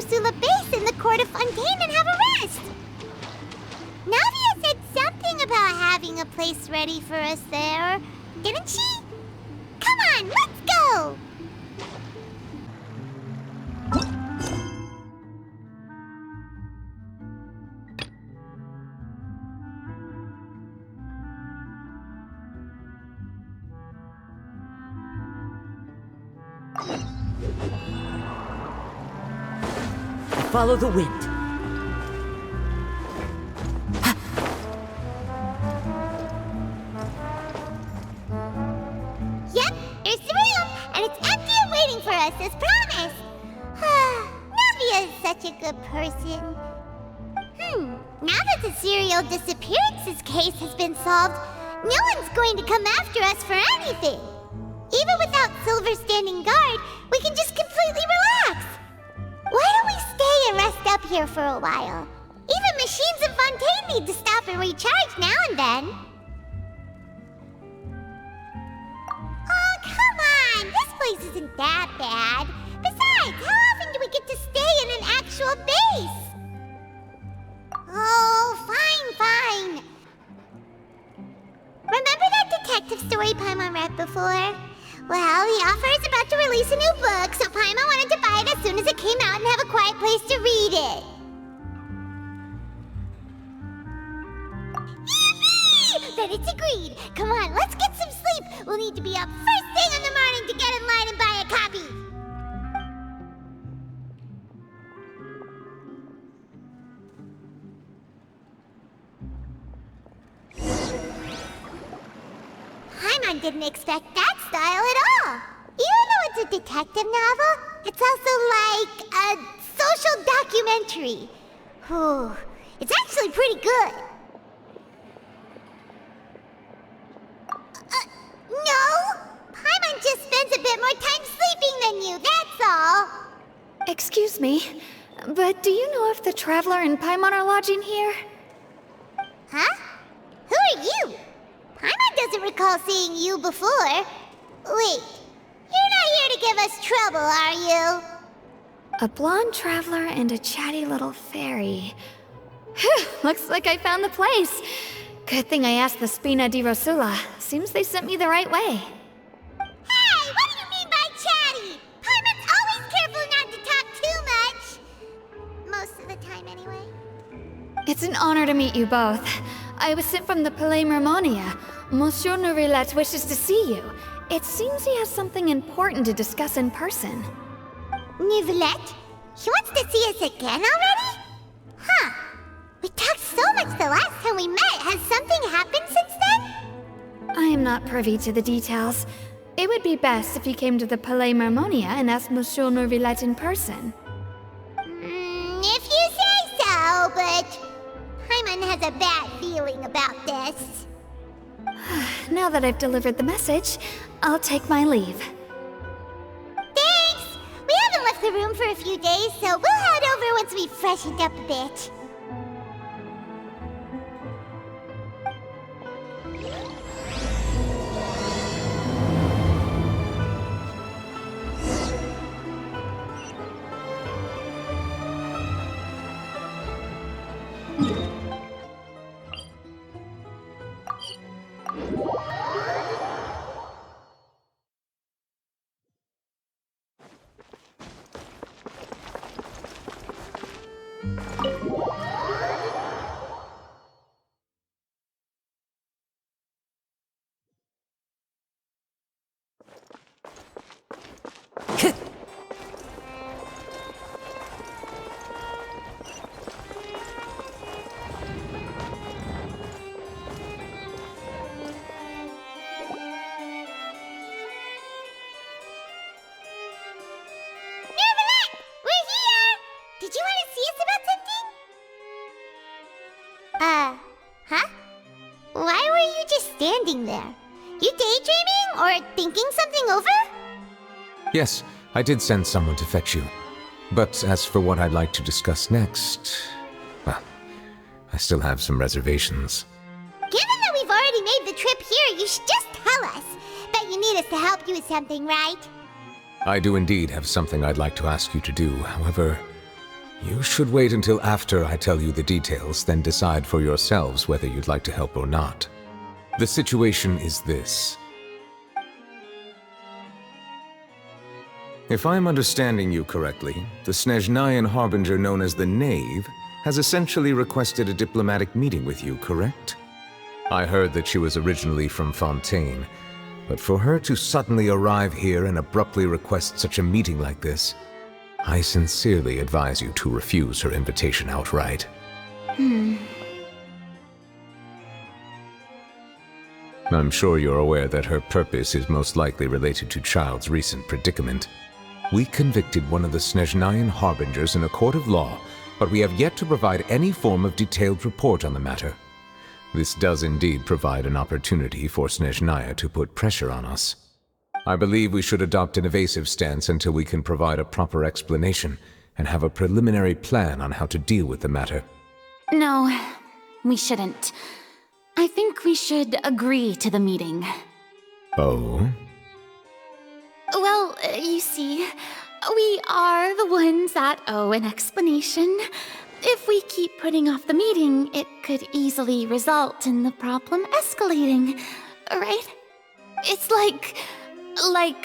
Rosula base in the court of Fontaine and have a rest. Navia said something about having a place ready for us there, didn't she? Come on, let's go! Follow the wind. Yep, there's the room, and it's empty and waiting for us as promised. Navia is such a good person. Now that the serial disappearances case has been solved, no one's going to come after us for anything. Even without Silver standing guard, we can just completely relax. Why don't we stay and rest up here for a while? Even machines in Fontaine need to stop and recharge now and then. Oh, come on! This place isn't that bad. Besides, how often do we get to stay in an actual base? Oh, fine. Remember that detective story Paimon read before? Well, the author is about to release a new book, so Paimon wanted to buy it as soon as it came out and have a quiet place to read it. Yippee! Then it's agreed. Come on, let's get some sleep. We'll need to be up first thing in the morning to get in line and buy a copy. Paimon didn't expect that style at all. Even though it's a detective novel, it's also like a social documentary. Whew. It's actually pretty good. No! Paimon just spends a bit more time sleeping than you, that's all. Excuse me, but do you know if the Traveler and Paimon are lodging here? Huh? Who are you? Paimon doesn't recall seeing you before. Wait, you're not here to give us trouble, are you? A blonde traveler and a chatty little fairy. Whew, looks like I found the place. Good thing I asked the Spina di Rosula. Seems they sent me the right way. Hey, what do you mean by chatty? Paimon's always careful not to talk too much. Most of the time, anyway. It's an honor to meet you both. I was sent from the Palais Mermonia. Monsieur Nourilette wishes to see you. It seems he has something important to discuss in person. Nourilette? He wants to see us again already? Huh. We talked so much the last time we met. Has something happened since then? I am not privy to the details. It would be best if you came to the Palais Mermonia and asked Monsieur Nourilette in person. If you say so, but Paimon has a bad feeling about this. Now that I've delivered the message, I'll take my leave. Thanks! We haven't left the room for a few days, so we'll head over once we've freshened up a bit. Did you want to see us about something? Huh? Why were you just standing there? You daydreaming or thinking something over? Yes, I did send someone to fetch you. But as for what I'd like to discuss next, well, I still have some reservations. Given that we've already made the trip here, you should just tell us. Bet you need us to help you with something, right? I do indeed have something I'd like to ask you to do. However, You should wait until after I tell you the details, then decide for yourselves whether you'd like to help or not. The situation is this. If I'm understanding you correctly, the Snezhnayan harbinger known as the Knave has essentially requested a diplomatic meeting with you, correct? I heard that she was originally from Fontaine, but for her to suddenly arrive here and abruptly request such a meeting like this, I sincerely advise you to refuse her invitation outright. I'm sure you're aware that her purpose is most likely related to Child's recent predicament. We convicted one of the Snezhnayan harbingers in a court of law, but we have yet to provide any form of detailed report on the matter. This does indeed provide an opportunity for Snezhnaya to put pressure on us. I believe we should adopt an evasive stance until we can provide a proper explanation and have a preliminary plan on how to deal with the matter. No, we shouldn't. I think we should agree to the meeting. Oh? Well, you see, we are the ones that owe an explanation. If we keep putting off the meeting, it could easily result in the problem escalating, right? It's like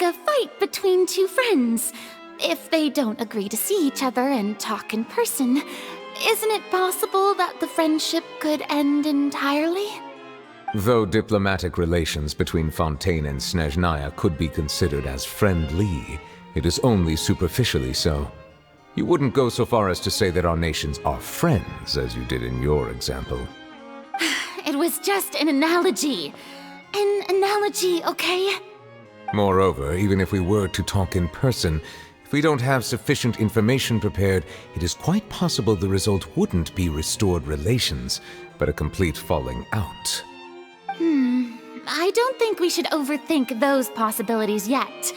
a fight between two friends. If they don't agree to see each other and talk in person, isn't it possible that the friendship could end entirely? Though diplomatic relations between Fontaine and Snezhnaya could be considered as friendly, it is only superficially so. You wouldn't go so far as to say that our nations are friends, as you did in your example. It was just an analogy. An analogy, okay? Moreover, even if we were to talk in person, if we don't have sufficient information prepared, it is quite possible the result wouldn't be restored relations, but a complete falling out. I don't think we should overthink those possibilities yet.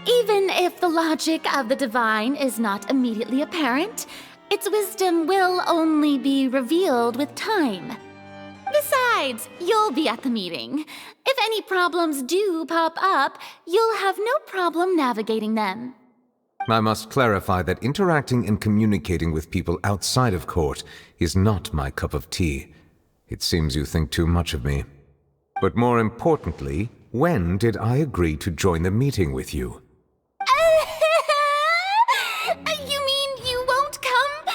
Even if the logic of the divine is not immediately apparent, its wisdom will only be revealed with time. Besides, you'll be at the meeting. If any problems do pop up, you'll have no problem navigating them. I must clarify that interacting and communicating with people outside of court is not my cup of tea. It seems you think too much of me. But more importantly, when did I agree to join the meeting with you? You mean you won't come?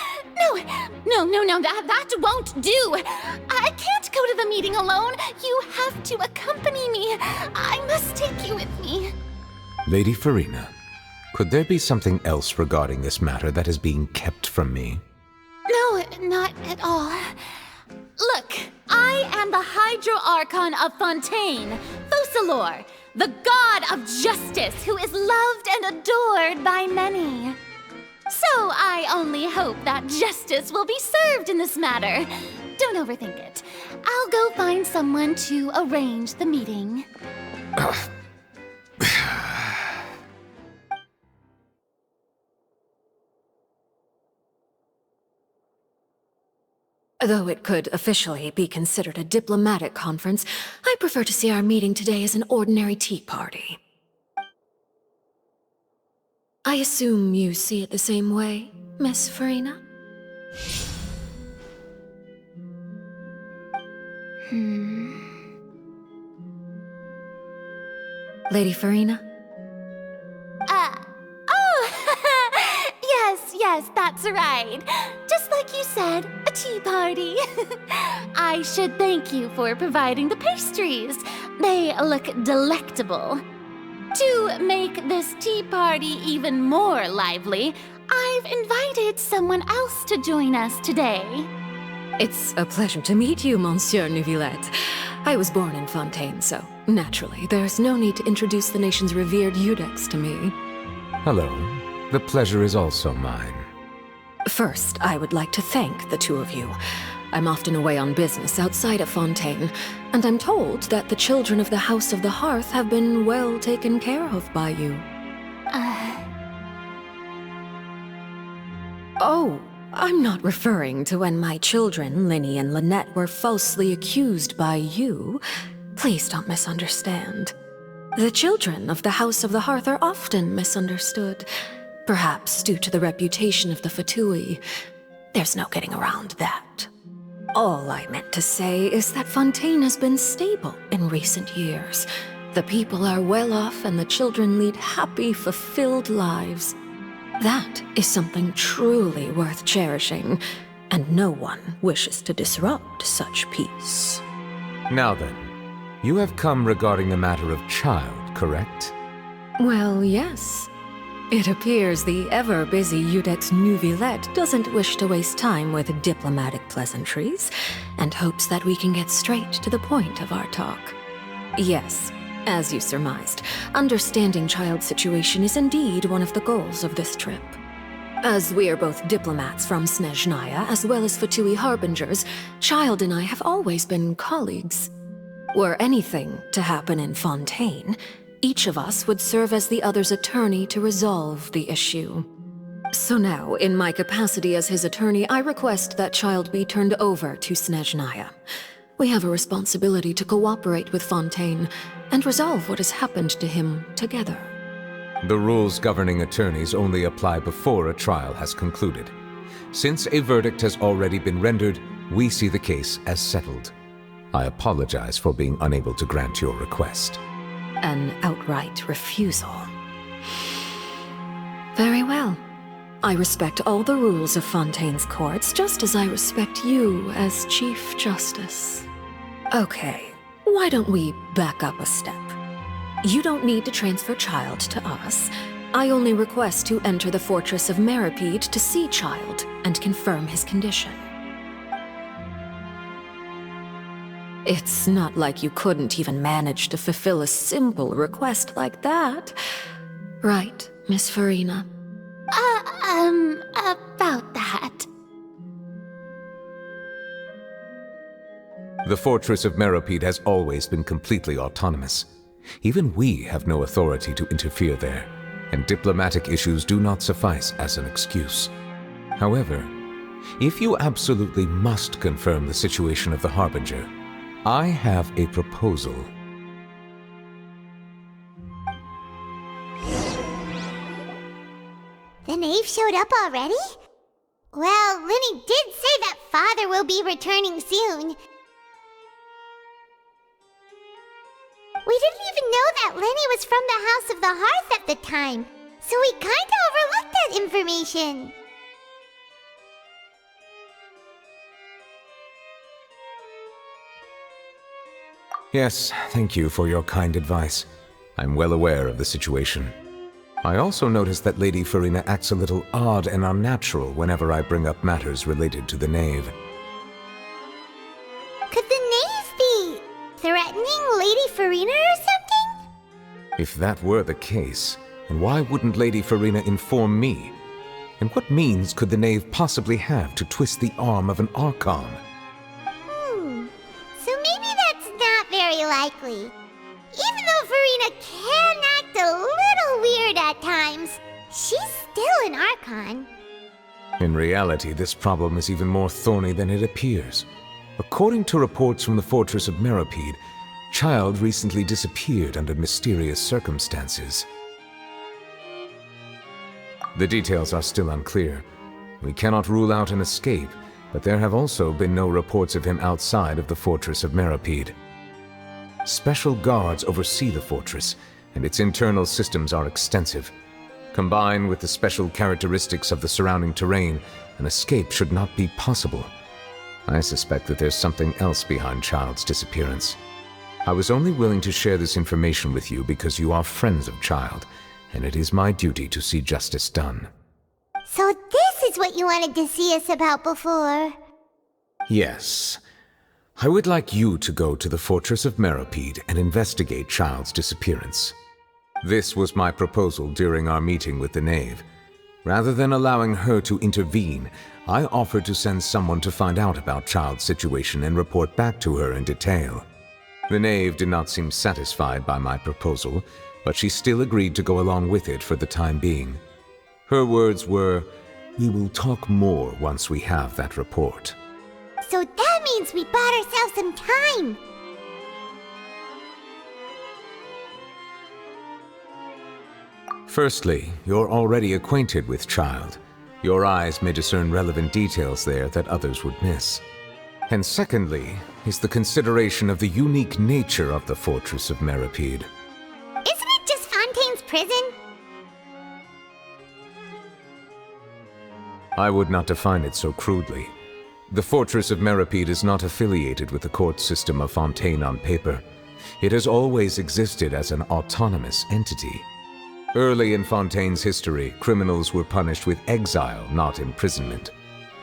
No, that won't do. I can't go to the meeting alone. You have to accompany me. I must take you with me. Lady Farina, could there be something else regarding this matter that is being kept from me? No, not at all. Look, I am the Hydro Archon of Fontaine, Focalor, the god of justice who is loved and adored by many. So I only hope that justice will be served in this matter. Don't overthink it. I'll go find someone to arrange the meeting. Though it could officially be considered a diplomatic conference, I prefer to see our meeting today as an ordinary tea party. I assume you see it the same way, Miss Farina? Lady Farina? Yes, that's right. Just like you said, a tea party. I should thank you for providing the pastries. They look delectable. To make this tea party even more lively, I've invited someone else to join us today. It's a pleasure to meet you, Monsieur Neuvillette. I was born in Fontaine, so naturally, there's no need to introduce the nation's revered Eudex to me. Hello. The pleasure is also mine. First, I would like to thank the two of you. I'm often away on business outside of Fontaine, and I'm told that the children of the House of the Hearth have been well taken care of by you. Oh, I'm not referring to when my children, Linny and Lynette, were falsely accused by you. Please don't misunderstand. The children of the House of the Hearth are often misunderstood. Perhaps due to the reputation of the Fatui. There's no getting around that. All I meant to say is that Fontaine has been stable in recent years. The people are well off and the children lead happy, fulfilled lives. That is something truly worth cherishing, and no one wishes to disrupt such peace. Now then, you have come regarding a matter of child, correct? Well, yes. It appears the ever-busy Iudex Neuvillette doesn't wish to waste time with diplomatic pleasantries, and hopes that we can get straight to the point of our talk. Yes, as you surmised, understanding Child's situation is indeed one of the goals of this trip. As we are both diplomats from Snezhnaya as well as Fatui harbingers, Child and I have always been colleagues. Were anything to happen in Fontaine, each of us would serve as the other's attorney to resolve the issue. So now, in my capacity as his attorney, I request that Child be turned over to Snezhnaya. We have a responsibility to cooperate with Fontaine and resolve what has happened to him together. The rules governing attorneys only apply before a trial has concluded. Since a verdict has already been rendered, we see the case as settled. I apologize for being unable to grant your request. An outright refusal. Very well. I respect all the rules of Fontaine's courts, just as I respect you as Chief Justice. Okay, why don't we back up a step? You don't need to transfer Child to us. I only request to enter the fortress of Meripede to see Child and confirm his condition. It's not like you couldn't even manage to fulfill a simple request like that. Right, Miss Farina? About that. The fortress of Meripede has always been completely autonomous. Even we have no authority to interfere there, and diplomatic issues do not suffice as an excuse. However, if you absolutely must confirm the situation of the Harbinger, I have a proposal. The knave showed up already? Well, Linny did say that Father will be returning soon. We didn't even know that Lenny was from the House of the Hearth at the time, so we kinda overlooked that information. Yes, thank you for your kind advice. I'm well aware of the situation. I also noticed that Lady Farina acts a little odd and unnatural whenever I bring up matters related to the knave. Could the knave be threatening Lady Farina or something? If that were the case, then why wouldn't Lady Farina inform me? And what means could the knave possibly have to twist the arm of an Archon? So maybe that's not very likely. Even though Farina can act a little weird at times, she's still an Archon. In reality, this problem is even more thorny than it appears. According to reports from the fortress of Meripede, Child recently disappeared under mysterious circumstances. The details are still unclear. We cannot rule out an escape, but there have also been no reports of him outside of the fortress of Meripede. Special guards oversee the fortress, and its internal systems are extensive. Combined with the special characteristics of the surrounding terrain, an escape should not be possible. I suspect that there's something else behind Child's disappearance. I was only willing to share this information with you because you are friends of Child, and it is my duty to see justice done. So this is what you wanted to see us about before. Yes. I would like you to go to the fortress of Meripede and investigate Child's disappearance. This was my proposal during our meeting with the knave. Rather than allowing her to intervene, I offered to send someone to find out about Child's situation and report back to her in detail. The knave did not seem satisfied by my proposal, but she still agreed to go along with it for the time being. Her words were, "We will talk more once we have that report." So that means we bought ourselves some time. Firstly, you're already acquainted with Child. Your eyes may discern relevant details there that others would miss. And secondly, is the consideration of the unique nature of the Fortress of Meripede. Isn't it just Fontaine's prison? I would not define it so crudely. The Fortress of Meripede is not affiliated with the court system of Fontaine on paper. It has always existed as an autonomous entity. Early in Fontaine's history, criminals were punished with exile, not imprisonment.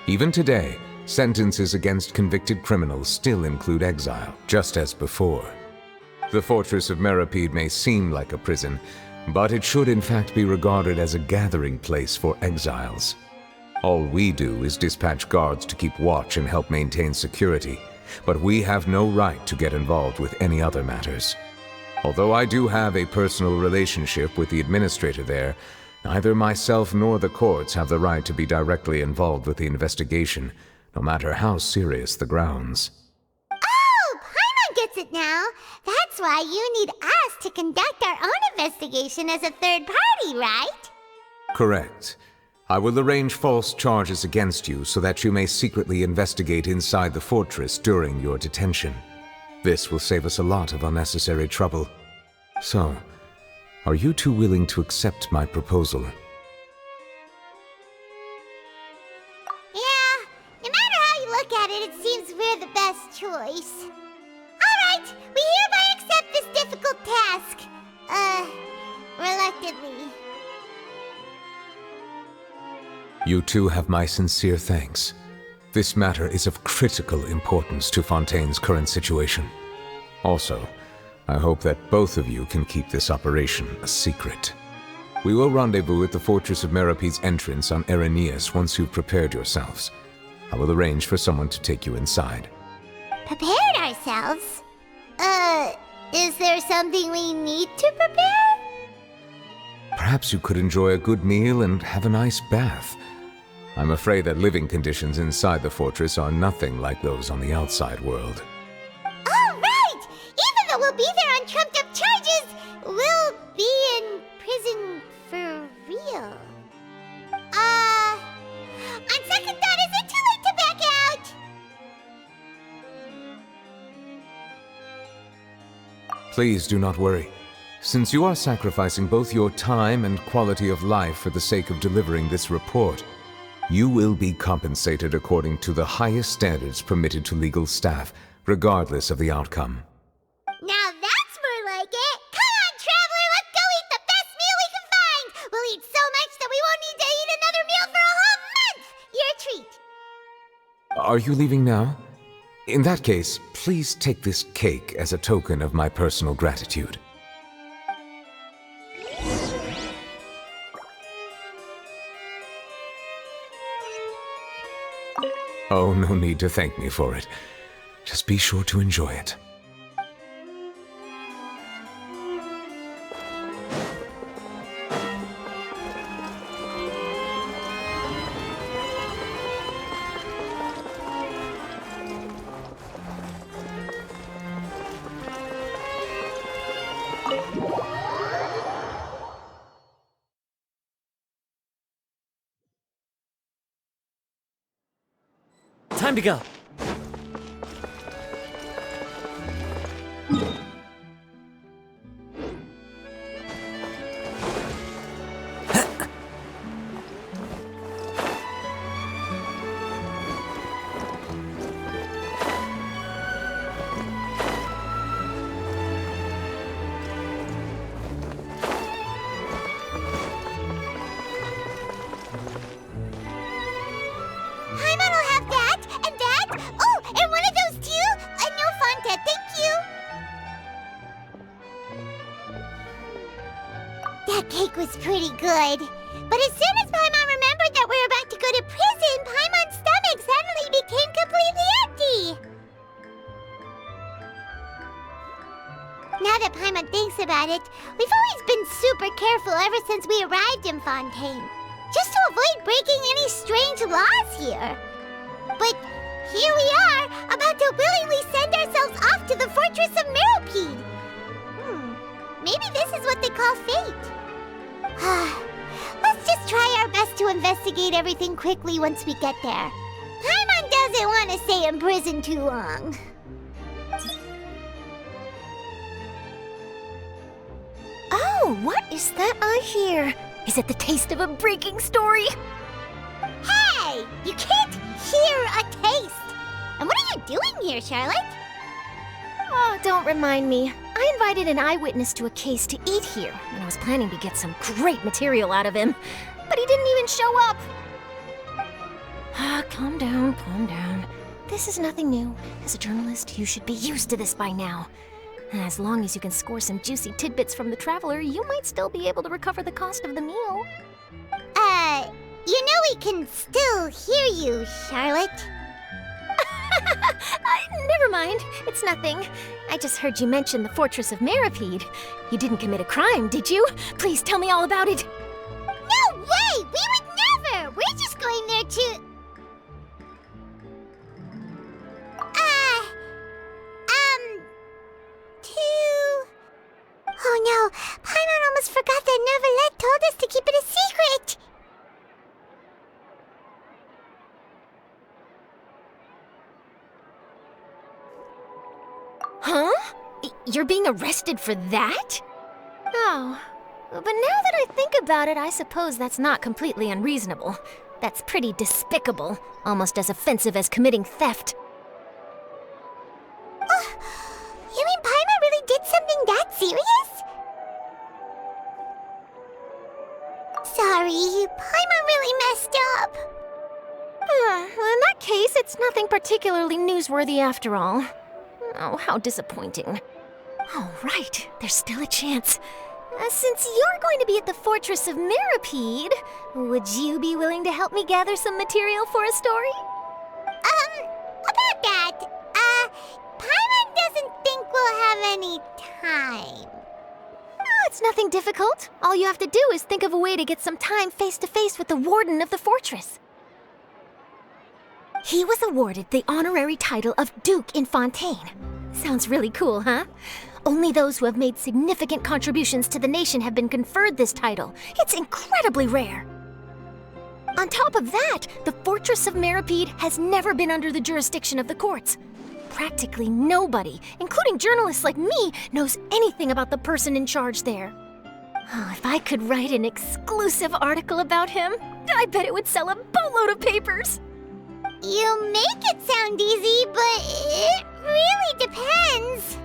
Even today, sentences against convicted criminals still include exile, just as before. The Fortress of Meripede may seem like a prison, but it should in fact be regarded as a gathering place for exiles. All we do is dispatch guards to keep watch and help maintain security, but we have no right to get involved with any other matters. Although I do have a personal relationship with the administrator there, neither myself nor the courts have the right to be directly involved with the investigation, no matter how serious the grounds. Oh, Paimon gets it now. That's why you need us to conduct our own investigation as a third party, right? Correct. I will arrange false charges against you so that you may secretly investigate inside the fortress during your detention. This will save us a lot of unnecessary trouble. So, are you two willing to accept my proposal? Yeah, no matter how you look at it, it seems we're the best choice. Alright, we hereby accept this difficult task. Reluctantly. You two have my sincere thanks. This matter is of critical importance to Fontaine's current situation. Also, I hope that both of you can keep this operation a secret. We will rendezvous at the Fortress of Meripede's entrance on Erinius once you've prepared yourselves. I will arrange for someone to take you inside. Prepared ourselves? Is there something we need to prepare? Perhaps you could enjoy a good meal and have a nice bath. I'm afraid that living conditions inside the fortress are nothing like those on the outside world. Oh, right! Even though we'll be there on trumped-up charges, we'll be in prison for real. On second thought, is it too late to back out? Please do not worry. Since you are sacrificing both your time and quality of life for the sake of delivering this report, you will be compensated according to the highest standards permitted to legal staff, regardless of the outcome. Now that's more like it! Come on, traveler, let's go eat the best meal we can find! We'll eat so much that we won't need to eat another meal for a whole month! You're a treat! Are you leaving now? In that case, please take this cake as a token of my personal gratitude. Oh, no need to thank me for it. Just be sure to enjoy it. Time to go. Paimon will have that, and that. Oh, and one of those too? No Fanta, thank you. That cake was pretty good. But as soon as Paimon remembered that we're about to go to prison, Paimon's stomach suddenly became completely empty. Now that Paimon thinks about it, we've always been super careful ever since we arrived in Fontaine. Just to avoid breaking any strange laws here. But here we are, about to willingly send ourselves off to the Fortress of Meripede. Maybe this is what they call fate. Let's just try our best to investigate everything quickly once we get there. Paimon doesn't want to stay in prison too long. Oh, what is that I hear? Is it the taste of a breaking story? Hey! You can't hear a taste! And what are you doing here, Charlotte? Oh, don't remind me. I invited an eyewitness to a case to eat here, and I was planning to get some great material out of him. But he didn't even show up. Ah, calm down, calm down. This is nothing new. As a journalist, you should be used to this by now. And as long as you can score some juicy tidbits from the Traveler, you might still be able to recover the cost of the meal. You know we can still hear you, Charlotte. Never mind. It's nothing. I just heard you mention the Fortress of Meripede. You didn't commit a crime, did you? Please tell me all about it. No way! We would never! We're just going there to... Oh no, Paimon almost forgot that Neverlet told us to keep it a secret! Huh? You're being arrested for that? Oh, but now that I think about it, I suppose that's not completely unreasonable. That's pretty despicable, almost as offensive as committing theft. You mean Paimon really did something that serious? Sorry, Paimon really messed up. Well, in that case, it's nothing particularly newsworthy after all. Oh, how disappointing. Oh, right, there's still a chance. Since you're going to be at the Fortress of Meripede, would you be willing to help me gather some material for a story? About that, Paimon doesn't think we'll have any time. Oh, it's nothing difficult. All you have to do is think of a way to get some time face-to-face with the warden of the fortress. He was awarded the honorary title of Duke in Fontaine. Sounds really cool, huh? Only those who have made significant contributions to the nation have been conferred this title. It's incredibly rare. On top of that, the Fortress of Meripede has never been under the jurisdiction of the courts. Practically nobody, including journalists like me, knows anything about the person in charge there. Oh, if I could write an exclusive article about him, I bet it would sell a boatload of papers. You make it sound easy, but it really depends.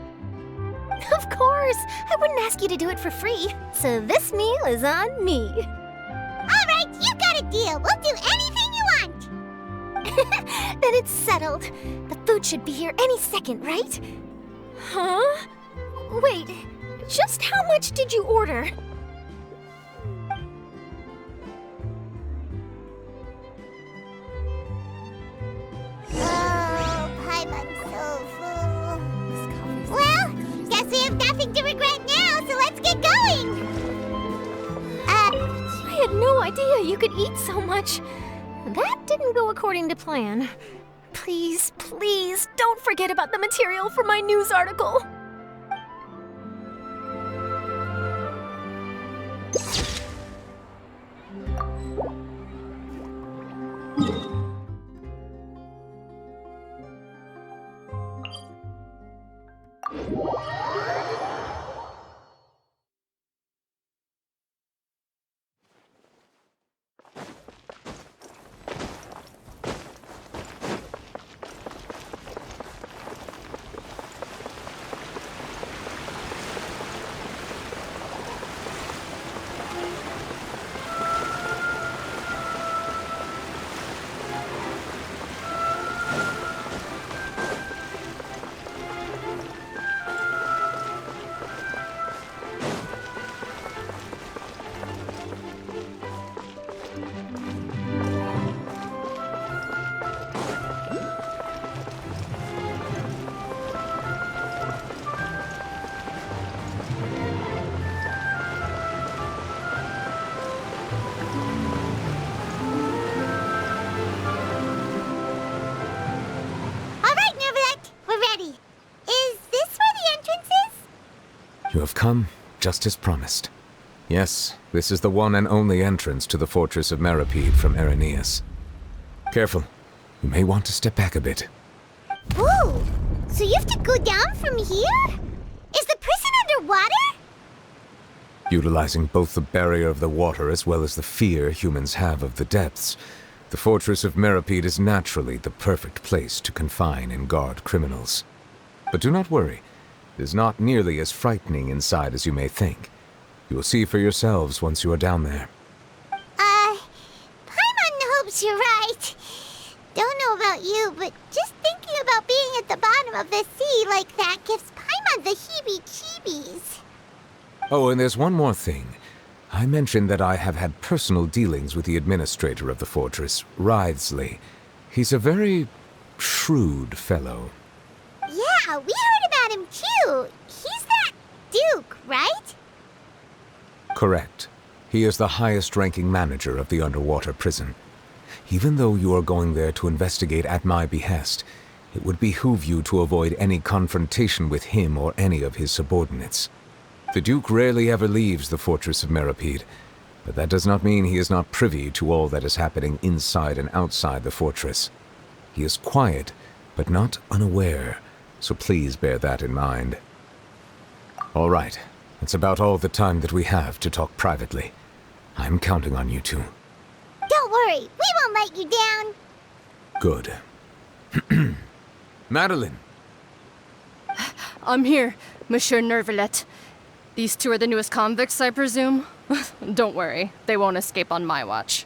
Of course, I wouldn't ask you to do it for free, so this meal is on me. All right, you got a deal. We'll do anything you want. Then it's settled. The food should be here any second, right? Huh? Wait, just how much did you order? Oh, Paimon's so full. Well, guess we have nothing to regret now, so let's get going. I had no idea you could eat so much. That didn't go according to plan. Please, please, don't forget about the material for my news article. You have come just as promised. Yes, this is the one and only entrance to the fortress of Meripede from Irenaeus. Careful. You may want to step back a bit. Whoa! So you have to go down from here? Is the prison underwater? Utilizing both the barrier of the water as well as the fear humans have of the depths, the fortress of Meripede is naturally the perfect place to confine and guard criminals. But do not worry. It is not nearly as frightening inside as you may think. You will see for yourselves once you are down there. Paimon hopes you're right. Don't know about you, but just thinking about being at the bottom of the sea like that gives Paimon the heebie-jeebies. Oh, and there's one more thing. I mentioned that I have had personal dealings with the administrator of the fortress, Wriothesley. He's a very shrewd fellow. Yeah, we heard about him too. He's that Duke, right? Correct. He is the highest-ranking manager of the underwater prison. Even though you are going there to investigate at my behest, it would behoove you to avoid any confrontation with him or any of his subordinates. The Duke rarely ever leaves the fortress of Meripede, but that does not mean he is not privy to all that is happening inside and outside the fortress. He is quiet, but not unaware, so please bear that in mind. All right, that's about all the time that we have to talk privately. I'm counting on you two. Don't worry, we won't let you down. Good. Madeline! I'm here, Monsieur Nervalet. These two are the newest convicts, I presume? Don't worry, they won't escape on my watch.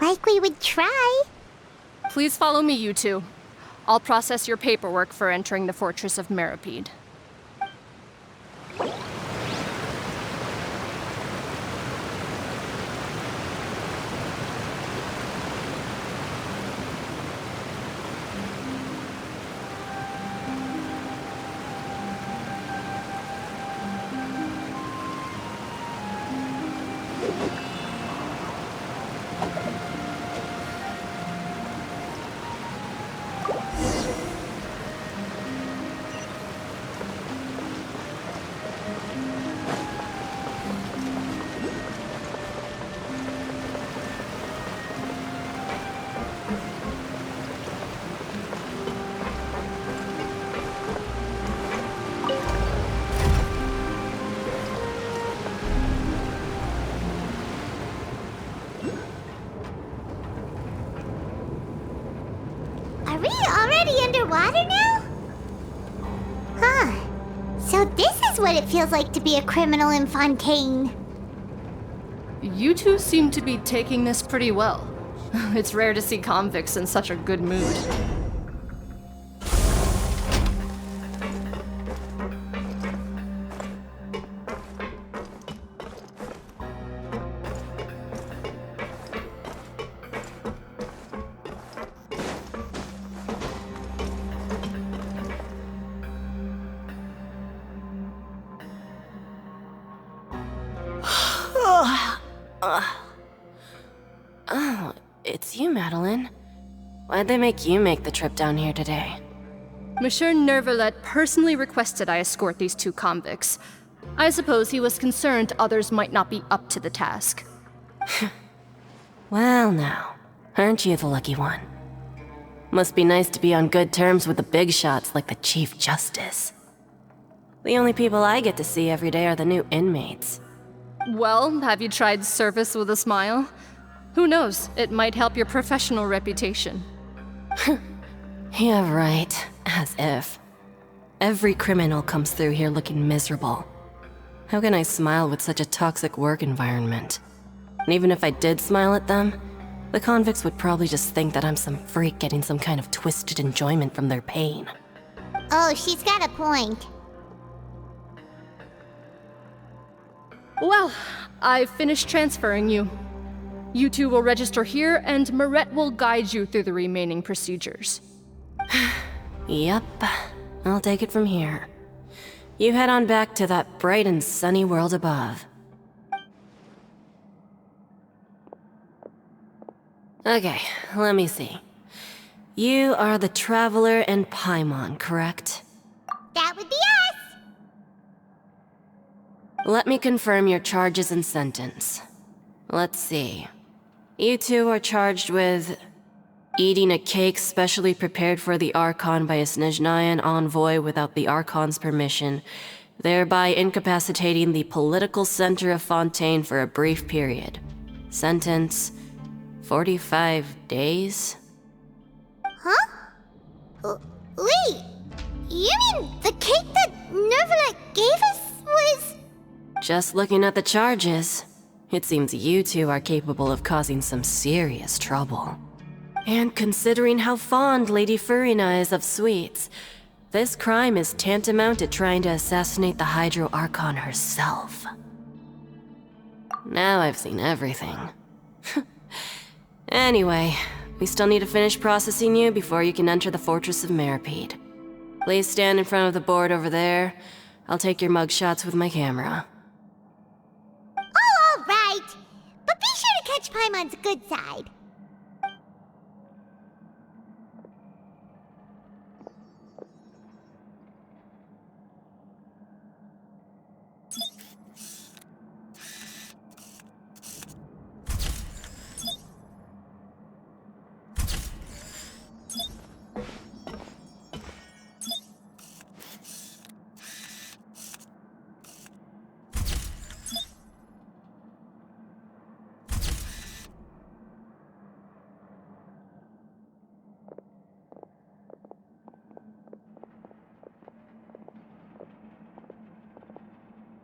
Like we would try. Please follow me, you two. I'll process your paperwork for entering the Fortress of Meripede. Are we already underwater now? Huh. So this is what it feels like to be a criminal in Fontaine. You two seem to be taking this pretty well. It's rare to see convicts in such a good mood. Oh, it's you, Madeline. Why'd they make you make the trip down here today? Monsieur Nervalet personally requested I escort these two convicts. I suppose he was concerned others might not be up to the task. Well now, aren't you the lucky one? Must be nice to be on good terms with the big shots like the Chief Justice. The only people I get to see every day are the new inmates. Well, have you tried service with a smile? Who knows, it might help your professional reputation. Yeah, right. As if. Every criminal comes through here looking miserable. How can I smile with such a toxic work environment? And even if I did smile at them, the convicts would probably just think that I'm some freak getting some kind of twisted enjoyment from their pain. Oh, she's got a point. Well, I've finished transferring you. You two will register here, and Marette will guide you through the remaining procedures. Yep, I'll take it from here. You head on back to that bright and sunny world above. Okay, let me see. You are the Traveler and Paimon, correct? That would be us. Let me confirm your charges and sentence. Let's see. You two are charged with eating a cake specially prepared for the Archon by a Snezhnayan envoy without the Archon's permission, thereby incapacitating the political center of Fontaine for a brief period. Sentence: 45 days? Huh? Wait, you mean the cake that Nervalek gave us was... Just looking at the charges, it seems you two are capable of causing some serious trouble. And considering how fond Lady Furina is of sweets, this crime is tantamount to trying to assassinate the Hydro Archon herself. Now I've seen everything. Anyway, we still need to finish processing you before you can enter the Fortress of Meripede. Please stand in front of the board over there. I'll take your mugshots with my camera. Oh, all right. But be sure to catch Paimon's good side.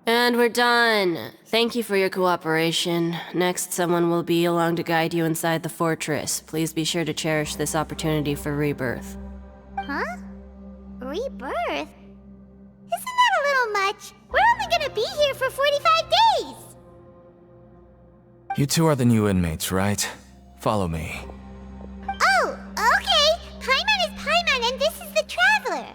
And we're done. Thank you for your cooperation. Next, someone will be along to guide you inside the fortress. Please be sure to cherish this opportunity for rebirth. Huh? Rebirth? Isn't that a little much? We're only gonna be here for 45 days! You two are the new inmates, right? Follow me. Oh, okay! Paimon is Paimon and this is the Traveler!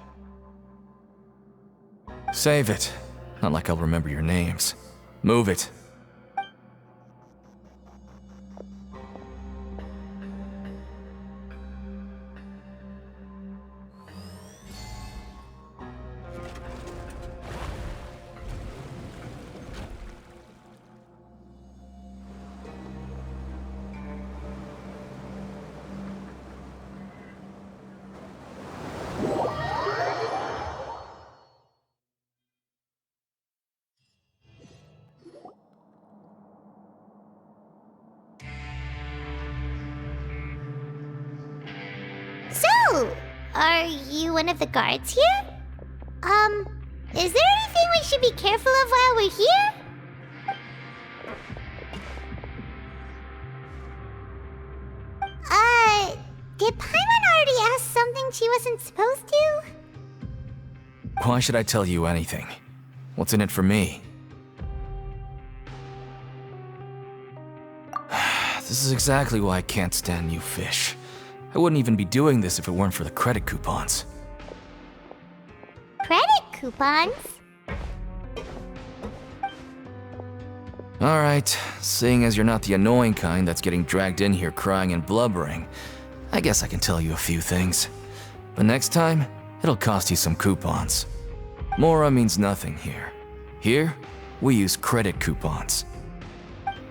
Save it. Not like I'll remember your names. Move it. So, are you one of the guards here? Is there anything we should be careful of while we're here? Did Paimon already ask something she wasn't supposed to? Why should I tell you anything? What's in it for me? This is exactly why I can't stand new fish. I wouldn't even be doing this if it weren't for the credit coupons. Credit coupons? Alright, seeing as you're not the annoying kind that's getting dragged in here crying and blubbering, I guess I can tell you a few things. But next time, it'll cost you some coupons. Mora means nothing here. Here, we use credit coupons.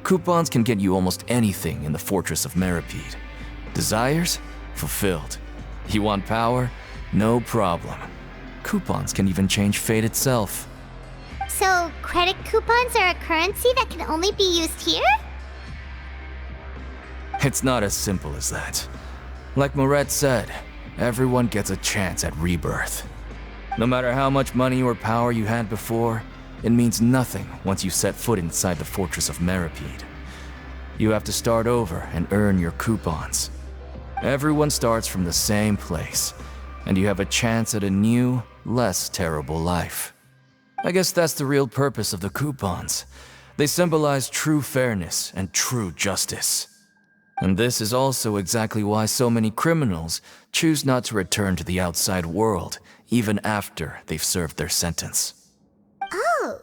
Coupons can get you almost anything in the Fortress of Meripede. Desires? Fulfilled. You want power? No problem. Coupons can even change fate itself. So, credit coupons are a currency that can only be used here? It's not as simple as that. Like Moret said, everyone gets a chance at rebirth. No matter how much money or power you had before, it means nothing once you set foot inside the Fortress of Meripede. You have to start over and earn your coupons. Everyone starts from the same place, and you have a chance at a new, less terrible life. I guess that's the real purpose of the coupons. They symbolize true fairness and true justice. And this is also exactly why so many criminals choose not to return to the outside world, even after they've served their sentence. Oh,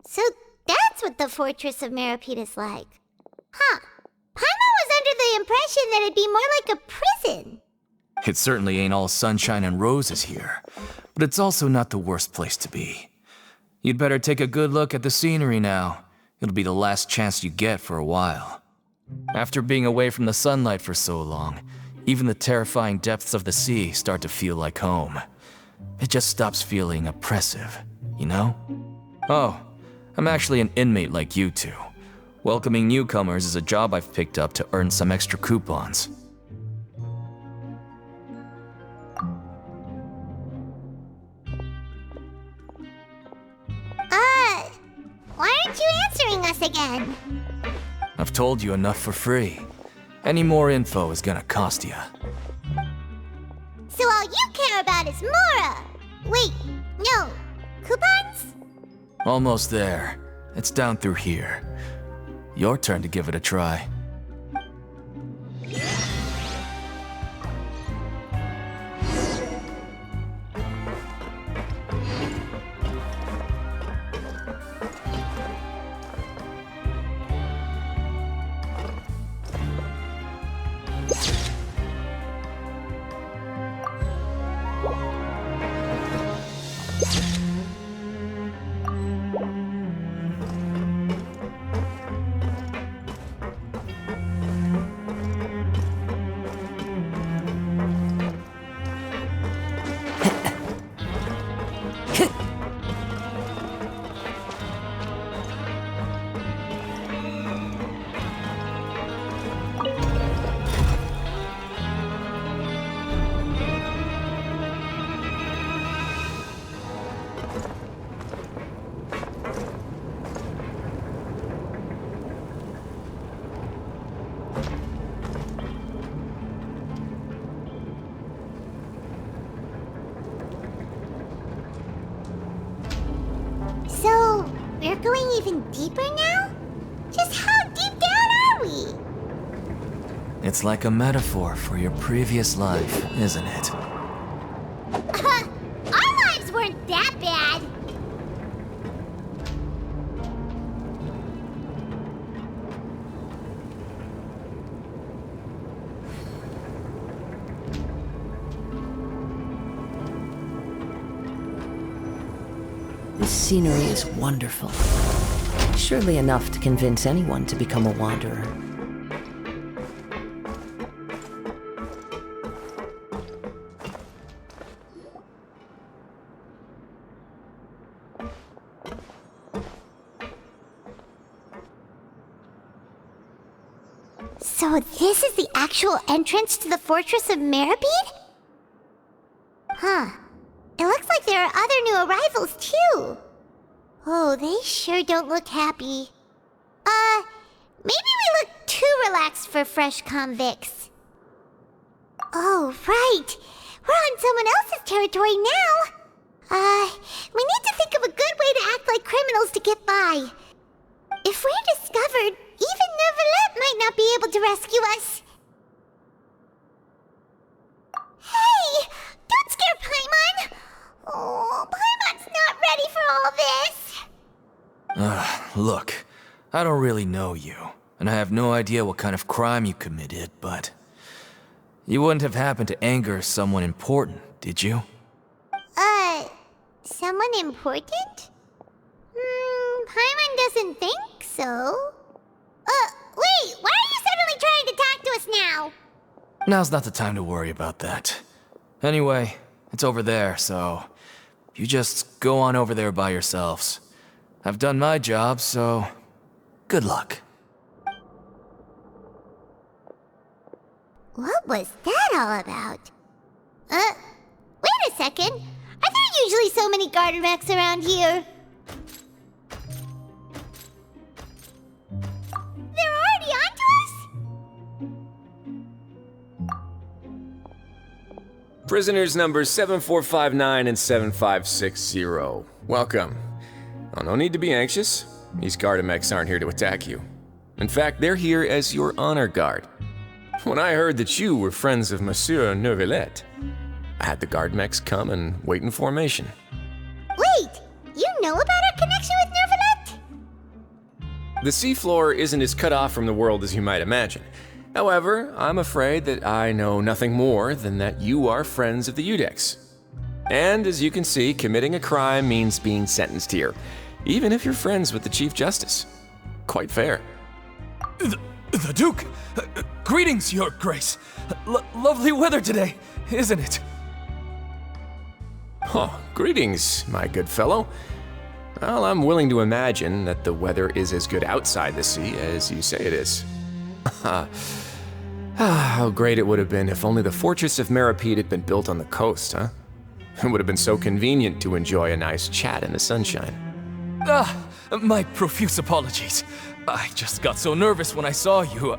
so that's what the Fortress of Meripede is like. Huh. Paimon was under the impression that it'd be more like a prison. It certainly ain't all sunshine and roses here, but it's also not the worst place to be. You'd better take a good look at the scenery now. It'll be the last chance you get for a while. After being away from the sunlight for so long, even the terrifying depths of the sea start to feel like home. It just stops feeling oppressive, you know? Oh, I'm actually an inmate like you two. Welcoming newcomers is a job I've picked up to earn some extra coupons. Why aren't you answering us again? I've told you enough for free. Any more info is gonna cost you. So all you care about is Mora! Wait, no. Coupons? Almost there. It's down through here. Your turn to give it a try. So, we're going even deeper now? Just how deep down are we? It's like a metaphor for your previous life, isn't it? Our lives weren't that bad. The scenery is wonderful. Surely enough to convince anyone to become a wanderer. So this is the actual entrance to the Fortress of Meribed? Huh. It looks like there are other new arrivals, too. Oh, they sure don't look happy. Maybe we look too relaxed for fresh convicts. Oh, right. We're on someone else's territory now. We need to think of a good way to act like criminals to get by. If we're discovered, even Neuvillette might not be able to rescue us. Hey! Don't scare Paimon! Oh, Paimon's not ready for all this! Look, I don't really know you, and I have no idea what kind of crime you committed, but... You wouldn't have happened to anger someone important, did you? Someone important? Paimon doesn't think so. Wait, why are you suddenly trying to talk to us now? Now's not the time to worry about that. Anyway, it's over there, so... You just go on over there by yourselves. I've done my job, so... Good luck. What was that all about? Wait a second. Are there usually so many garter mechs around here? They're already onto us? Prisoners numbers 7459 and 7560. Welcome. Oh, no need to be anxious. These Gardamex aren't here to attack you. In fact, they're here as your honor guard. When I heard that you were friends of Monsieur Neuvillette, I had the Gardamex come and wait in formation. Wait, you know about our connection with Neuvillette? The seafloor isn't as cut off from the world as you might imagine. However, I'm afraid that I know nothing more than that you are friends of the Udex. And as you can see, committing a crime means being sentenced here, even if you're friends with the Chief Justice. Quite fair. The Duke! Greetings, Your Grace! Lovely weather today, isn't it? Oh, greetings, my good fellow. Well, I'm willing to imagine that the weather is as good outside the sea as you say it is. How great it would have been if only the Fortress of Meripede had been built on the coast, huh? It would have been so convenient to enjoy a nice chat in the sunshine. My profuse apologies. I just got so nervous when I saw you,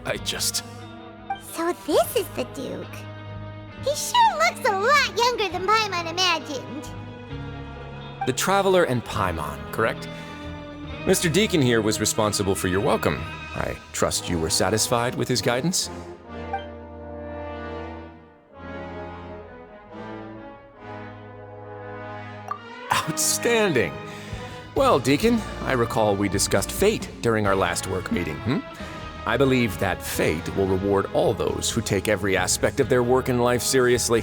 So this is the Duke. He sure looks a lot younger than Paimon imagined. The Traveler and Paimon, correct? Mr. Deacon here was responsible for your welcome. I trust you were satisfied with his guidance? Outstanding! Well, Deacon, I recall we discussed fate during our last work meeting, I believe that fate will reward all those who take every aspect of their work in life seriously.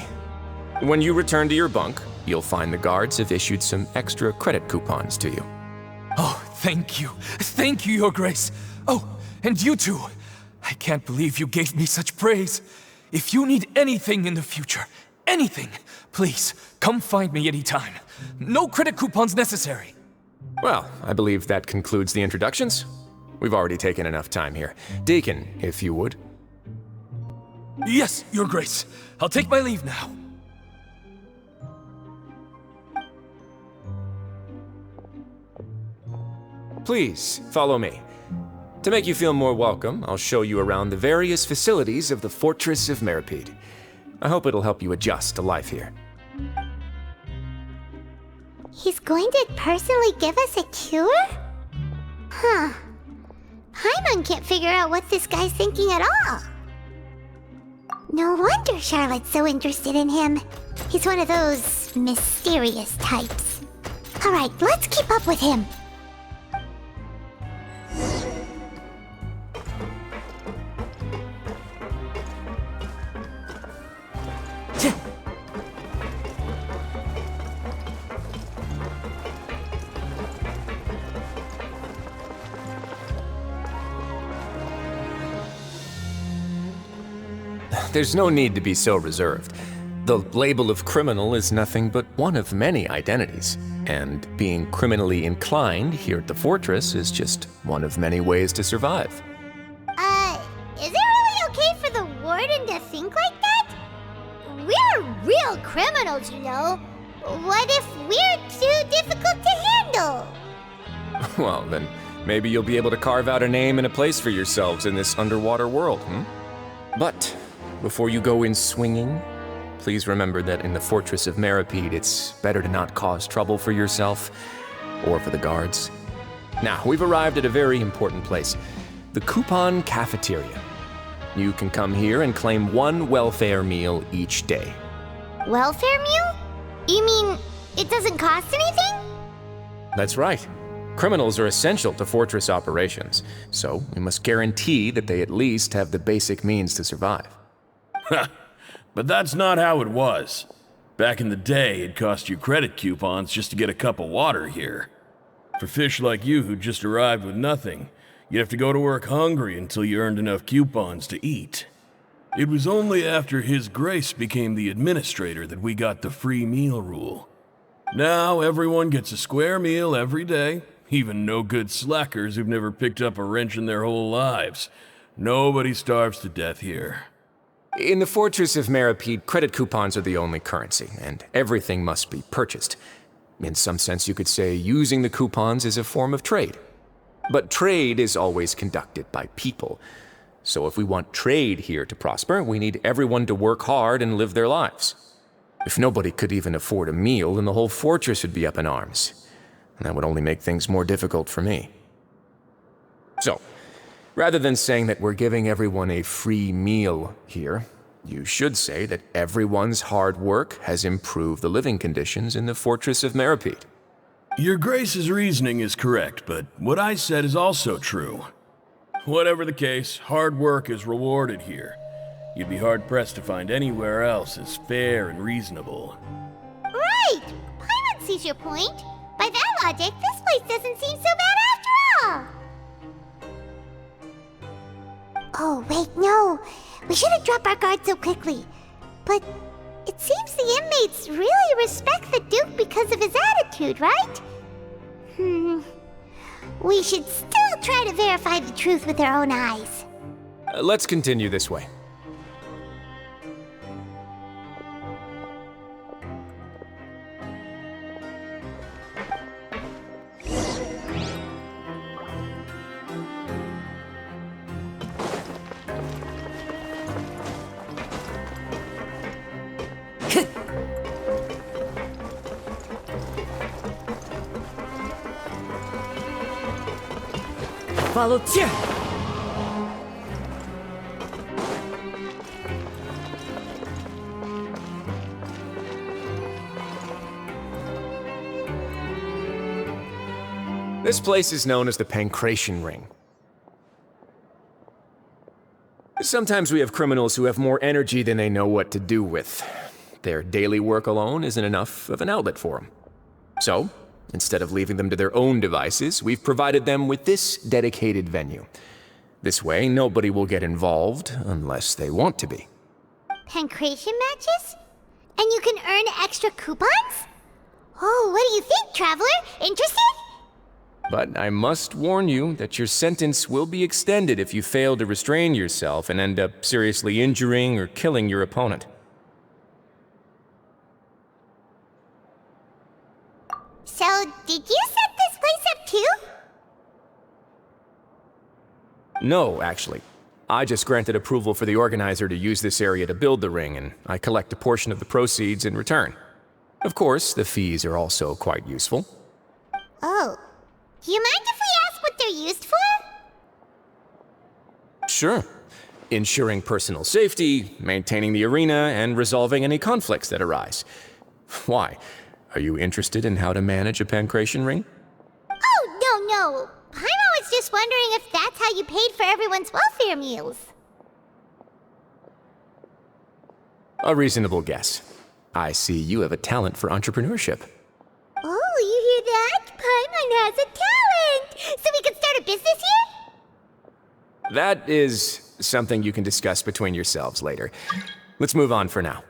When you return to your bunk, you'll find the guards have issued some extra credit coupons to you. Oh, thank you. Thank you, Your Grace. Oh, and you too. I can't believe you gave me such praise. If you need anything in the future, anything, please, come find me anytime. No credit coupons necessary. Well, I believe that concludes the introductions. We've already taken enough time here. Deacon, if you would. Yes, Your Grace. I'll take my leave now. Please, follow me. To make you feel more welcome, I'll show you around the various facilities of the Fortress of Meripede. I hope it'll help you adjust to life here. He's going to personally give us a cure? Huh. Paimon can't figure out what this guy's thinking at all. No wonder Charlotte's so interested in him. He's one of those mysterious types. Alright, let's keep up with him. There's no need to be so reserved. The label of criminal is nothing but one of many identities, and being criminally inclined here at the Fortress is just one of many ways to survive. Is it really okay for the Warden to think like that? We're real criminals, you know. What if we're too difficult to handle? Well, then maybe you'll be able to carve out a name and a place for yourselves in this underwater world, But before you go in swinging, please remember that in the Fortress of Meripede, it's better to not cause trouble for yourself or for the guards. Now, we've arrived at a very important place, the Coupon Cafeteria. You can come here and claim one welfare meal each day. Welfare meal? You mean it doesn't cost anything? That's right. Criminals are essential to Fortress operations, so we must guarantee that they at least have the basic means to survive. But that's not how it was. Back in the day, it cost you credit coupons just to get a cup of water here. For fish like you who just arrived with nothing, you'd have to go to work hungry until you earned enough coupons to eat. It was only after His Grace became the administrator that we got the free meal rule. Now everyone gets a square meal every day, even no-good slackers who've never picked up a wrench in their whole lives. Nobody starves to death here. In the Fortress of Meripede, credit coupons are the only currency, and everything must be purchased. In some sense, you could say using the coupons is a form of trade. But trade is always conducted by people. So if we want trade here to prosper, we need everyone to work hard and live their lives. If nobody could even afford a meal, then the whole fortress would be up in arms. And that would only make things more difficult for me. So, rather than saying that we're giving everyone a free meal here, you should say that everyone's hard work has improved the living conditions in the Fortress of Meripede. Your Grace's reasoning is correct, but what I said is also true. Whatever the case, hard work is rewarded here. You'd be hard-pressed to find anywhere else as fair and reasonable. Right! sees your point. By that logic, this place doesn't seem so bad after all. Oh, wait, no. We shouldn't drop our guard so quickly. But it seems the inmates really respect the Duke because of his attitude, right? We should still try to verify the truth with our own eyes. Let's continue this way. Follow Tia! This place is known as the Pancration Ring. Sometimes we have criminals who have more energy than they know what to do with. Their daily work alone isn't enough of an outlet for them. So, instead of leaving them to their own devices, we've provided them with this dedicated venue. This way, nobody will get involved unless they want to be. Pancration matches? And you can earn extra coupons? Oh, what do you think, Traveler? Interested? But I must warn you that your sentence will be extended if you fail to restrain yourself and end up seriously injuring or killing your opponent. So, did you set this place up too? No, actually. I just granted approval for the organizer to use this area to build the ring, and I collect a portion of the proceeds in return. Of course, the fees are also quite useful. Oh. Do you mind if we ask what they're used for? Sure. Ensuring personal safety, maintaining the arena, and resolving any conflicts that arise. Why? Are you interested in how to manage a pancration ring? Oh, no. I was just wondering if that's how you paid for everyone's welfare meals. A reasonable guess. I see you have a talent for entrepreneurship. Oh, you hear that? Paimon has a talent! So we could start a business here? That is something you can discuss between yourselves later. Let's move on for now.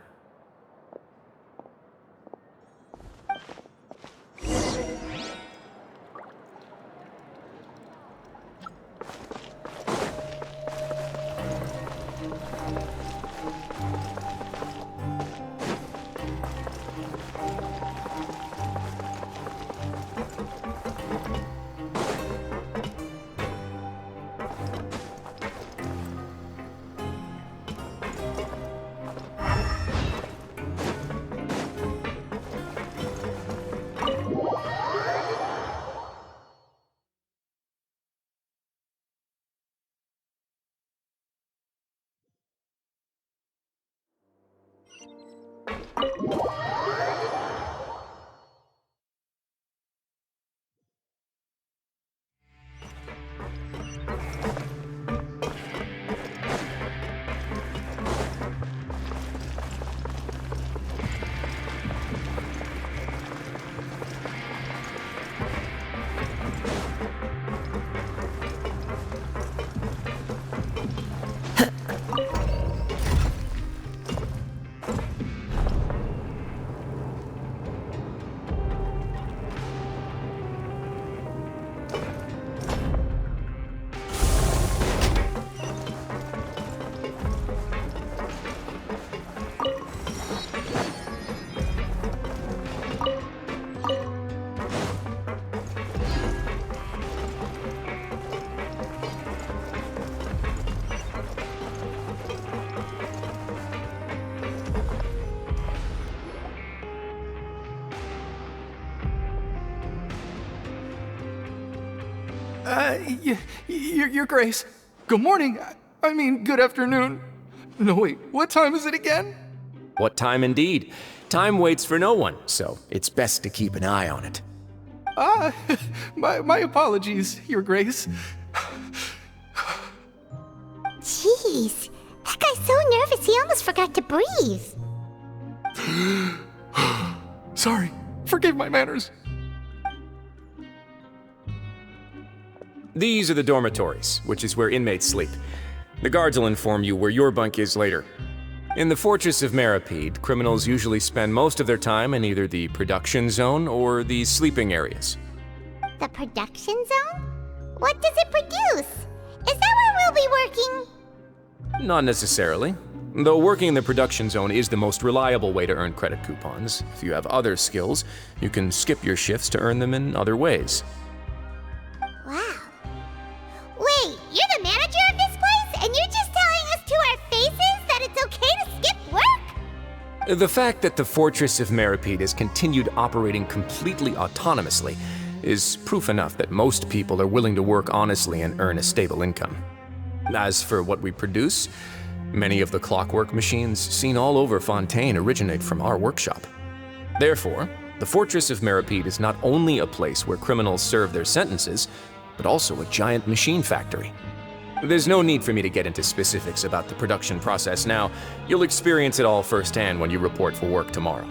Your Grace. Good morning. I mean, good afternoon. No, wait, what time is it again? What time indeed? Time waits for no one, so it's best to keep an eye on it. My apologies, Your Grace. Jeez, that guy's so nervous he almost forgot to breathe. Sorry. Forgive my manners. These are the dormitories, which is where inmates sleep. The guards will inform you where your bunk is later. In the Fortress of Meripede, criminals usually spend most of their time in either the production zone or the sleeping areas. The production zone? What does it produce? Is that where we'll be working? Not necessarily. Though working in the production zone is the most reliable way to earn credit coupons, if you have other skills, you can skip your shifts to earn them in other ways. Wow. Wait, you're the manager of this place, and you're just telling us to our faces that it's okay to skip work? The fact that the Fortress of Meripede has continued operating completely autonomously is proof enough that most people are willing to work honestly and earn a stable income. As for what we produce, many of the clockwork machines seen all over Fontaine originate from our workshop. Therefore, the Fortress of Meripede is not only a place where criminals serve their sentences, but also a giant machine factory. There's no need for me to get into specifics about the production process now. You'll experience it all firsthand when you report for work tomorrow.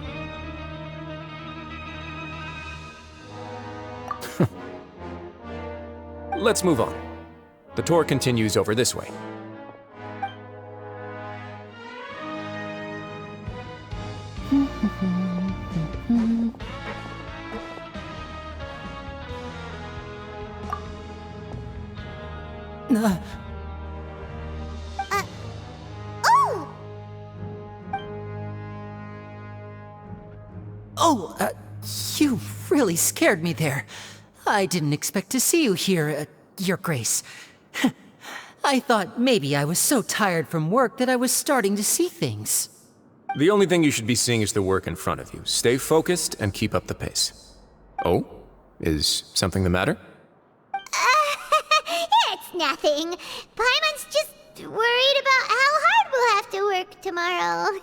Let's move on. The tour continues over this way. Oh! Oh, you really scared me there. I didn't expect to see you here, Your Grace. I thought maybe I was so tired from work that I was starting to see things. The only thing you should be seeing is the work in front of you. Stay focused and keep up the pace. Oh? Is something the matter? It's nothing. Paimon's just worried about how hard we'll have to work tomorrow.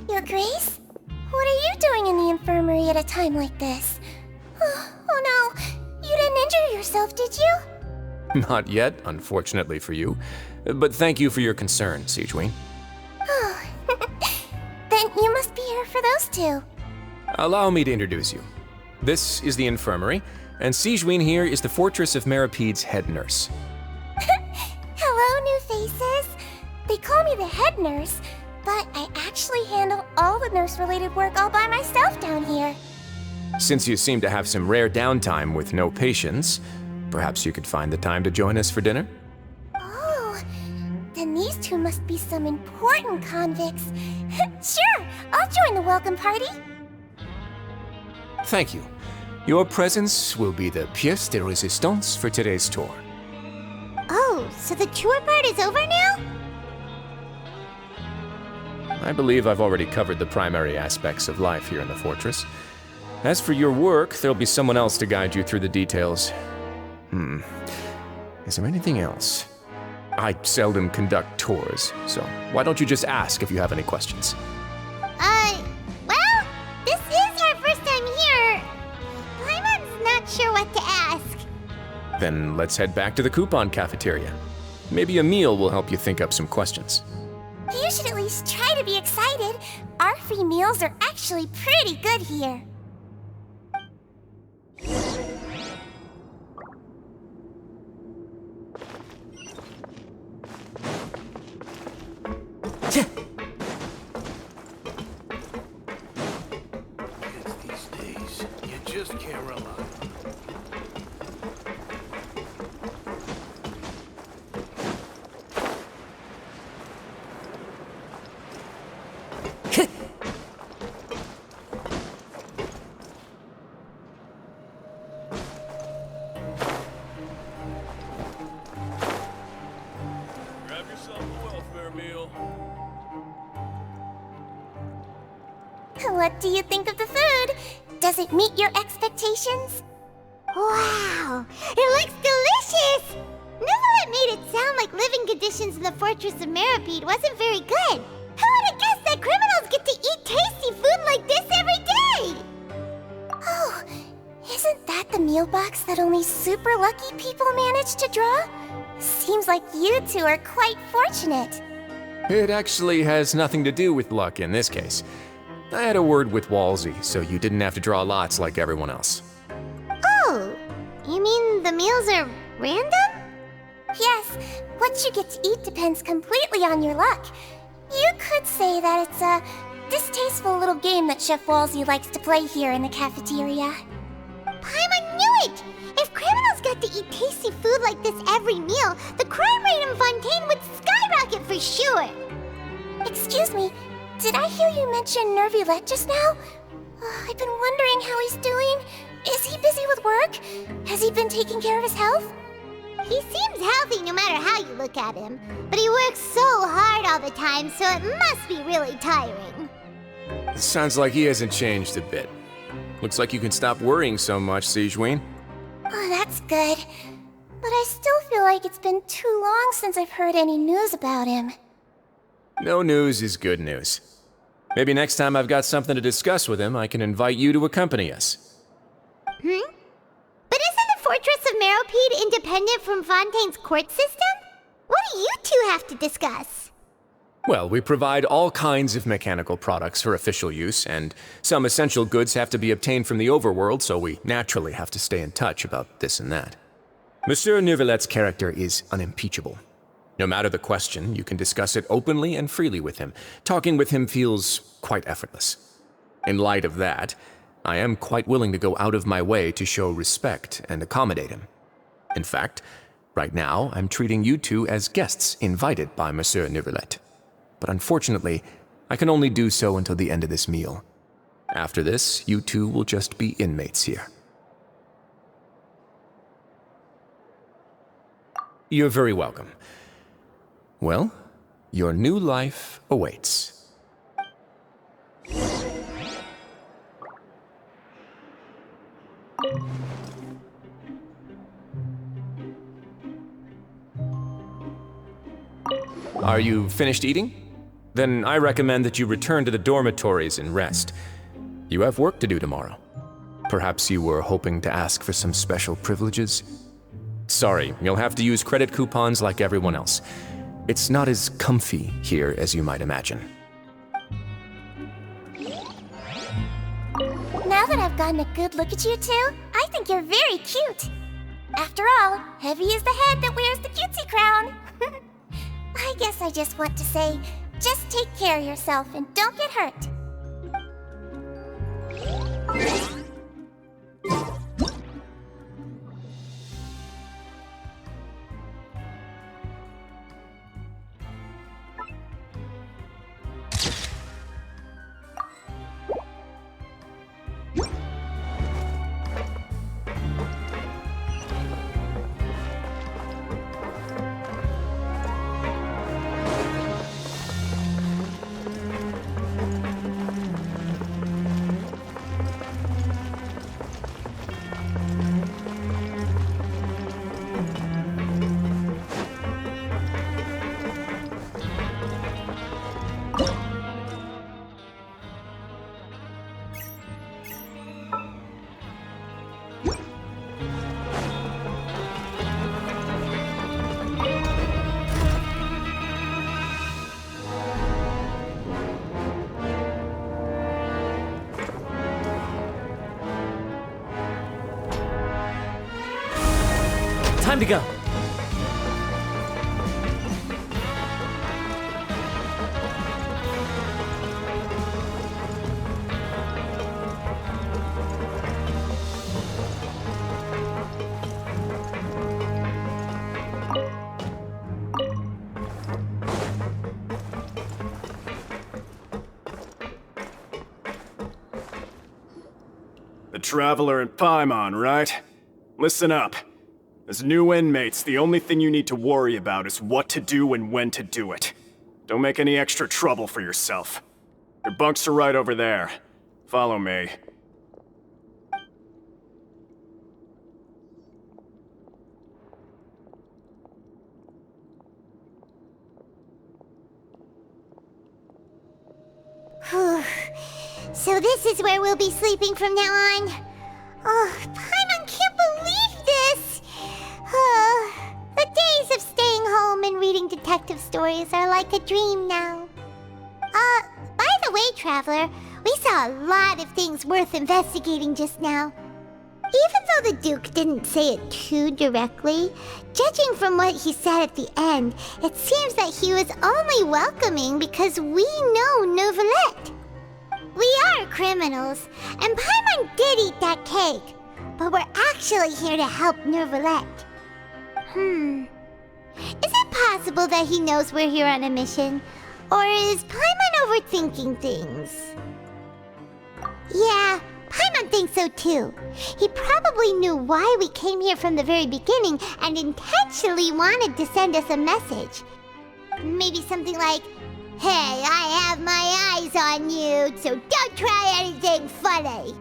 Your Grace? What are you doing in the infirmary at a time like this? Oh no, you didn't injure yourself, did you? Not yet, unfortunately for you. But thank you for your concern, Sigewin. Oh, then you must be here for those two. Allow me to introduce you. This is the infirmary, and Sigewin here is the Fortress of Meripede's head nurse. Hello, new faces. They call me the head nurse, but I actually handle all the nurse-related work all by myself down here. Since you seem to have some rare downtime with no patients, perhaps you could find the time to join us for dinner? Oh, then these two must be some important convicts. Sure, I'll join the welcome party. Thank you. Your presence will be the pièce de résistance for today's tour. Oh, so the tour part is over now? I believe I've already covered the primary aspects of life here in the fortress. As for your work, there'll be someone else to guide you through the details. Is there anything else? I seldom conduct tours, so why don't you just ask if you have any questions? Well, this is our first time here. Paimon's not sure what to ask. Then let's head back to the coupon cafeteria. Maybe a meal will help you think up some questions. You should at least try to be excited. Our free meals are actually pretty good here. These days, you just can't rely. What do you think of the food? Does it meet your expectations? Wow, it looks delicious! Neverlet made it sound like living conditions in the Fortress of Meripede wasn't very good. Who would have guessed that criminals get to eat tasty food like this every day? Oh, isn't that the meal box that only super lucky people manage to draw? Seems like you two are quite fortunate. It actually has nothing to do with luck in this case. I had a word with Walsey, so you didn't have to draw lots like everyone else. Oh, you mean the meals are random? Yes, what you get to eat depends completely on your luck. You could say that it's a distasteful little game that Chef Walsey likes to play here in the cafeteria. Paimon knew it! If criminals got to eat tasty food like this every meal, the crime rate in Fontaine would skyrocket for sure! Excuse me, did I hear you mention Nervylette just now? I've been wondering how he's doing. Is he busy with work? Has he been taking care of his health? He seems healthy no matter how you look at him, but he works so hard all the time, so it must be really tiring. Sounds like he hasn't changed a bit. Looks like you can stop worrying so much, Sigewinne. Oh, that's good. But I still feel like it's been too long since I've heard any news about him. No news is good news. Maybe next time I've got something to discuss with him, I can invite you to accompany us. But isn't the Fortress of Meripede independent from Fontaine's court system? What do you two have to discuss? Well, we provide all kinds of mechanical products for official use, and some essential goods have to be obtained from the overworld, so we naturally have to stay in touch about this and that. Monsieur Nervylette's character is unimpeachable. No matter the question, you can discuss it openly and freely with him. Talking with him feels quite effortless. In light of that, I am quite willing to go out of my way to show respect and accommodate him. In fact, right now, I'm treating you two as guests invited by Monsieur Nervylette. But unfortunately, I can only do so until the end of this meal. After this, you two will just be inmates here. You're very welcome. Well, your new life awaits. Are you finished eating? Then I recommend that you return to the dormitories and rest. You have work to do tomorrow. Perhaps you were hoping to ask for some special privileges? Sorry, you'll have to use credit coupons like everyone else. It's not as comfy here as you might imagine. Now that I've gotten a good look at you two, I think you're very cute. After all, Heavy is the head that wears the cutesy crown. I guess I just want to say, just take care of yourself and don't get hurt. Time to go. The Traveler and Paimon, right? Listen up. As new inmates, the only thing you need to worry about is what to do and when to do it. Don't make any extra trouble for yourself. Your bunks are right over there. Follow me. So this is where we'll be sleeping from now on. Oh, Paimon can't believe this! The days of staying home and reading detective stories are like a dream now. By the way, Traveler, we saw a lot of things worth investigating just now. Even though the Duke didn't say it too directly, judging from what he said at the end, it seems that he was only welcoming because we know Neuvillette. We are criminals, and Paimon did eat that cake, but we're actually here to help Neuvillette. Is it possible that he knows we're here on a mission? Or is Paimon overthinking things? Yeah, Paimon thinks so too. He probably knew why we came here from the very beginning and intentionally wanted to send us a message. Maybe something like, "Hey, I have my eyes on you, so don't try anything funny."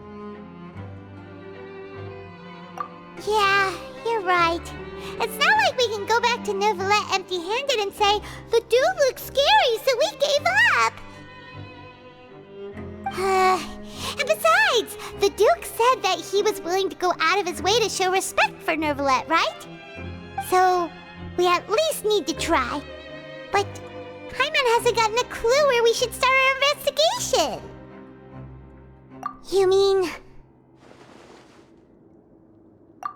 Yeah, you're right. It's not like we can go back to Neuvillette empty-handed and say, "The dude looks scary, so we gave up." And besides, the Duke said that he was willing to go out of his way to show respect for Neuvillette, right? So, we at least need to try. But Paimon hasn't gotten a clue where we should start our investigation. You mean...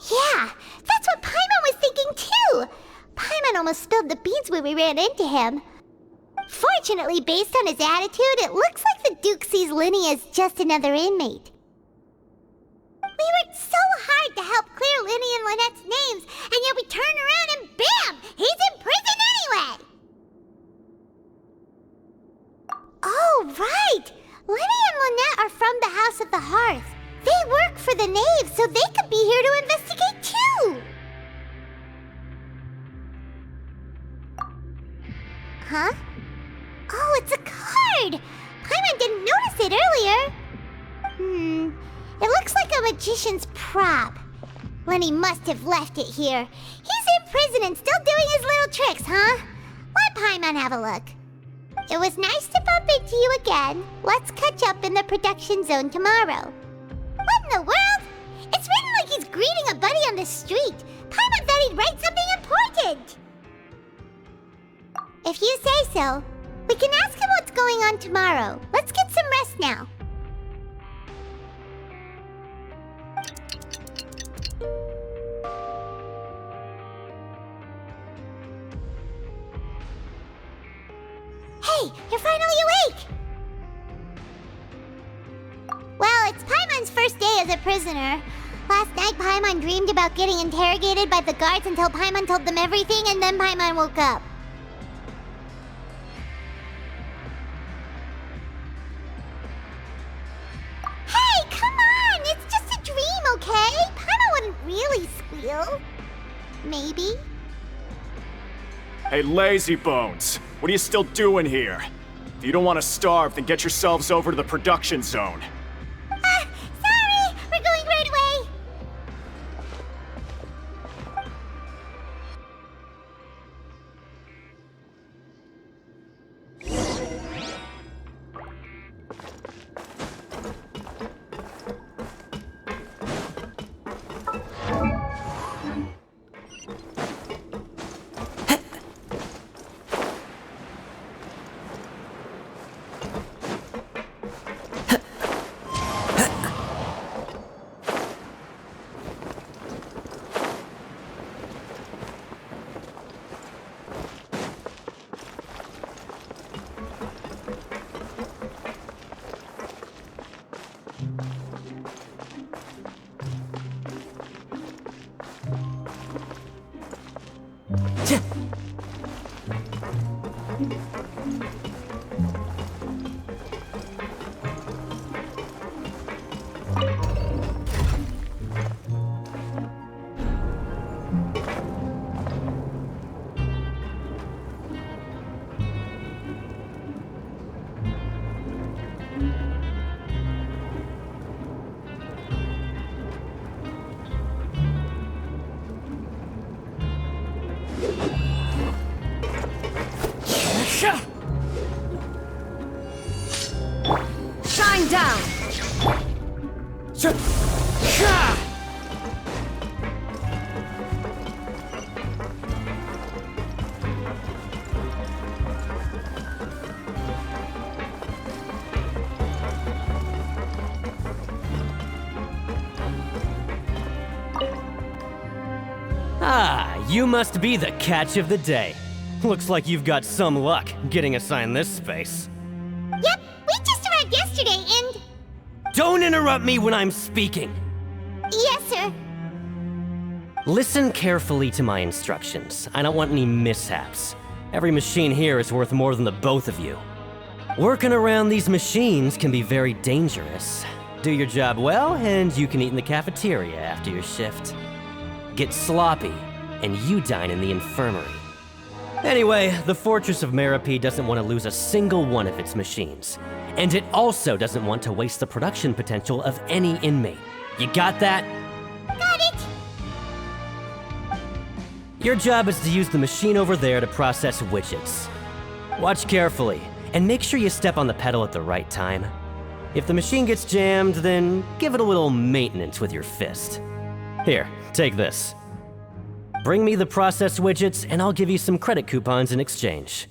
Yeah, that's what Paimon was thinking too! Paimon almost spilled the beans when we ran into him. Fortunately, based on his attitude, it looks like the Duke sees Linny as just another inmate. We worked so hard to help clear Linny and Lynette's names, and yet we turn around and bam! He's in prison anyway! Oh, right! Linny and Lynette are from the House of the Hearth. They work for the Knave, so they could be here to investigate too! Huh? Oh, it's a card! Paimon didn't notice it earlier. It looks like a magician's prop. Lenny must have left it here. He's in prison and still doing his little tricks, huh? Let Paimon have a look. It was nice to bump into you again. Let's catch up in the production zone tomorrow. What in the world? It's written like he's greeting a buddy on the street. Paimon thought he'd write something important. If you say so. We can ask him what's going on tomorrow. Let's get some rest now. Hey, you're finally awake! Well, it's Paimon's first day as a prisoner. Last night, Paimon dreamed about getting interrogated by the guards until Paimon told them everything, and then Paimon woke up. Hey, come on! It's just a dream, okay? Paimon wouldn't really squeal. Maybe. Hey, lazy bones. What are you still doing here? If you don't want to starve, then get yourselves over to the production zone. Sorry! We're going right away! Shine down! Ah, you must be the catch of the day. Looks like you've got some luck getting assigned this space. Yep, we just arrived yesterday and... Don't interrupt me when I'm speaking! Yes, sir. Listen carefully to my instructions. I don't want any mishaps. Every machine here is worth more than the both of you. Working around these machines can be very dangerous. Do your job well, and you can eat in the cafeteria after your shift. Get sloppy, and you dine in the infirmary. Anyway, the Fortress of Meropide doesn't want to lose a single one of its machines. And it also doesn't want to waste the production potential of any inmate. You got that? Got it! Your job is to use the machine over there to process widgets. Watch carefully, and make sure you step on the pedal at the right time. If the machine gets jammed, then give it a little maintenance with your fist. Here, take this. Bring me the processed widgets, and I'll give you some credit coupons in exchange.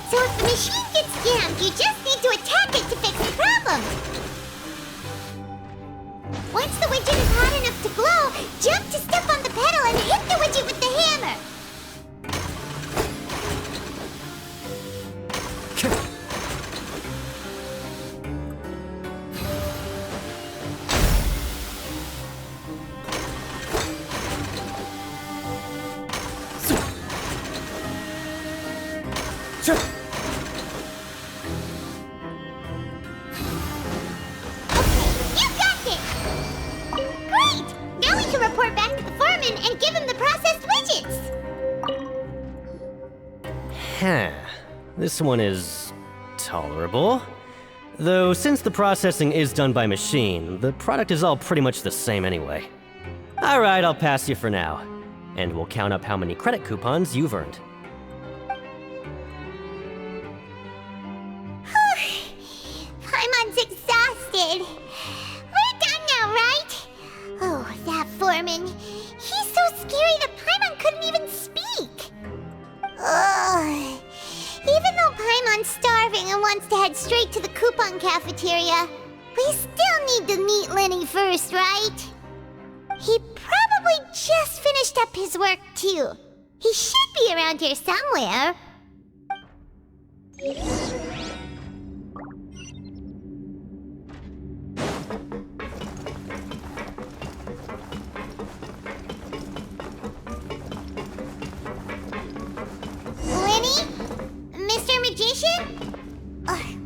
So if the machine gets jammed, you just need to attack it to fix the problem. Once the widget is hot enough to glow, jump to step on the pedal and hit the widget with the hammer. You got this! Great! Now we can report back to the foreman and give him the processed widgets! Huh. This one is tolerable. Though since the processing is done by machine, the product is all pretty much the same anyway. Alright, I'll pass you for now. And we'll count up how many credit coupons you've earned. Paimon's exhausted. We're done now, right? Oh, that foreman. He's so scary that Paimon couldn't even speak. Ugh. Even though Paimon's starving and wants to head straight to the coupon cafeteria, we still need to meet Lenny first, right? He probably just finished up his work, too. He should be around here somewhere. Lenny? Mr. Magician?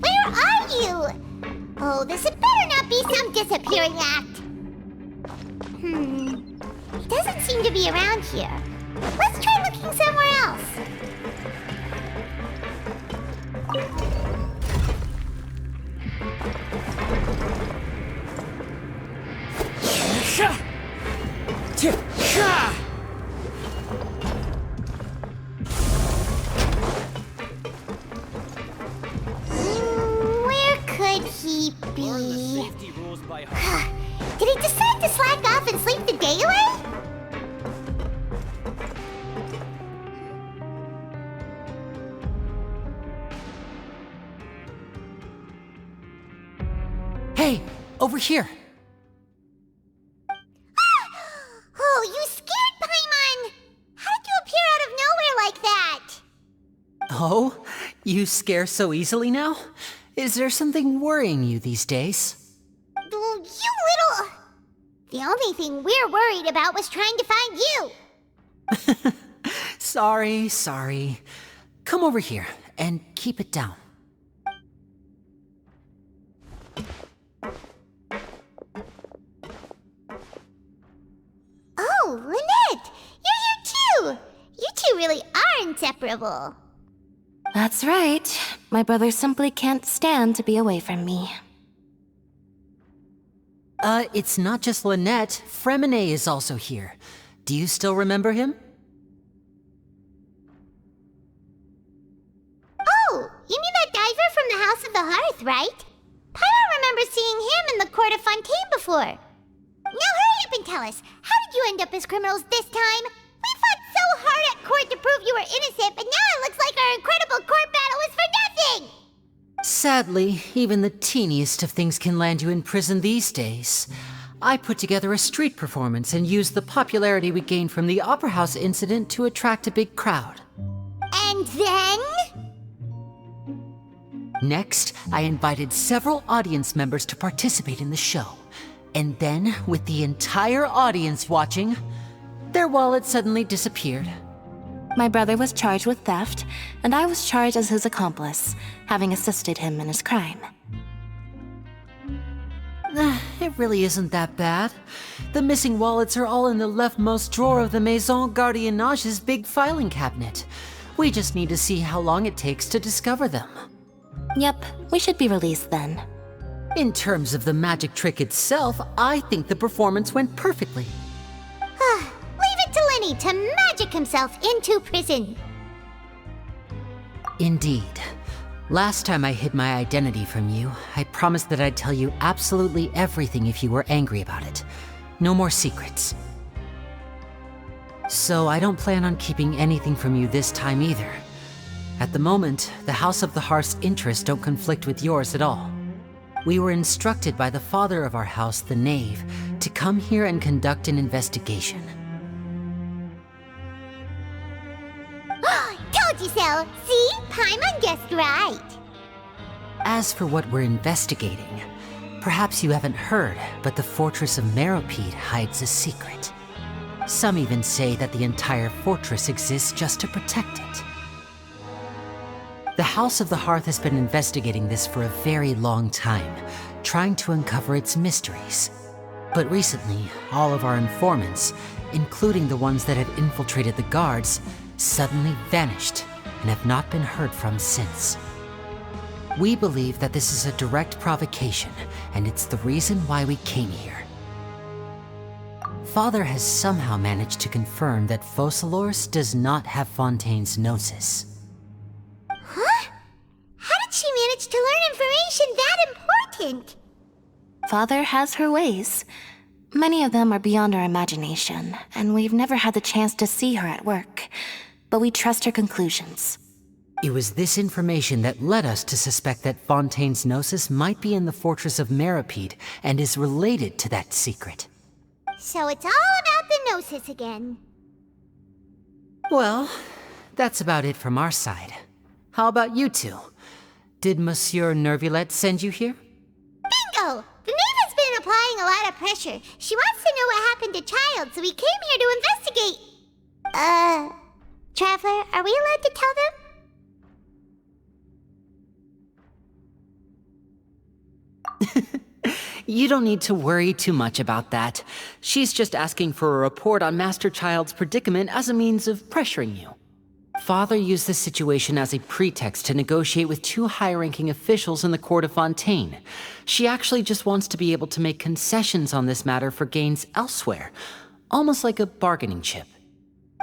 Where are you? Oh, this had better not be some disappearing act. He doesn't seem to be around here. Let's try looking somewhere else. Where could he be? Did he decide to slack off and sleep the day away? Hey, over here. Oh, you scared Paimon! How did you appear out of nowhere like that? Oh, you scare so easily now? Is there something worrying you these days? Oh, you little... The only thing we're worried about was trying to find you. Sorry. Come over here and keep it down. Oh, Lynette! You're here too! You two really are inseparable. That's right. My brother simply can't stand to be away from me. It's not just Lynette. Fremine is also here. Do you still remember him? Oh, you mean that diver from the House of the Hearth, right? Paimon remembers seeing him in the court of Fontaine before. Now hurry up and tell us, how did you end up as criminals this time? We fought so hard at court to prove you were innocent, but now it looks like our incredible court battle was for nothing! Sadly, even the teeniest of things can land you in prison these days. I put together a street performance and used the popularity we gained from the Opera House incident to attract a big crowd. And then? Next, I invited several audience members to participate in the show. And then, with the entire audience watching, their wallet suddenly disappeared. My brother was charged with theft, and I was charged as his accomplice, having assisted him in his crime. It really isn't that bad. The missing wallets are all in the leftmost drawer of the Maison Gardiennage's big filing cabinet. We just need to see how long it takes to discover them. Yep, we should be released then. In terms of the magic trick itself, I think the performance went perfectly. Leave it to Lenny to magic himself into prison. Indeed. Last time I hid my identity from you, I promised that I'd tell you absolutely everything if you were angry about it. No more secrets. So I don't plan on keeping anything from you this time either. At the moment, the House of the Hearth's interests don't conflict with yours at all. We were instructed by the father of our house, the Knave, to come here and conduct an investigation. Told you so! See? Paimon guessed right. As for what we're investigating, perhaps you haven't heard, but the fortress of Meropide hides a secret. Some even say that the entire fortress exists just to protect it. The House of the Hearth has been investigating this for a very long time, trying to uncover its mysteries. But recently, all of our informants, including the ones that had infiltrated the guards, suddenly vanished and have not been heard from since. We believe that this is a direct provocation, and it's the reason why we came here. Father has somehow managed to confirm that Focalors does not have Fontaine's gnosis. Huh? How did she manage to learn information that important? Father has her ways. Many of them are beyond our imagination, and we've never had the chance to see her at work. But we trust her conclusions. It was this information that led us to suspect that Fontaine's gnosis might be in the fortress of Meropide and is related to that secret. So it's all about the gnosis again. Well, that's about it from our side. How about you two? Did Monsieur Nervulette send you here? Bingo! The Knave has been applying a lot of pressure. She wants to know what happened to Child, so we came here to investigate. Traveler, are we allowed to tell them? You don't need to worry too much about that. She's just asking for a report on Master Child's predicament as a means of pressuring you. Father used this situation as a pretext to negotiate with two high-ranking officials in the court of Fontaine. She actually just wants to be able to make concessions on this matter for gains elsewhere, almost like a bargaining chip.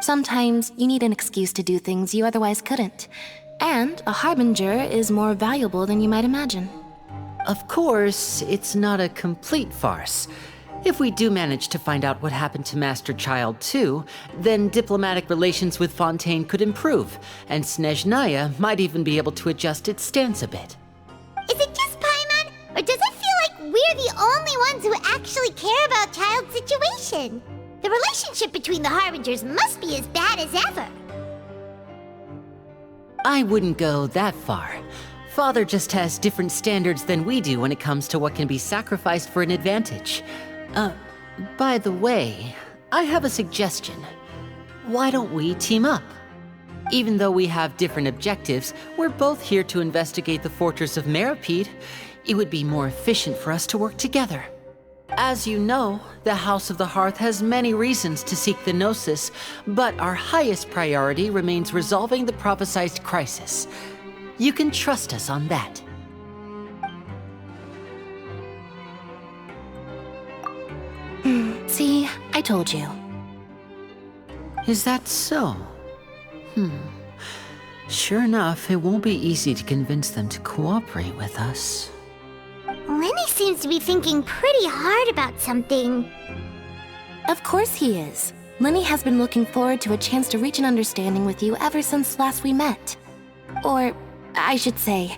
Sometimes you need an excuse to do things you otherwise couldn't. And a harbinger is more valuable than you might imagine. Of course, it's not a complete farce. If we do manage to find out what happened to Master Child too, then diplomatic relations with Fontaine could improve, and Snezhnaya might even be able to adjust its stance a bit. Is it just Paimon, or does it feel like we're the only ones who actually care about Child's situation? The relationship between the Harbingers must be as bad as ever. I wouldn't go that far. Father just has different standards than we do when it comes to what can be sacrificed for an advantage. By the way, I have a suggestion. why don't we team up? Even though we have different objectives, we're both here to investigate the fortress of Meripede. It would be more efficient for us to work together. As you know, the House of the Hearth has many reasons to seek the Gnosis, but our highest priority remains resolving the prophesized crisis. You can trust us on that. See, I told you. Is that so? Sure enough, it won't be easy to convince them to cooperate with us. Lenny seems to be thinking pretty hard about something. Of course he is. Lenny has been looking forward to a chance to reach an understanding with you ever since last we met. Or, I should say,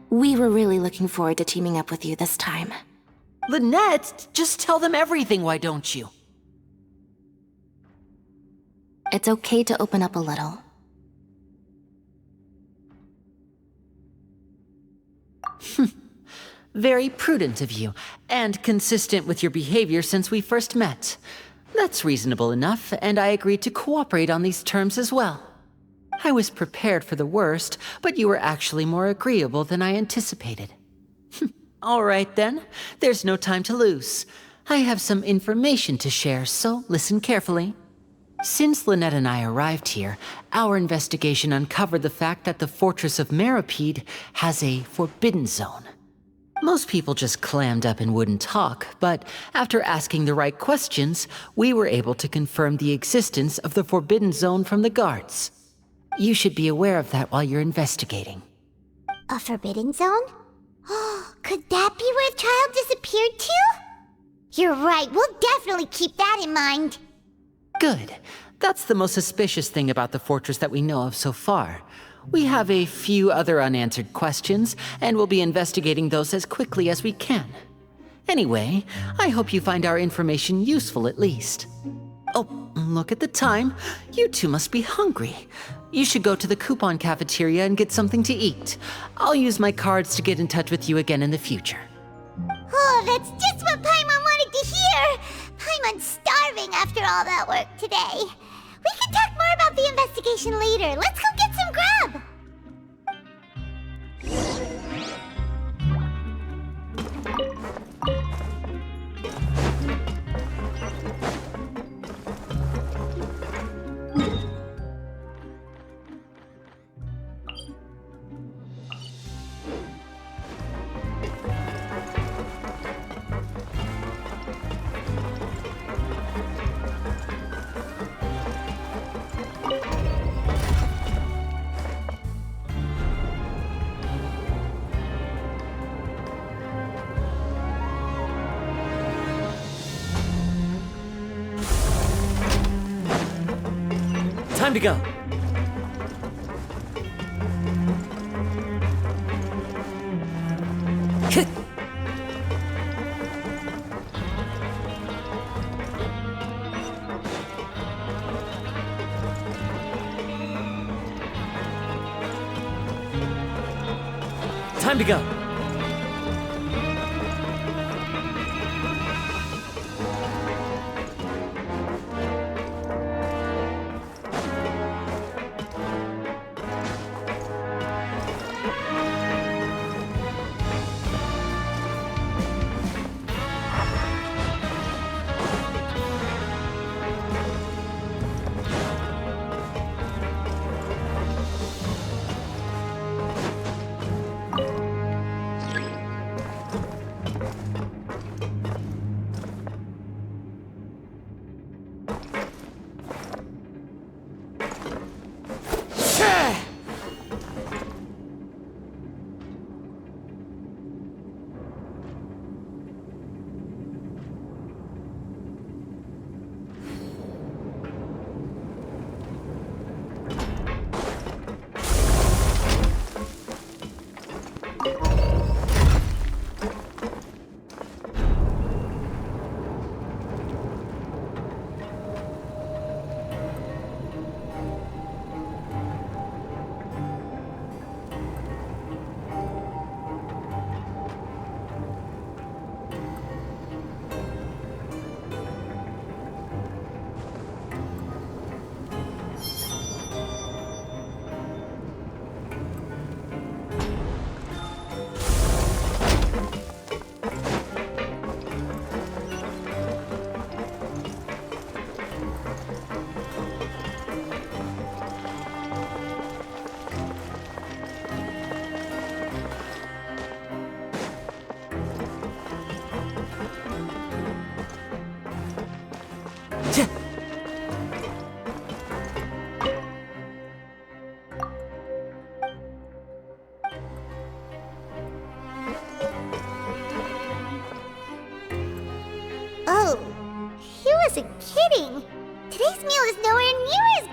we were really looking forward to teaming up with you this time. Lynette, just tell them everything, why don't you? It's okay to open up a little. Very prudent of you, and consistent with your behavior since we first met. That's reasonable enough, and I agreed to cooperate on these terms as well. I was prepared for the worst, but you were actually more agreeable than I anticipated. All right then, there's no time to lose. I have some information to share, so listen carefully. Since Lynette and I arrived here, our investigation uncovered the fact that the Fortress of Meripede has a forbidden zone. Most people just clammed up and wouldn't talk, but after asking the right questions, we were able to confirm the existence of the forbidden zone from the guards. You should be aware of that while you're investigating. A forbidden zone? Could that be where the child disappeared to? You're right, we'll definitely keep that in mind. Good. That's the most suspicious thing about the fortress that we know of so far. We have a few other unanswered questions, and we'll be investigating those as quickly as we can. Anyway, I hope you find our information useful at least. Oh, look at the time. You two must be hungry. You should go to the coupon cafeteria and get something to eat. I'll use my cards to get in touch with you again in the future. Oh, that's just what Paimon wanted to hear! Paimon's starving after all that work today. We can talk more about the investigation later. Let's go get some grub! Time to go. Time to go.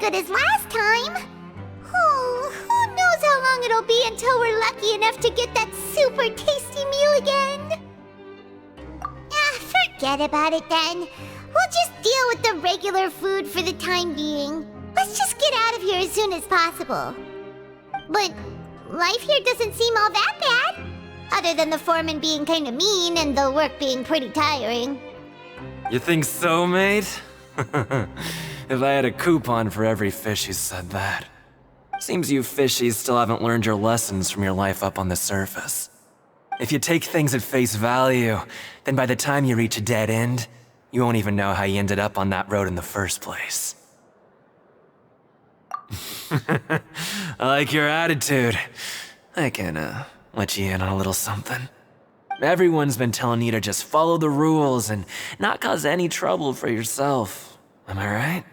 good as last time. Oh, who knows how long it'll be until we're lucky enough to get that super tasty meal again. Forget about it then. We'll just deal with the regular food for the time being. Let's just get out of here as soon as possible. But life here doesn't seem all that bad. Other than the foreman being kinda mean and the work being pretty tiring. You think so, mate? If I had a coupon for every fish who said that. Seems you fishies still haven't learned your lessons from your life up on the surface. If you take things at face value, then by the time you reach a dead end, you won't even know how you ended up on that road in the first place. I like your attitude. I can, let you in on a little something. Everyone's been telling you to just follow the rules and not cause any trouble for yourself. Am I right?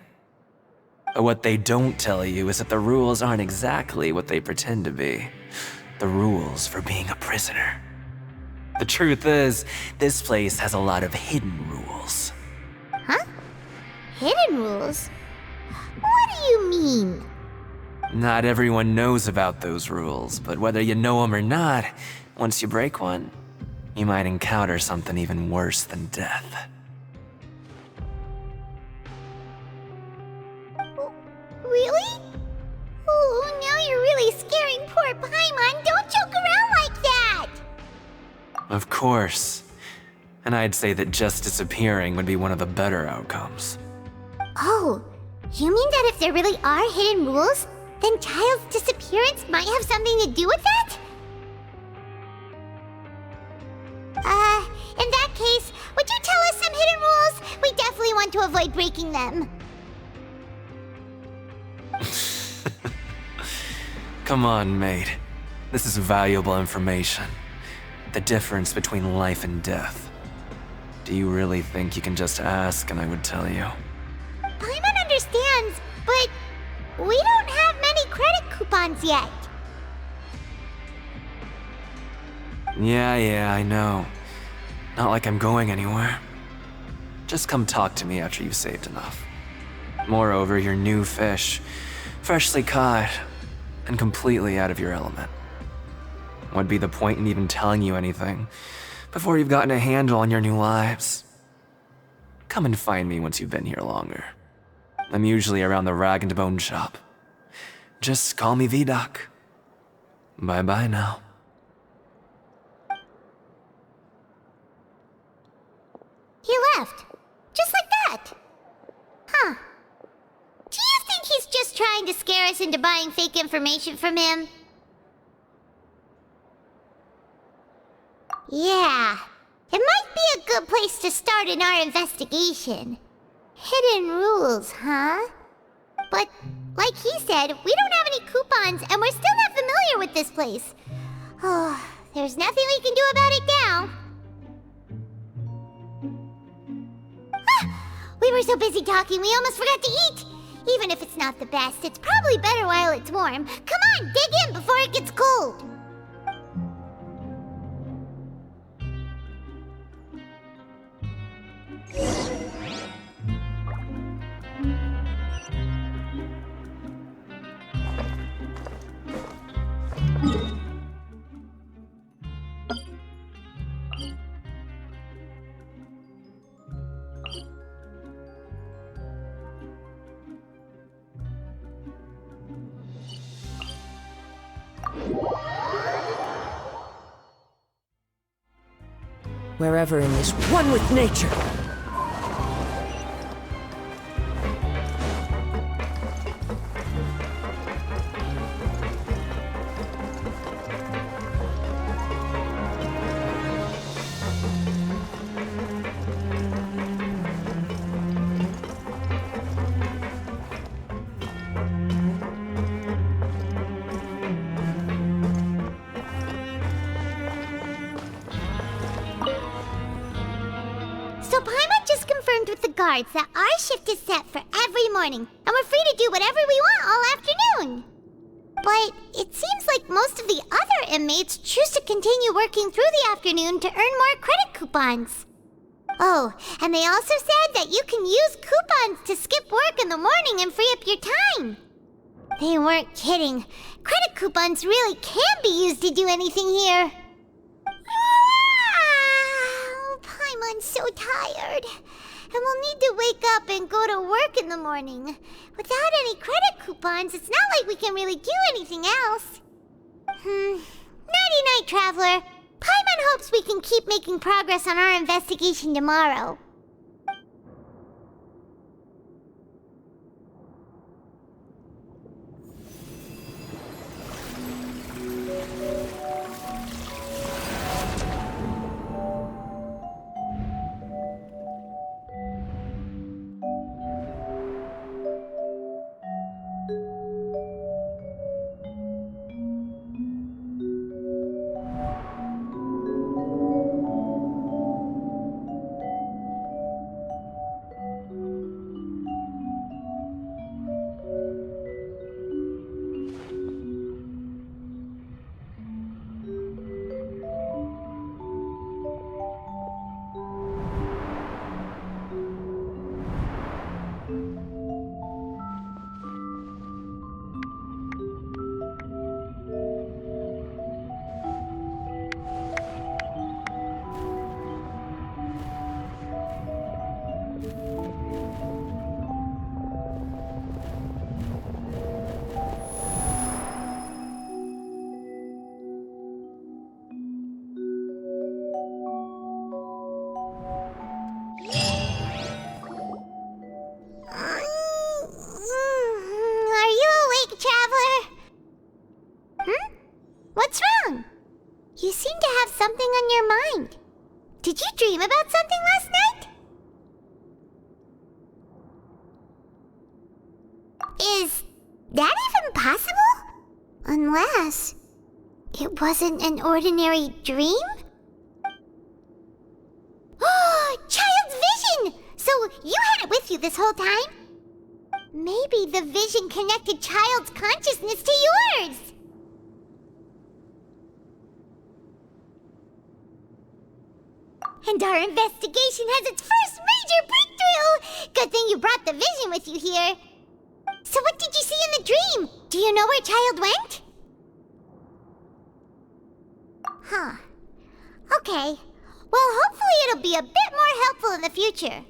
But what they don't tell you is that the rules aren't exactly what they pretend to be. The rules for being a prisoner. The truth is, this place has a lot of hidden rules. Huh? Hidden rules? What do you mean? Not everyone knows about those rules, but whether you know them or not, once you break one, you might encounter something even worse than death. Really? Oh, now you're really scaring poor Paimon. Don't joke around like that! Of course. And I'd say that just disappearing would be one of the better outcomes. Oh, you mean that if there really are hidden rules, then Child's disappearance might have something to do with that? In that case, would you tell us some hidden rules? We definitely want to avoid breaking them. Come on, mate. This is valuable information. The difference between life and death. Do you really think you can just ask and I would tell you? Paimon understands, but we don't have many credit coupons yet. Yeah, I know. Not like I'm going anywhere. Just come talk to me after you've saved enough. Moreover, you're new fish, freshly caught, and completely out of your element. What'd be the point in even telling you anything before you've gotten a handle on your new lives? Come and find me once you've been here longer. I'm usually around the rag and bone shop. Just call me V-Doc. Bye-bye now. He left. Just like that. Huh. Do you think he's just trying to scare us into buying fake information from him? Yeah. It might be a good place to start in our investigation. Hidden rules, huh? But, like he said, we don't have any coupons and we're still not familiar with this place. Oh, there's nothing we can do about it now. We were so busy talking, we almost forgot to eat! Even if it's not the best, it's probably better while it's warm. Come on, dig in before it gets cold! Wherever in this one with nature. So Paimon just confirmed with the guards that our shift is set for every morning, and we're free to do whatever we want all afternoon. But it seems like most of the other inmates choose to continue working through the afternoon to earn more credit coupons. Oh, and they also said that you can use coupons to skip work in the morning and free up your time. They weren't kidding. Credit coupons really can be used to do anything here. Paimon's so tired. And we'll need to wake up and go to work in the morning. Without any credit coupons, it's not like we can really do anything else. Nighty-night, Traveler. Paimon hopes we can keep making progress on our investigation tomorrow. What's wrong? You seem to have something on your mind. Did you dream about something last night? Is that even possible? Unless it wasn't an ordinary dream? Oh, Child's vision! So you had it with you this whole time? Maybe the vision connected Child's consciousness to yours. And our investigation has its first major breakthrough! Good thing you brought the vision with you here. So what did you see in the dream? Do you know where Child went? Huh. Okay. Well, hopefully it'll be a bit more helpful in the future.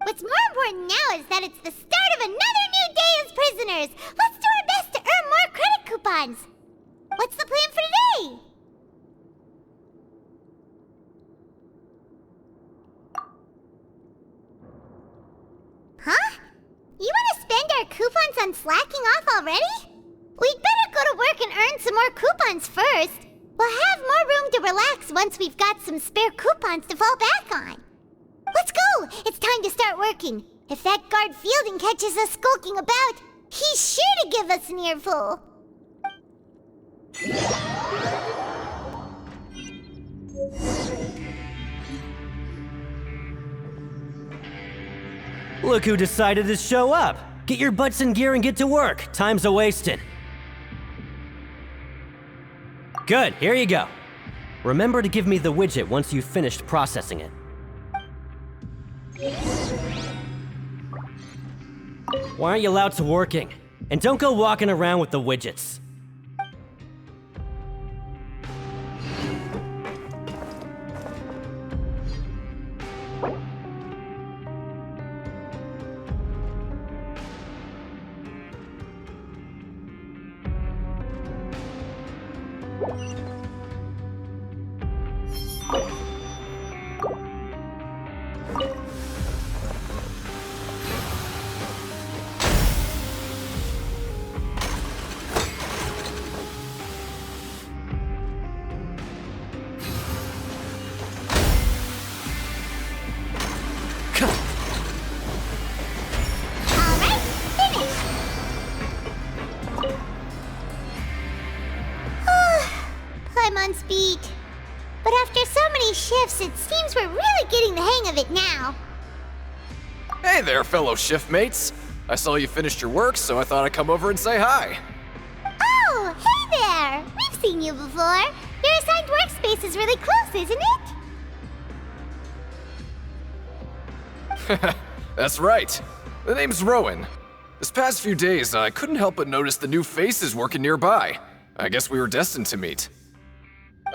What's more important now is that it's the start of another new day as prisoners. Let's do our best to earn more credit coupons. What's the plan for today? Huh? You want to spend our coupons on slacking off already? We'd better go to work and earn some more coupons first. We'll have more room to relax once we've got some spare coupons to fall back on. Let's go! It's time to start working. If that guard Fielding catches us skulking about, he's sure to give us an earful. Look who decided to show up! Get your butts in gear and get to work. Time's a-wasting. Good, here you go. Remember to give me the widget once you've finished processing it. Why aren't you allowed to working? And don't go walking around with the widgets. Speed. But after so many shifts, it seems we're really getting the hang of it now. Hey there, fellow shift mates. I saw you finished your work, so I thought I'd come over and say hi. Oh, hey there! We've seen you before. Your assigned workspace is really close, isn't it? That's right. The name's Rowan. This past few days, I couldn't help but notice the new faces working nearby. I guess we were destined to meet.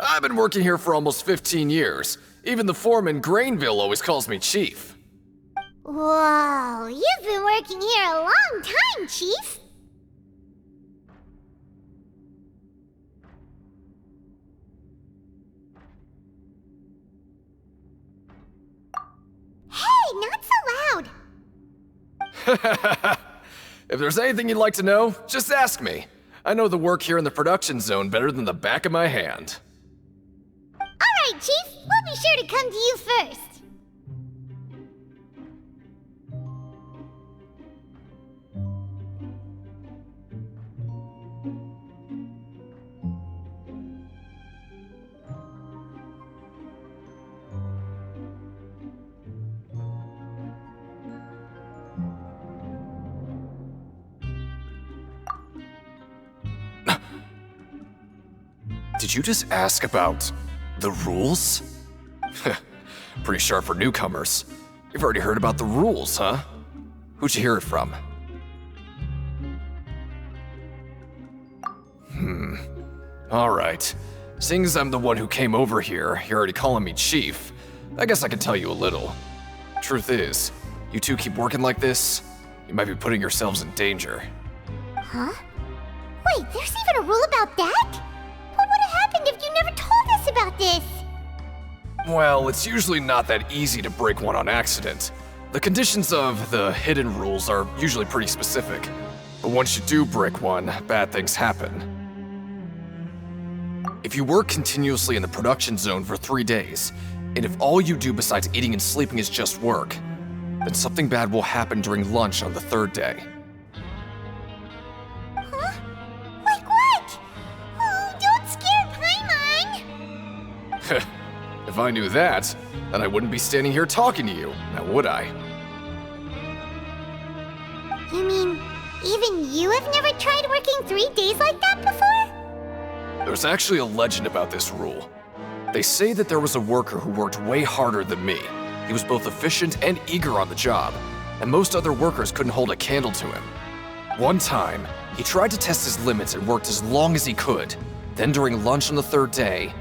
I've been working here for almost 15 years. Even the foreman, Grainville, always calls me Chief. Whoa, you've been working here a long time, Chief. Hey, not so loud. If there's anything you'd like to know, just ask me. I know the work here in the production zone better than the back of my hand. Alright, Chief, we'll be sure to come to you first. Did you just ask about the rules? Pretty sharp for newcomers. You've already heard about the rules, huh? Who'd you hear it from? Alright. Seeing as I'm the one who came over here, you're already calling me Chief, I guess I can tell you a little. Truth is, you two keep working like this, you might be putting yourselves in danger. Huh? Wait, there's even a rule about that? What would have happened if you never told us about this? Well, it's usually not that easy to break one on accident. The conditions of the hidden rules are usually pretty specific. But once you do break one, bad things happen. If you work continuously in the production zone for 3 days, and if all you do besides eating and sleeping is just work, then something bad will happen during lunch on the 3rd day. Huh? Like what? Oh, don't scare Paimon! If I knew that, then I wouldn't be standing here talking to you, now would I? You mean, even you have never tried working 3 days like that before? There's actually a legend about this rule. They say that there was a worker who worked way harder than me. He was both efficient and eager on the job, and most other workers couldn't hold a candle to him. One time, he tried to test his limits and worked as long as he could. Then during lunch on the 3rd day,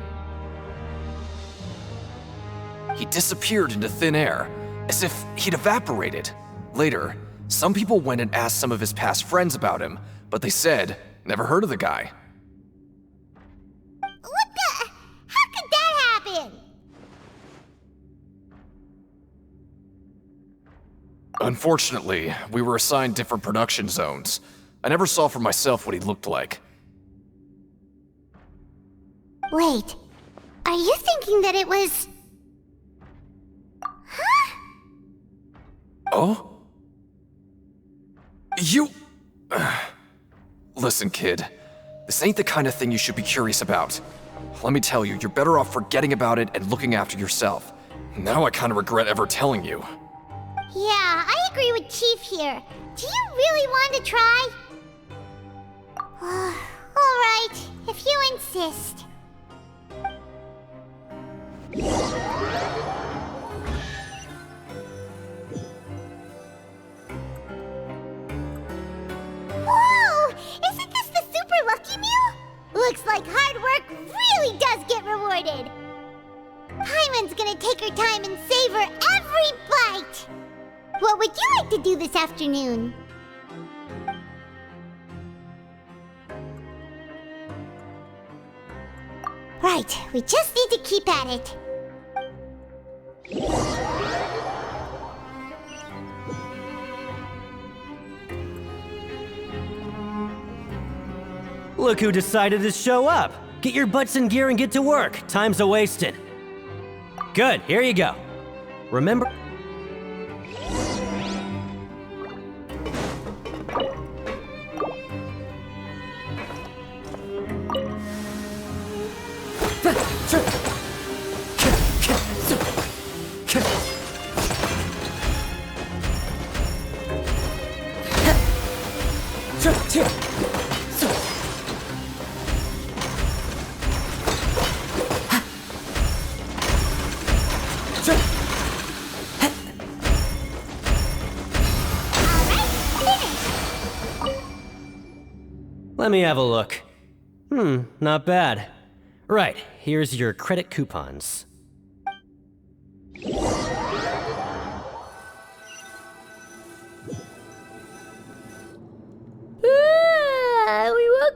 he disappeared into thin air, as if he'd evaporated. Later, some people went and asked some of his past friends about him, but they said, never heard of the guy. What the? How could that happen? Unfortunately, we were assigned different production zones. I never saw for myself what he looked like. Wait, are you thinking that it was... Huh? Oh? You... Listen, kid. This ain't the kind of thing you should be curious about. Let me tell you, you're better off forgetting about it and looking after yourself. Now I kinda regret ever telling you. Yeah, I agree with Chief here. Do you really want to try? Alright, if you insist. Whoa! Isn't this the super lucky meal? Looks like hard work really does get rewarded. Paimon's gonna take her time and savor every bite. What would you like to do this afternoon? Right, we just need to keep at it. Look who decided to show up. Get your butts in gear and get to work. Time's a-wasted. Good, here you go. Remember... Let me have a look. Not bad. Right, here's your credit coupons. We woke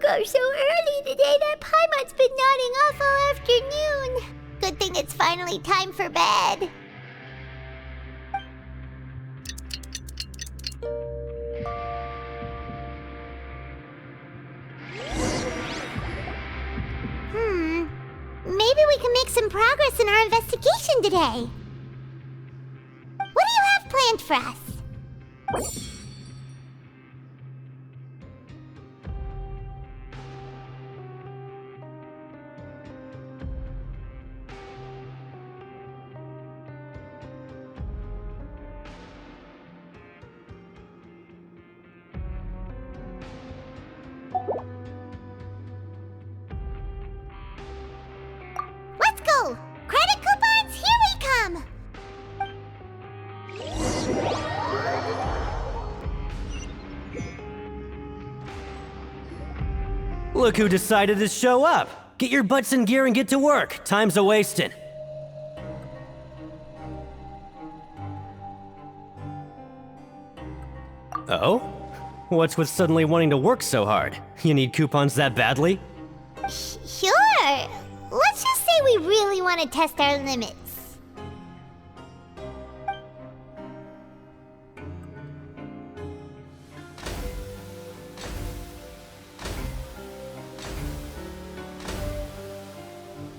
up so early today that Paimon's been nodding off all afternoon. Good thing it's finally time for bed. Maybe we can make some progress in our investigation today. What do you have planned for us? Let's go! Credit coupons, here we come! Look who decided to show up! Get your butts in gear and get to work. Time's a-wasting. Oh? What's with suddenly wanting to work so hard? You need coupons that badly? Sure. Let's just say we really want to test our limits.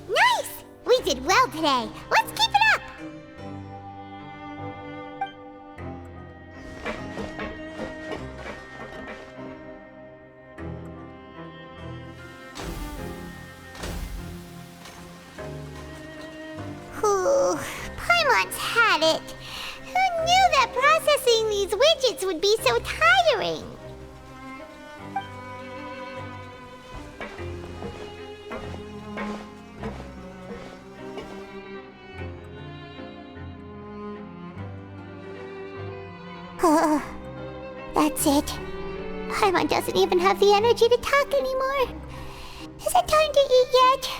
Nice! We did well today. Let's keep it up! Ooh, Paimon's had it. Who knew that processing these widgets would be so tiring? That's it. Paimon doesn't even have the energy to talk anymore. Is it time to eat yet?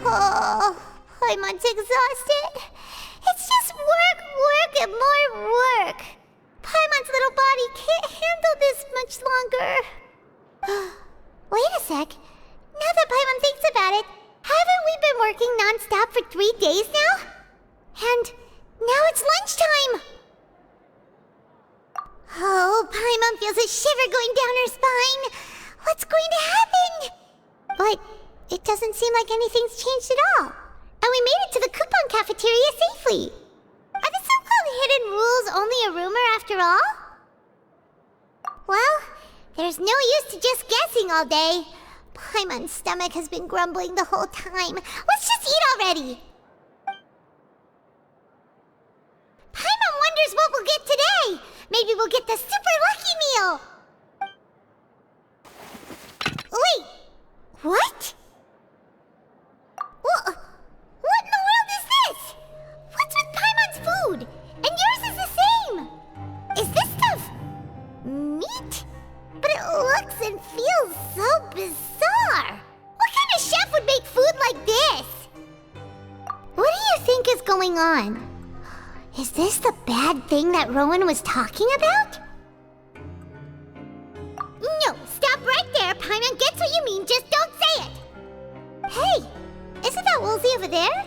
Oh, Paimon's exhausted. It's just work, work, and more work. Paimon's little body can't handle this much longer. Wait a sec. Now that Paimon thinks about it, haven't we been working non-stop for 3 days now? And now it's lunchtime. Oh, Paimon feels a shiver going down her spine. What's going to happen? But it doesn't seem like anything's changed at all. And we made it to the coupon cafeteria safely. Are the so-called hidden rules only a rumor after all? Well, there's no use to just guessing all day. Paimon's stomach has been grumbling the whole time. Let's just eat already. Paimon wonders what we'll get today. Maybe we'll get the super lucky meal. Wait, what? What in the world is this? What's with Paimon's food? And yours is the same. Is this stuff meat? But it looks and feels so bizarre. What kind of chef would make food like this? What do you think is going on? Is this the bad thing that Rowan was talking about? No, stop right there. Paimon gets what you mean, just don't say it. Hey, isn't that Woolsey over there?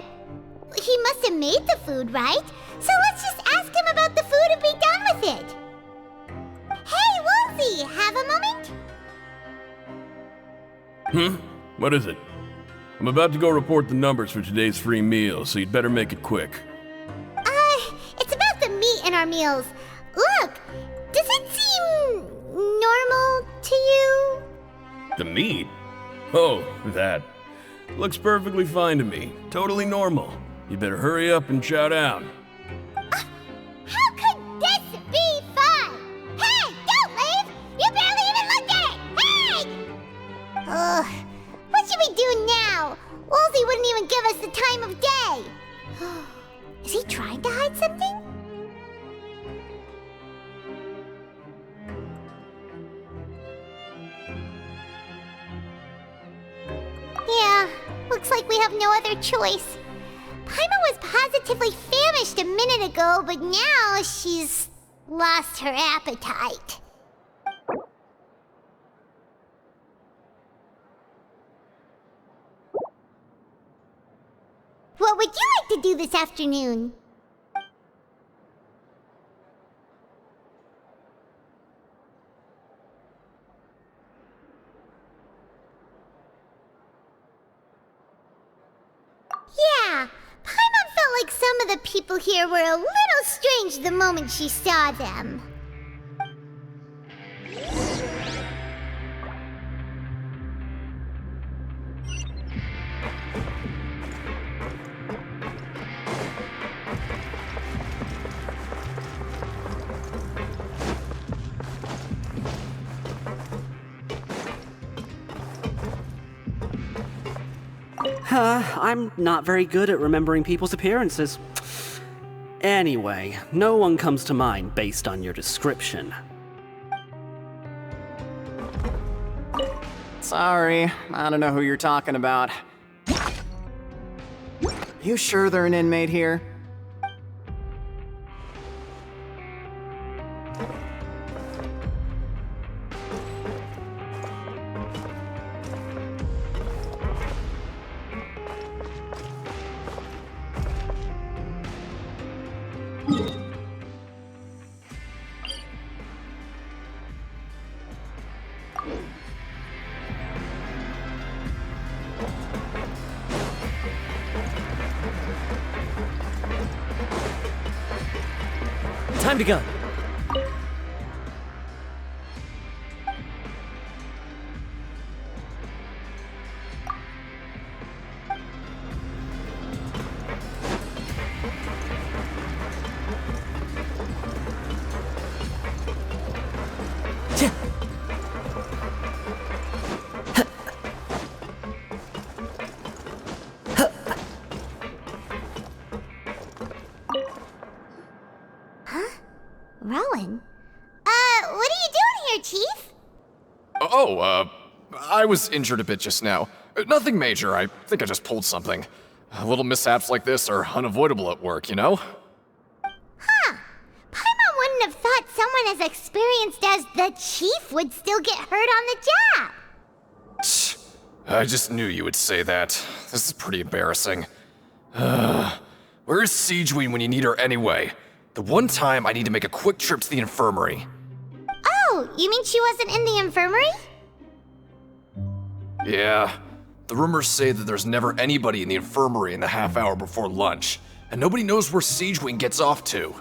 He must have made the food, right? So let's just ask him about the food and be done with it. Hey, Woolsey, have a moment? What is it? I'm about to go report the numbers for today's free meal, so you'd better make it quick. It's about the meat in our meals. Look, does it seem normal to you? The meat? Oh, that. Looks perfectly fine to me. Totally normal. You better hurry up and chow down. How could this be fun? Hey, don't leave! You barely even looked at it! Hey! Ugh. What should we do now? Wolsey wouldn't even give us the time of day. Is he trying to hide something? Yeah, looks like we have no other choice. Paimon was positively famished a minute ago, but now she's lost her appetite. What would you like to do this afternoon? Yeah, Paimon felt like some of the people here were a little strange the moment she saw them. I'm not very good at remembering people's appearances. Anyway, no one comes to mind based on your description. Sorry, I don't know who you're talking about. You sure they're an inmate here? Time to go. Rowan? What are you doing here, Chief? I was injured a bit just now. Nothing major, I think I just pulled something. Little mishaps like this are unavoidable at work, you know? Huh. Paimon wouldn't have thought someone as experienced as the Chief would still get hurt on the job. I just knew you would say that. This is pretty embarrassing. Where's Siegeween when you need her anyway? The one time I need to make a quick trip to the infirmary. Oh, you mean she wasn't in the infirmary? Yeah. The rumors say that there's never anybody in the infirmary in the half hour before lunch, and nobody knows where Siegeween gets off to.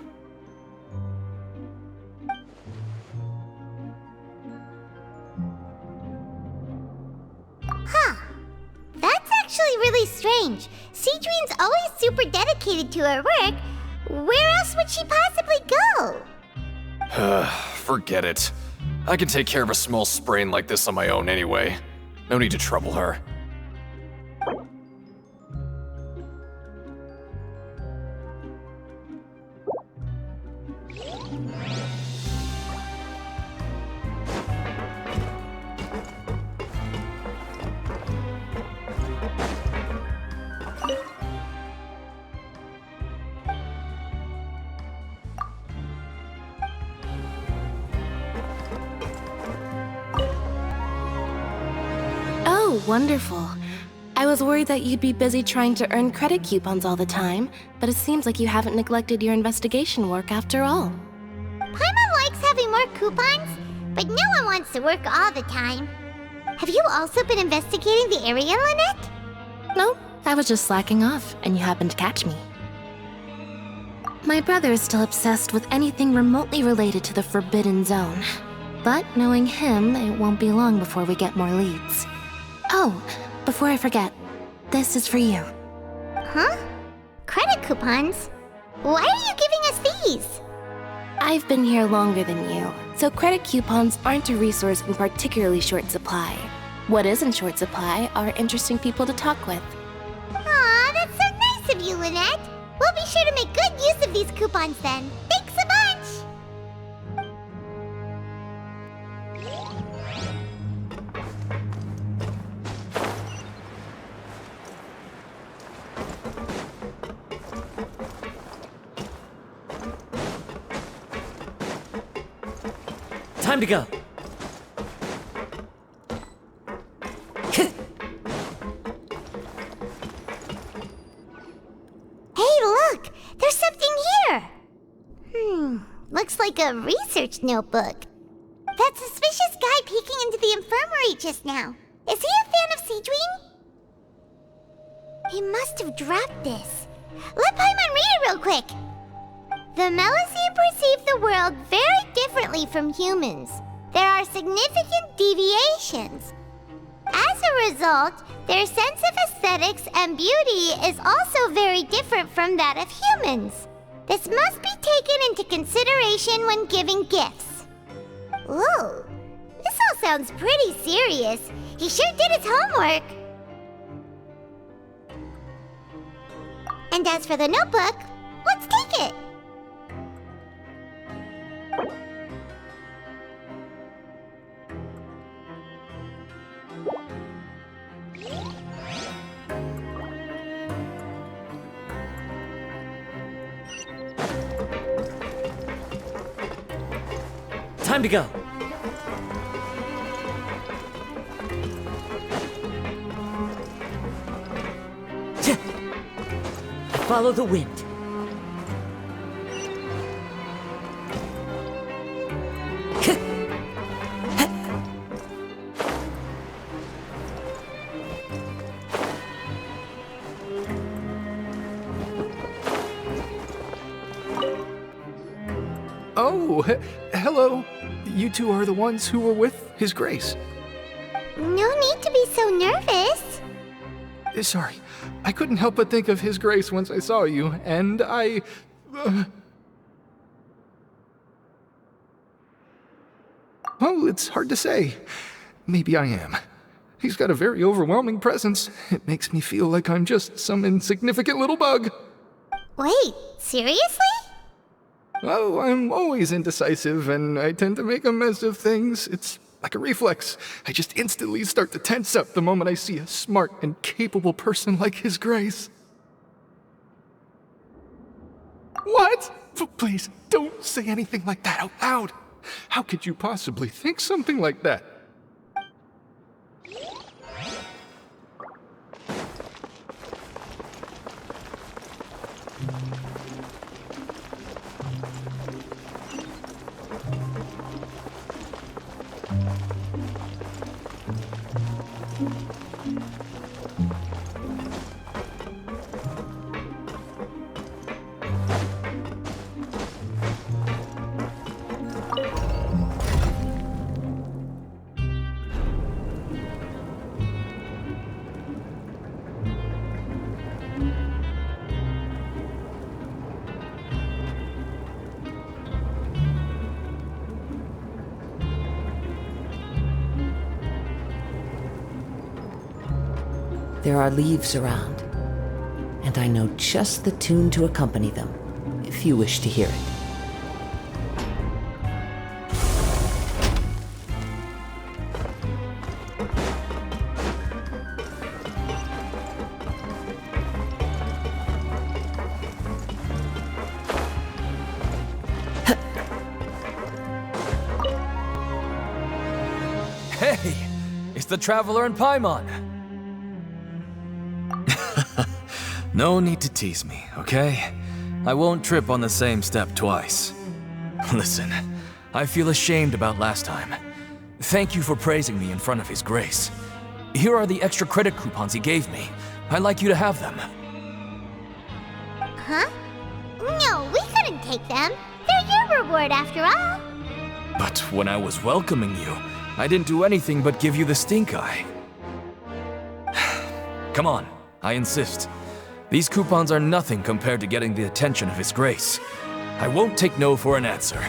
Huh. That's actually really strange. Siegeween's always super dedicated to her work. Where else would she possibly go? Forget it. I can take care of a small sprain like this on my own anyway. No need to trouble her. Oh, wonderful. I was worried that you'd be busy trying to earn credit coupons all the time, but it seems like you haven't neglected your investigation work after all. Paimon likes having more coupons, but no one wants to work all the time. Have you also been investigating the area, Lynette? No, I was just slacking off, and you happened to catch me. My brother is still obsessed with anything remotely related to the Forbidden Zone. But knowing him, it won't be long before we get more leads. Oh, before I forget, this is for you. Huh? Credit coupons? Why are you giving us these? I've been here longer than you, so credit coupons aren't a resource in particularly short supply. What is in short supply are interesting people to talk with. Aw, that's so nice of you, Lynette. We'll be sure to make good use of these coupons then. Thanks a bunch! Time to go. Hey, look! There's something here! Looks like a research notebook. That suspicious guy peeking into the infirmary just now. Is he a fan of Seedwing? He must have dropped this. Let Paimon read it real quick! The Melusine perceive the world very differently from humans. There are significant deviations. As a result, their sense of aesthetics and beauty is also very different from that of humans. This must be taken into consideration when giving gifts. Ooh, this all sounds pretty serious. He sure did his homework. And as for the notebook, let's take it. Time to go. Follow the wind. Oh, hello. You two are the ones who were with His Grace. No need to be so nervous. Sorry, I couldn't help but think of His Grace once I saw you, and I... Oh, it's hard to say. Maybe I am. He's got a very overwhelming presence. It makes me feel like I'm just some insignificant little bug. Wait, seriously? Oh, I'm always indecisive, and I tend to make a mess of things. It's like a reflex. I just instantly start to tense up the moment I see a smart and capable person like His Grace. What? Please, don't say anything like that out loud. How could you possibly think something like that? There are leaves around, and I know just the tune to accompany them, if you wish to hear it. Hey! It's the Traveler and Paimon! No need to tease me, okay? I won't trip on the same step twice. Listen, I feel ashamed about last time. Thank you for praising me in front of His Grace. Here are the extra credit coupons he gave me. I'd like you to have them. Huh? No, we couldn't take them. They're your reward after all. But when I was welcoming you, I didn't do anything but give you the stink eye. Come on, I insist. These coupons are nothing compared to getting the attention of His Grace. I won't take no for an answer.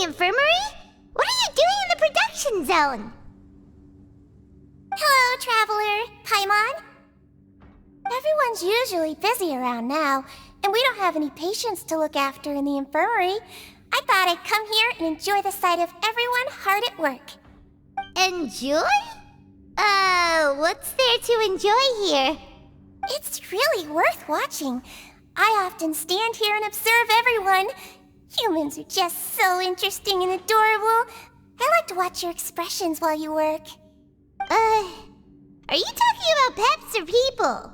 infirmary? What are you doing in the production zone? Hello, Traveler. Paimon? Everyone's usually busy around now, and we don't have any patients to look after in the infirmary. I thought I'd come here and enjoy the sight of everyone hard at work. Enjoy? What's there to enjoy here? It's really worth watching. I often stand here and observe everyone. Humans are just so interesting and adorable. I like to watch your expressions while you work. Are you talking about pets or people?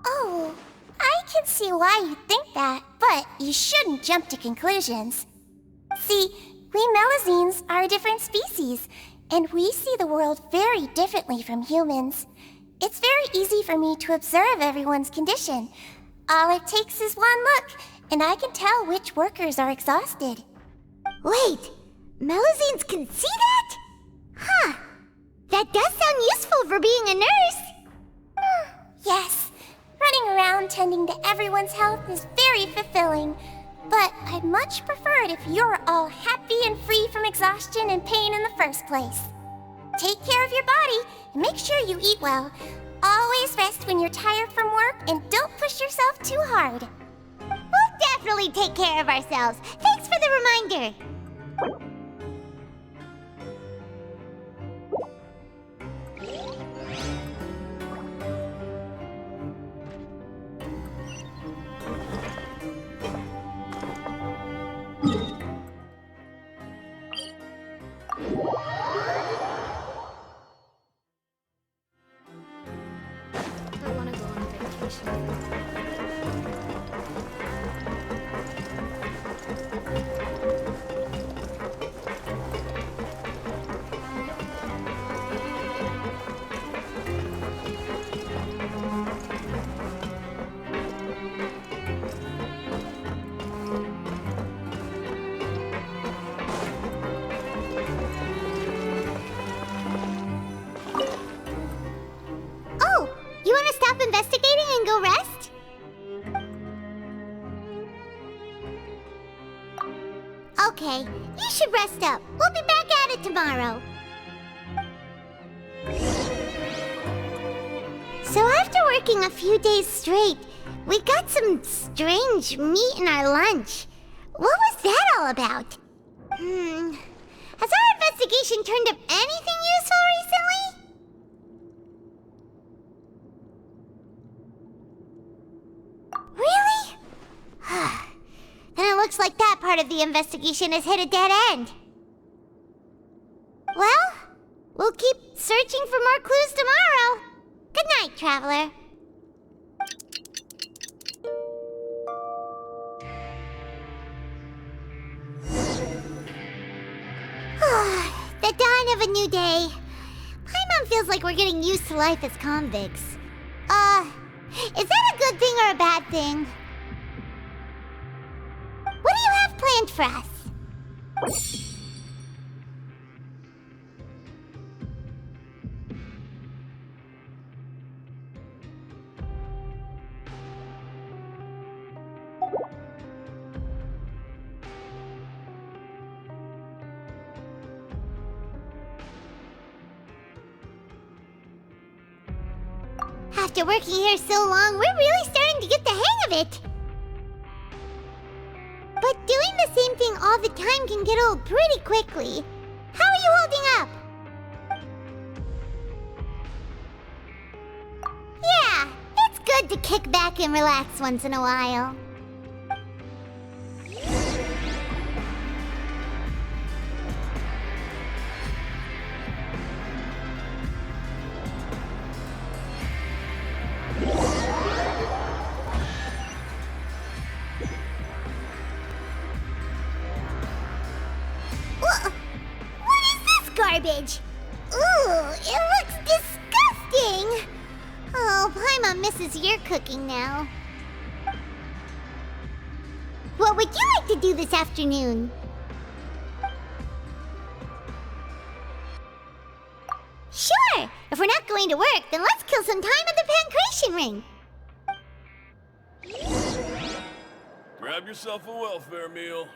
Oh, I can see why you think that, but you shouldn't jump to conclusions. See, we Melazines are a different species, and we see the world very differently from humans. It's very easy for me to observe everyone's condition. All it takes is one look, and I can tell which workers are exhausted. Wait, Melazines can see that? Huh. That does sound useful for being a nurse. Yes, running around tending to everyone's health is very fulfilling. But I'd much prefer it if you're all happy and free from exhaustion and pain in the first place. Take care of your body and make sure you eat well. Always rest when you're tired from work and don't push yourself too hard. We'll definitely take care of ourselves. Thanks for the reminder. Investigating and go rest? Okay, you should rest up. We'll be back at it tomorrow. So after working a few days straight, we got some strange meat in our lunch. What was that all about? Has our investigation turned up anything useful recently? Really? Then it looks like that part of the investigation has hit a dead end. Well, we'll keep searching for more clues tomorrow. Good night, Traveler. The dawn of a new day. Paimon feels like we're getting used to life as convicts. Is that a good thing or a bad thing? What do you have planned for us? After working here so long, we're really starting to get the hang of it. But doing the same thing all the time can get old pretty quickly. How are you holding up? Yeah, it's good to kick back and relax once in a while. Garbage. Ooh, it looks disgusting. Oh, Paimon misses your cooking now. What would you like to do this afternoon? Sure! If we're not going to work, then let's kill some time at the Pancration Ring. Grab yourself a welfare meal.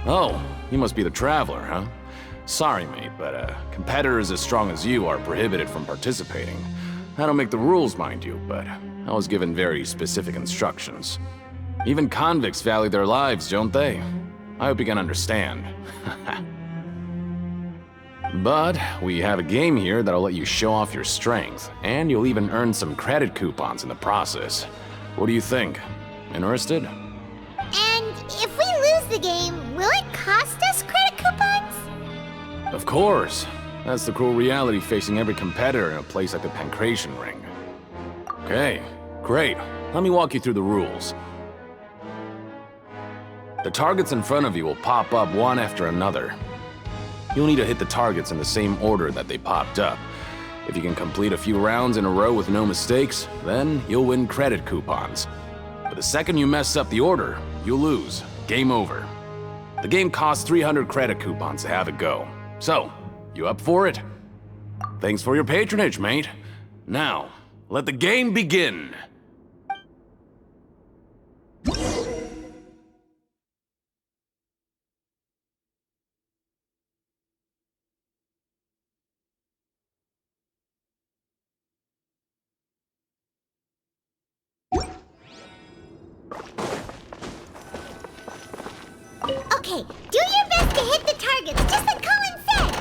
Oh, you must be the Traveler, huh? Sorry, mate, but competitors as strong as you are prohibited from participating. I don't make the rules, mind you, but I was given very specific instructions. Even convicts value their lives, don't they? I hope you can understand. But we have a game here that'll let you show off your strength, and you'll even earn some credit coupons in the process. What do you think? Interested? And if we lose the game, will it cost us credit coupons? Of course. That's the cruel reality facing every competitor in a place like the Pancration Ring. Okay, great. Let me walk you through the rules. The targets in front of you will pop up one after another. You'll need to hit the targets in the same order that they popped up. If you can complete a few rounds in a row with no mistakes, then you'll win credit coupons. But the second you mess up the order, you'll lose. Game over. The game costs 300 credit coupons to have it go. So, you up for it? Thanks for your patronage, mate. Now, let the game begin. Okay, do your best to hit the targets, just like Colin said!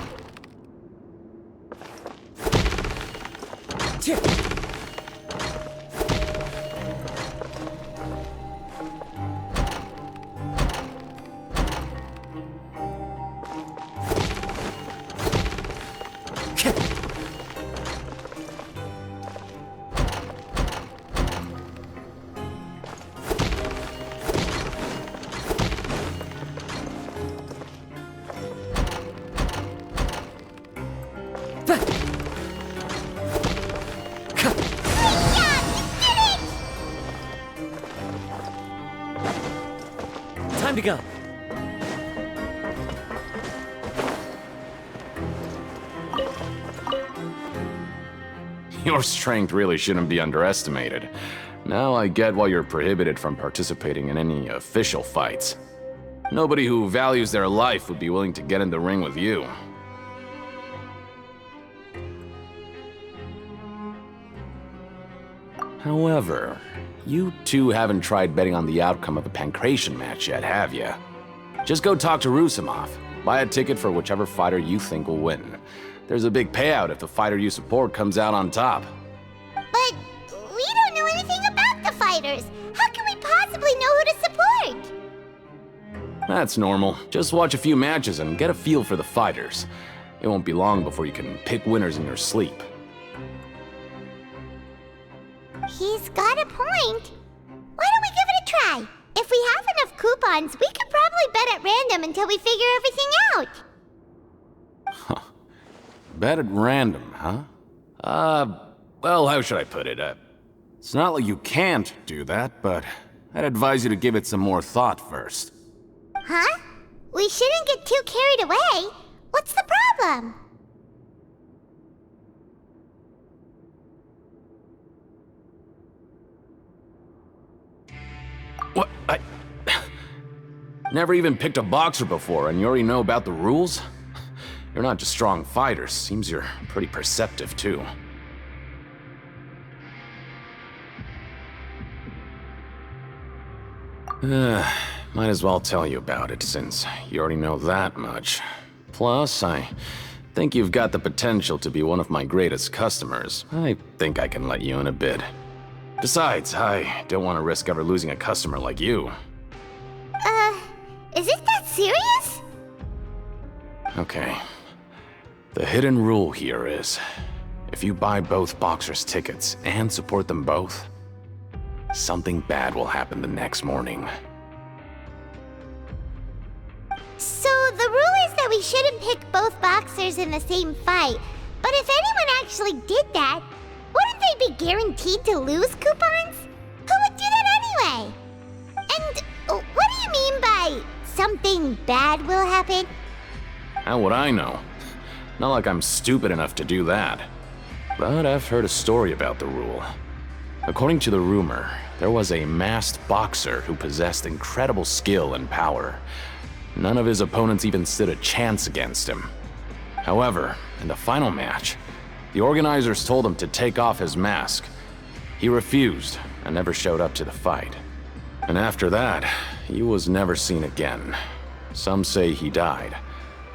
Time to go. Your strength really shouldn't be underestimated. Now I get why you're prohibited from participating in any official fights. Nobody who values their life would be willing to get in the ring with you. However, you two haven't tried betting on the outcome of the Pancration match yet, have you? Just go talk to Rusimov. Buy a ticket for whichever fighter you think will win. There's a big payout if the fighter you support comes out on top. But we don't know anything about the fighters. How can we possibly know who to support? That's normal. Just watch a few matches and get a feel for the fighters. It won't be long before you can pick winners in your sleep. He's got a point. Why don't we give it a try? If we have enough coupons, we could probably bet at random until we figure everything out. Bet at random, huh? Well, how should I put it? It's not like you can't do that, but I'd advise you to give it some more thought first. Huh? We shouldn't get too carried away. What's the problem? What? I never even picked a boxer before, and you already know about the rules? You're not just strong fighters. Seems you're pretty perceptive, too. Might as well tell you about it, since you already know that much. Plus, I think you've got the potential to be one of my greatest customers. I think I can let you in a bid. Besides, I don't want to risk ever losing a customer like you. Is it that serious? Okay. The hidden rule here is, if you buy both boxers' tickets and support them both, something bad will happen the next morning. So the rule is that we shouldn't pick both boxers in the same fight, but if anyone actually did that, wouldn't they be guaranteed to lose coupons? Who would do that anyway? And what do you mean by something bad will happen? How would I know? Not like I'm stupid enough to do that. But I've heard a story about the rule. According to the rumor, there was a masked boxer who possessed incredible skill and power. None of his opponents even stood a chance against him. However, in the final match, the organizers told him to take off his mask. He refused and never showed up to the fight. And after that, he was never seen again. Some say he died,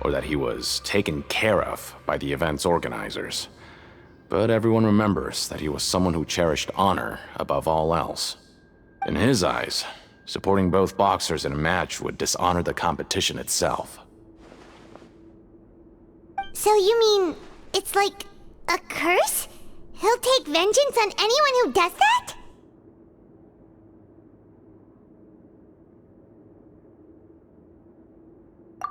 or that he was taken care of by the event's organizers. But everyone remembers that he was someone who cherished honor above all else. In his eyes, supporting both boxers in a match would dishonor the competition itself. So you mean it's like a curse? He'll take vengeance on anyone who does that?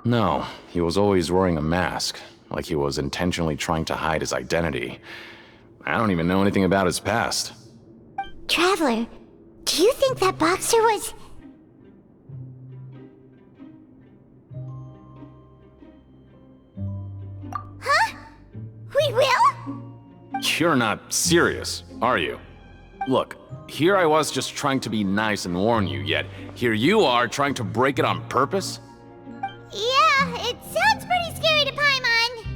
No, he was always wearing a mask, like he was intentionally trying to hide his identity. I don't even know anything about his past. Traveler, do you think that boxer was... Huh? We will? You're not serious, are you? Look, here I was just trying to be nice and warn you, yet here you are trying to break it on purpose? Yeah, it sounds pretty scary to Paimon.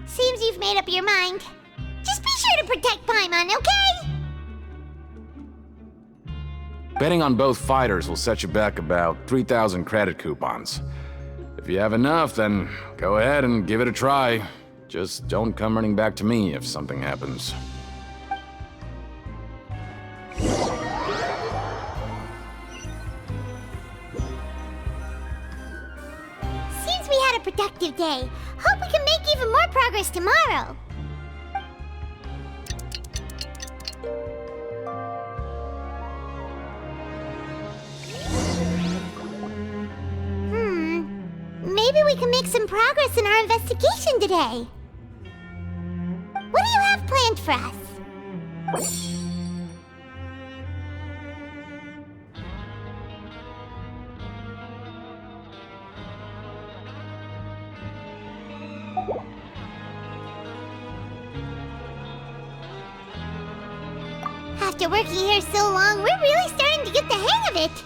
Seems you've made up your mind. Just be sure to protect Paimon, okay? Betting on both fighters will set you back about 3,000 credit coupons. If you have enough, then go ahead and give it a try. Just don't come running back to me if something happens. Seems we had a productive day. Hope we can make even more progress tomorrow. Maybe we can make some progress in our investigation today. What do you have planned for us? After working here so long, we're really starting to get the hang of it.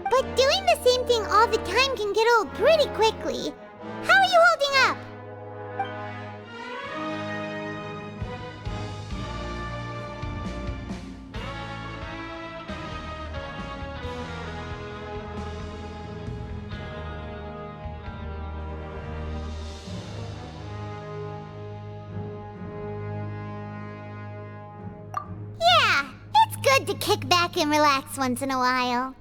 But doing the same thing all the time can get old pretty quickly. How are you holding up? Yeah, it's good to kick back and relax once in a while.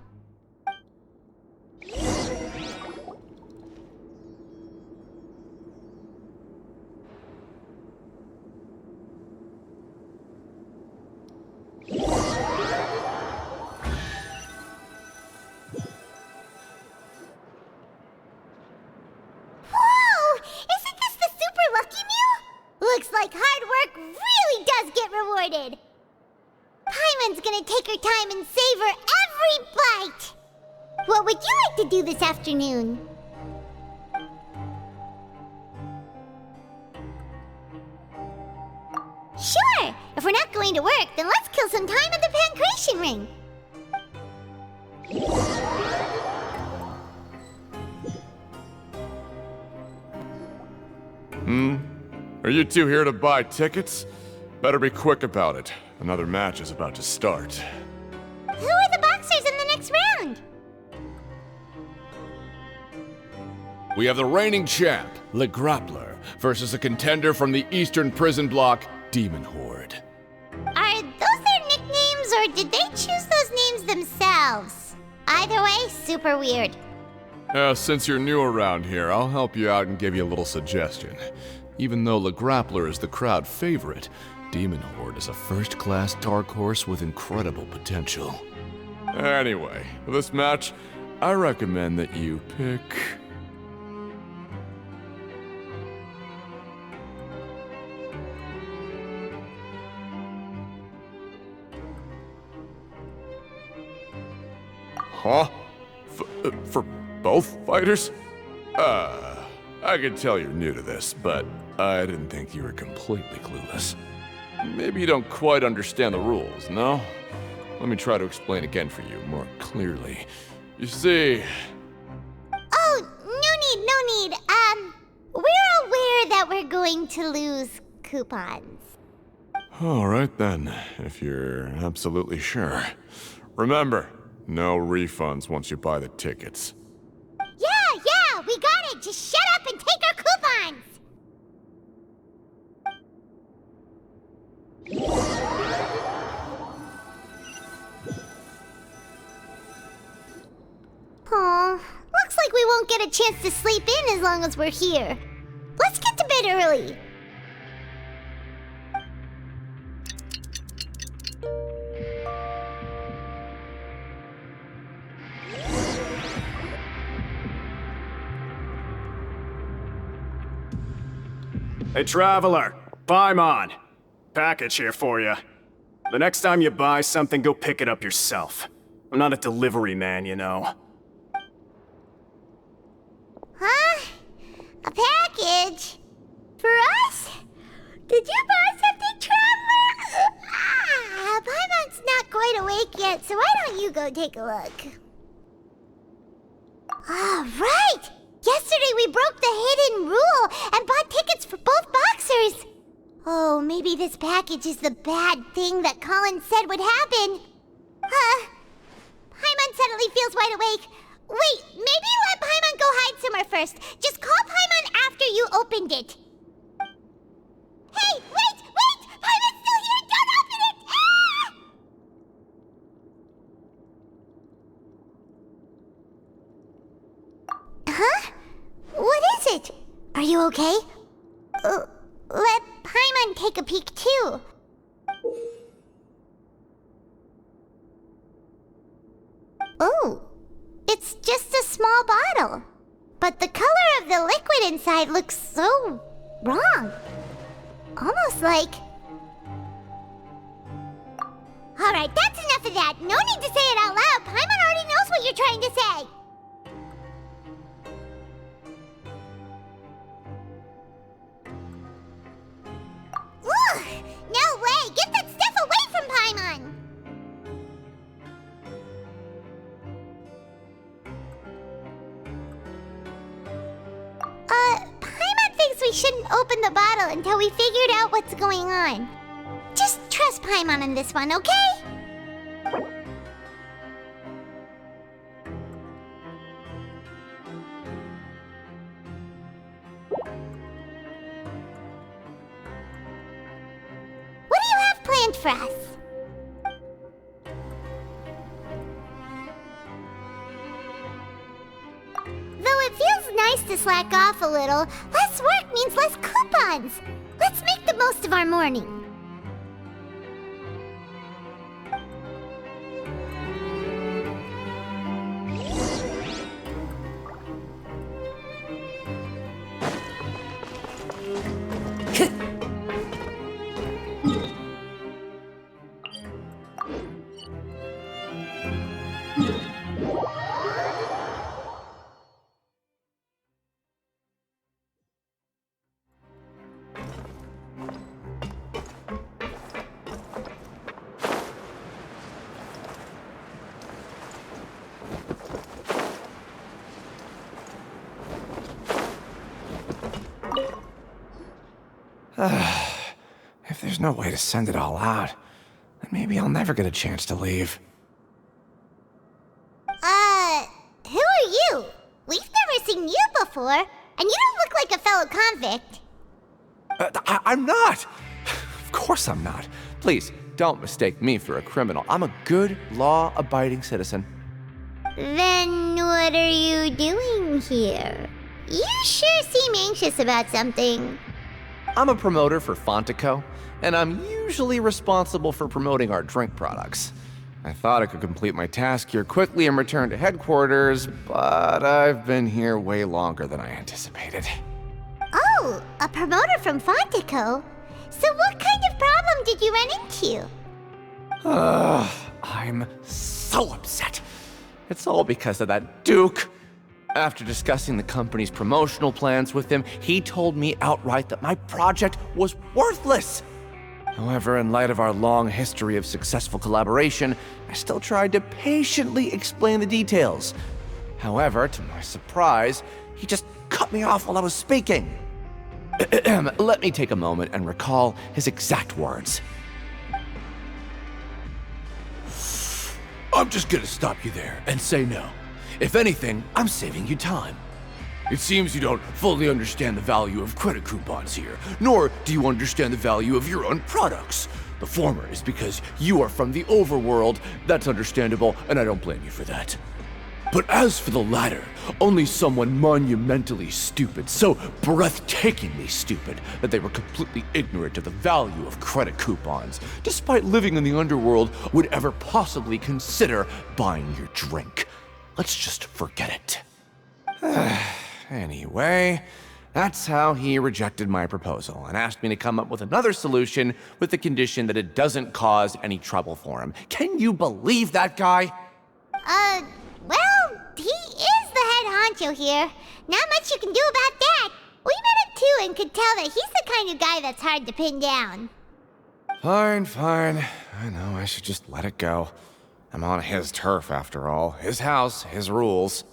looks like hard work really does get rewarded. Paimon's gonna take her time and savor every bite. What would you like to do this afternoon? Sure! If we're not going to work, then let's kill some time at the Pancration Ring. Are you two here to buy tickets? Better be quick about it. Another match is about to start. Who are the boxers in the next round? We have the reigning champ, Le Grappler, versus a contender from the Eastern Prison Block, Demon Horde. Are those their nicknames, or did they choose those names themselves? Either way, super weird. Since you're new around here, I'll help you out and give you a little suggestion. Even though Le Grappler is the crowd favorite, Demon Horde is a first-class dark horse with incredible potential. Anyway, for this match, I recommend that you pick... Huh? For both fighters? I can tell you're new to this, but I didn't think you were completely clueless. Maybe you don't quite understand the rules, no? Let me try to explain again for you more clearly. You see... Oh, no need. We're aware that we're going to lose coupons. Alright then, if you're absolutely sure. Remember, no refunds once you buy the tickets. Yeah, we got it! Just shut up and take our coupons! Aw, looks like we won't get a chance to sleep in as long as we're here. Let's get to bed early. Hey, Traveler, Paimon. Package here for you. The next time you buy something, go pick it up yourself. I'm not a delivery man, you know. Huh? A package? For us? Did you buy something, Traveler? Paimon's not quite awake yet, so why don't you go take a look? Right! Yesterday we broke the hidden rule and bought tickets for both boxers. Oh, maybe this package is the bad thing that Colin said would happen. Paimon suddenly feels wide awake. Wait, maybe let Paimon go hide somewhere first. Just call Paimon after you opened it. Hey, wait! Paimon's still here! Don't open it! Ah! Huh? What is it? Are you okay? Let Paimon take a peek too. Oh, it's just a small bottle. But the color of the liquid inside looks so wrong. Almost like... Alright, that's enough of that. No need to say it out loud. Paimon already knows what you're trying to say. Ugh! No way! Get that stuff away from Paimon! Paimon thinks we shouldn't open the bottle until we figured out what's going on. Just trust Paimon on this one, okay? What do you have planned for us? Though it feels nice to slack off a little, less work means less coupons. Let's make the most of our morning. If there's no way to send it all out, then maybe I'll never get a chance to leave. Who are you? We've never seen you before, and you don't look like a fellow convict. I'm not! Of course I'm not. Please, don't mistake me for a criminal. I'm a good, law-abiding citizen. Then what are you doing here? You sure seem anxious about something. I'm a promoter for Fontico, and I'm usually responsible for promoting our drink products. I thought I could complete my task here quickly and return to headquarters, but I've been here way longer than I anticipated. Oh, a promoter from Fontico? So what kind of problem did you run into? I'm so upset. It's all because of that Duke. After discussing the company's promotional plans with him, he told me outright that my project was worthless. However, in light of our long history of successful collaboration, I still tried to patiently explain the details. However, to my surprise, he just cut me off while I was speaking. Let me take a moment and recall his exact words. I'm just gonna stop you there and say no. If anything, I'm saving you time. It seems you don't fully understand the value of credit coupons here, nor do you understand the value of your own products. The former is because you are from the overworld. That's understandable, and I don't blame you for that. But as for the latter, only someone monumentally stupid, so breathtakingly stupid that they were completely ignorant of the value of credit coupons, despite living in the underworld, would ever possibly consider buying your drink. Let's just forget it. Anyway, that's how he rejected my proposal and asked me to come up with another solution with the condition that it doesn't cause any trouble for him. Can you believe that guy? Well, he is the head honcho here. Not much you can do about that. We met him too and could tell that he's the kind of guy that's hard to pin down. Fine. I know I should just let it go. I'm on his turf after all. His house, his rules.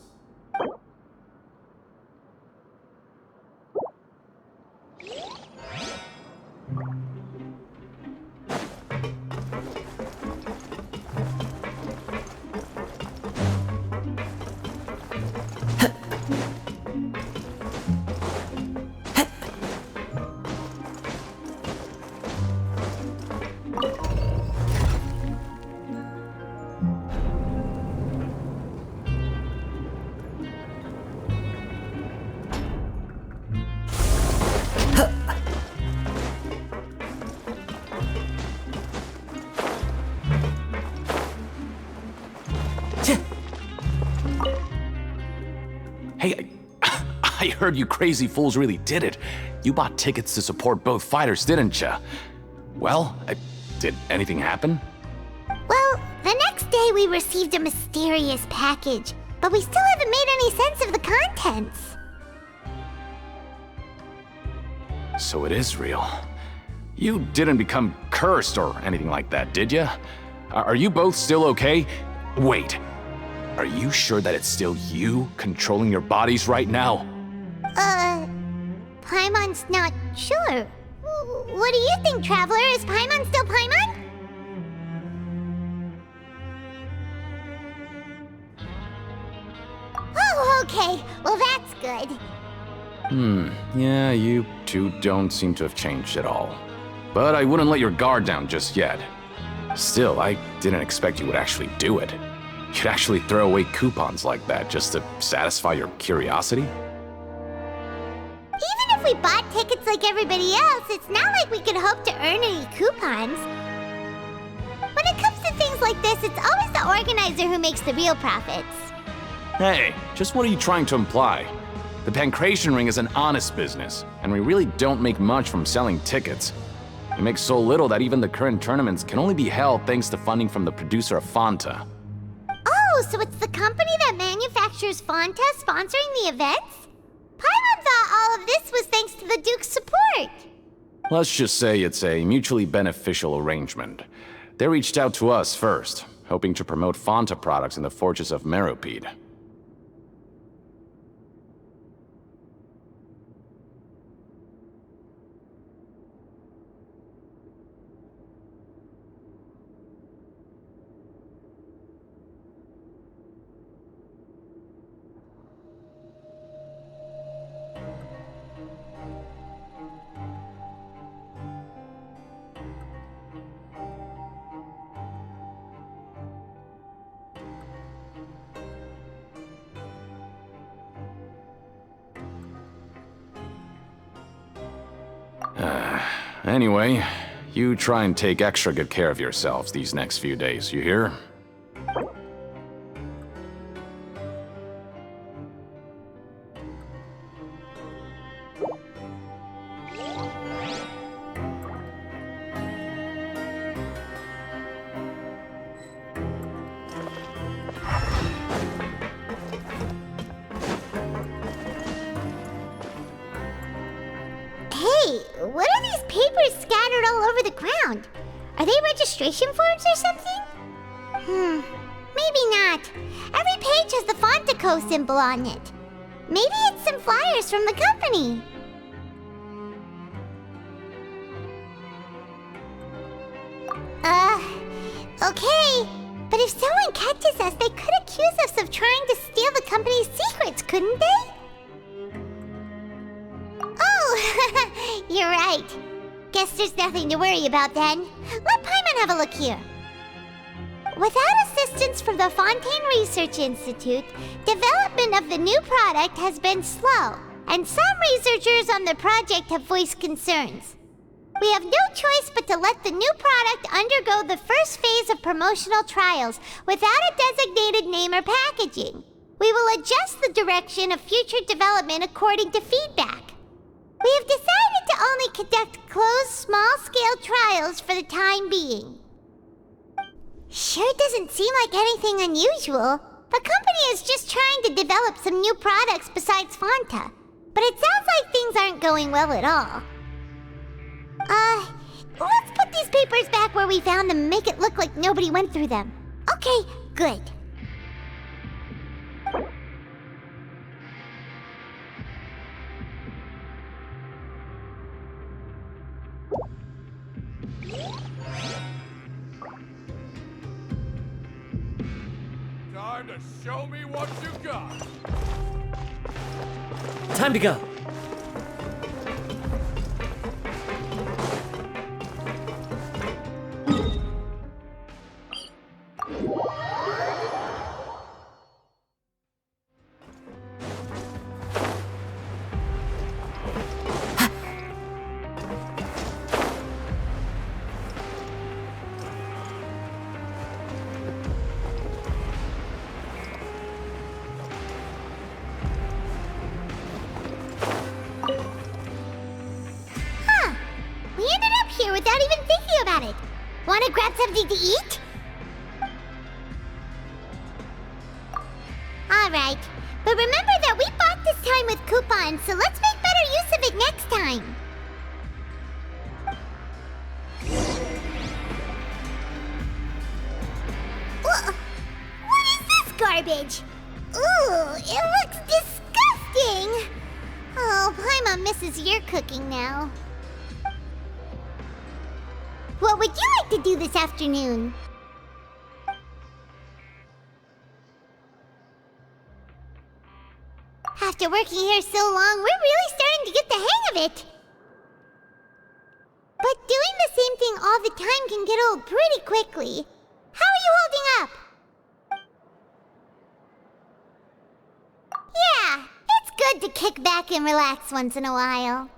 Hey, I heard you crazy fools really did it. You bought tickets to support both fighters, didn't ya? Well, did anything happen? Well, the next day we received a mysterious package, but we still haven't made any sense of the contents. So it is real. You didn't become cursed or anything like that, did ya? Are you both still okay? Wait. Are you sure that it's still you controlling your bodies right now? Paimon's not sure. What do you think, Traveler? Is Paimon still Paimon? Oh, okay. Well, that's good. Yeah, you two don't seem to have changed at all. But I wouldn't let your guard down just yet. Still, I didn't expect you would actually do it. You'd actually throw away coupons like that just to satisfy your curiosity? Even if we bought tickets like everybody else, it's not like we could hope to earn any coupons. When it comes to things like this, it's always the organizer who makes the real profits. Hey, just what are you trying to imply? The Pancration Ring is an honest business, and we really don't make much from selling tickets. We make so little that even the current tournaments can only be held thanks to funding from the producer of Fanta. Oh, so it's the company that manufactures Fanta sponsoring the events? Paimon thought all of this was thanks to the Duke's support. Let's just say it's a mutually beneficial arrangement. They reached out to us first, hoping to promote Fonta products in the Fortress of Meropide. Anyway, you try and take extra good care of yourselves these next few days, you hear? Hey, what are these papers scattered all over the ground? Are they registration forms or something? Maybe not. Every page has the Fontico symbol on it. Maybe it's some flyers from the company. Okay. But if someone catches us, they could accuse us of trying to steal the company's secrets, couldn't they? Oh, you're right. Guess there's nothing to worry about then. Let Paimon have a look here. Without assistance from the Fontaine Research Institute, development of the new product has been slow, and some researchers on the project have voiced concerns. We have no choice but to let the new product undergo the first phase of promotional trials without a designated name or packaging. We will adjust the direction of future development according to feedback. We have decided to only conduct closed, small-scale trials for the time being. Sure doesn't seem like anything unusual. The company is just trying to develop some new products besides Fonta. But it sounds like things aren't going well at all. Let's put these papers back where we found them and make it look like nobody went through them. Okay, good. Time to show me what you got. Time to go. We ended up here without even thinking about it. Want to grab something to eat? Alright, but remember that we bought this time with coupons, so let's make better use of it next time. What is this garbage? Ooh, it looks disgusting! Oh, Paimon misses your cooking now. What would you like to do this afternoon? After working here so long, we're really starting to get the hang of it. But doing the same thing all the time can get old pretty quickly. How are you holding up? Yeah, it's good to kick back and relax once in a while.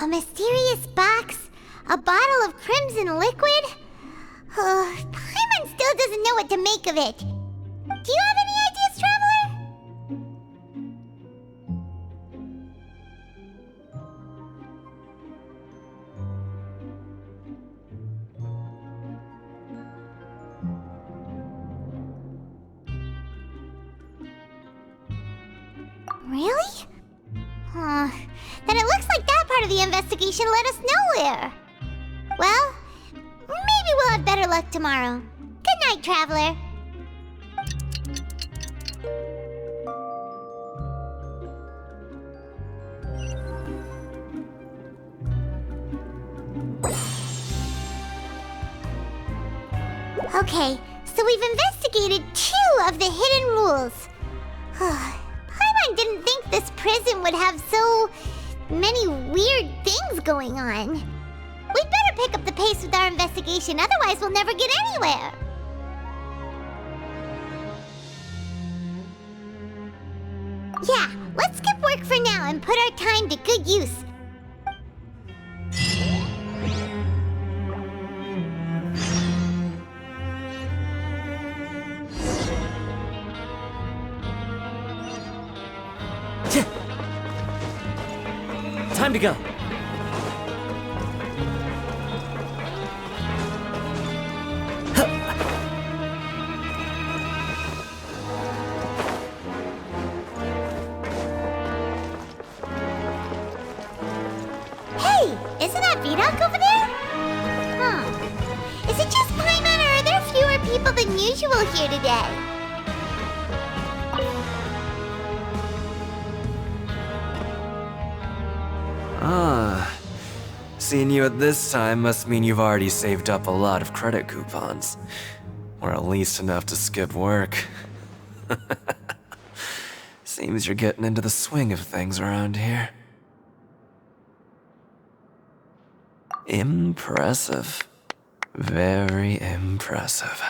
A mysterious box? A bottle of crimson liquid? Paimon still doesn't know what to make of it. Do you have any ideas, Traveler? Really? Then it looks like that part of the investigation led us nowhere. Well, maybe we'll have better luck tomorrow. Good night, Traveler. Okay, so we've investigated 2 of the hidden rules. Paimon didn't think this prison would have so many weird things going on. We'd better pick up the pace with our investigation, otherwise we'll never get anywhere. Yeah, let's skip work for now and put our time to good use. Time to go. Hey, isn't that Vidok over there? Is it just Paimon, or are there fewer people than usual here today? Seeing you at this time must mean you've already saved up a lot of credit coupons. Or at least enough to skip work. Seems you're getting into the swing of things around here. Impressive. Very impressive.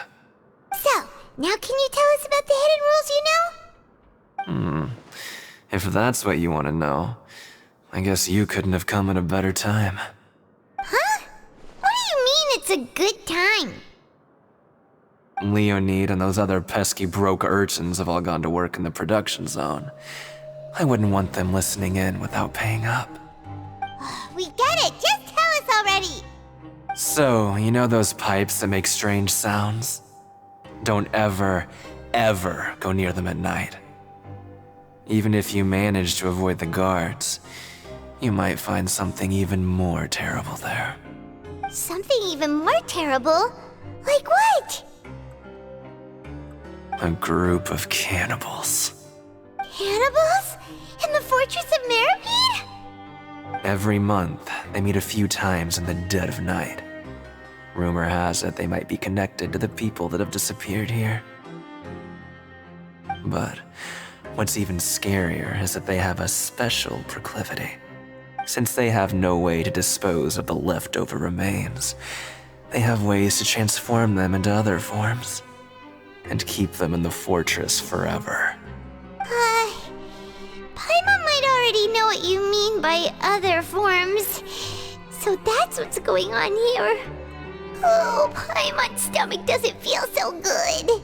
So, now can you tell us about the hidden rules you know? If that's what you want to know, I guess you couldn't have come at a better time. Huh? What do you mean it's a good time? Leonid and those other pesky broke urchins have all gone to work in the production zone. I wouldn't want them listening in without paying up. We get it! Just tell us already! So, you know those pipes that make strange sounds? Don't ever, ever go near them at night. Even if you manage to avoid the guards, you might find something even more terrible there. Something even more terrible? Like what? A group of cannibals. Cannibals? In the Fortress of Meripede? Every month, they meet a few times in the dead of night. Rumor has it they might be connected to the people that have disappeared here. But what's even scarier is that they have a special proclivity. Since they have no way to dispose of the leftover remains, they have ways to transform them into other forms and keep them in the fortress forever. Paimon might already know what you mean by other forms. So that's what's going on here. Oh, Paimon's stomach doesn't feel so good.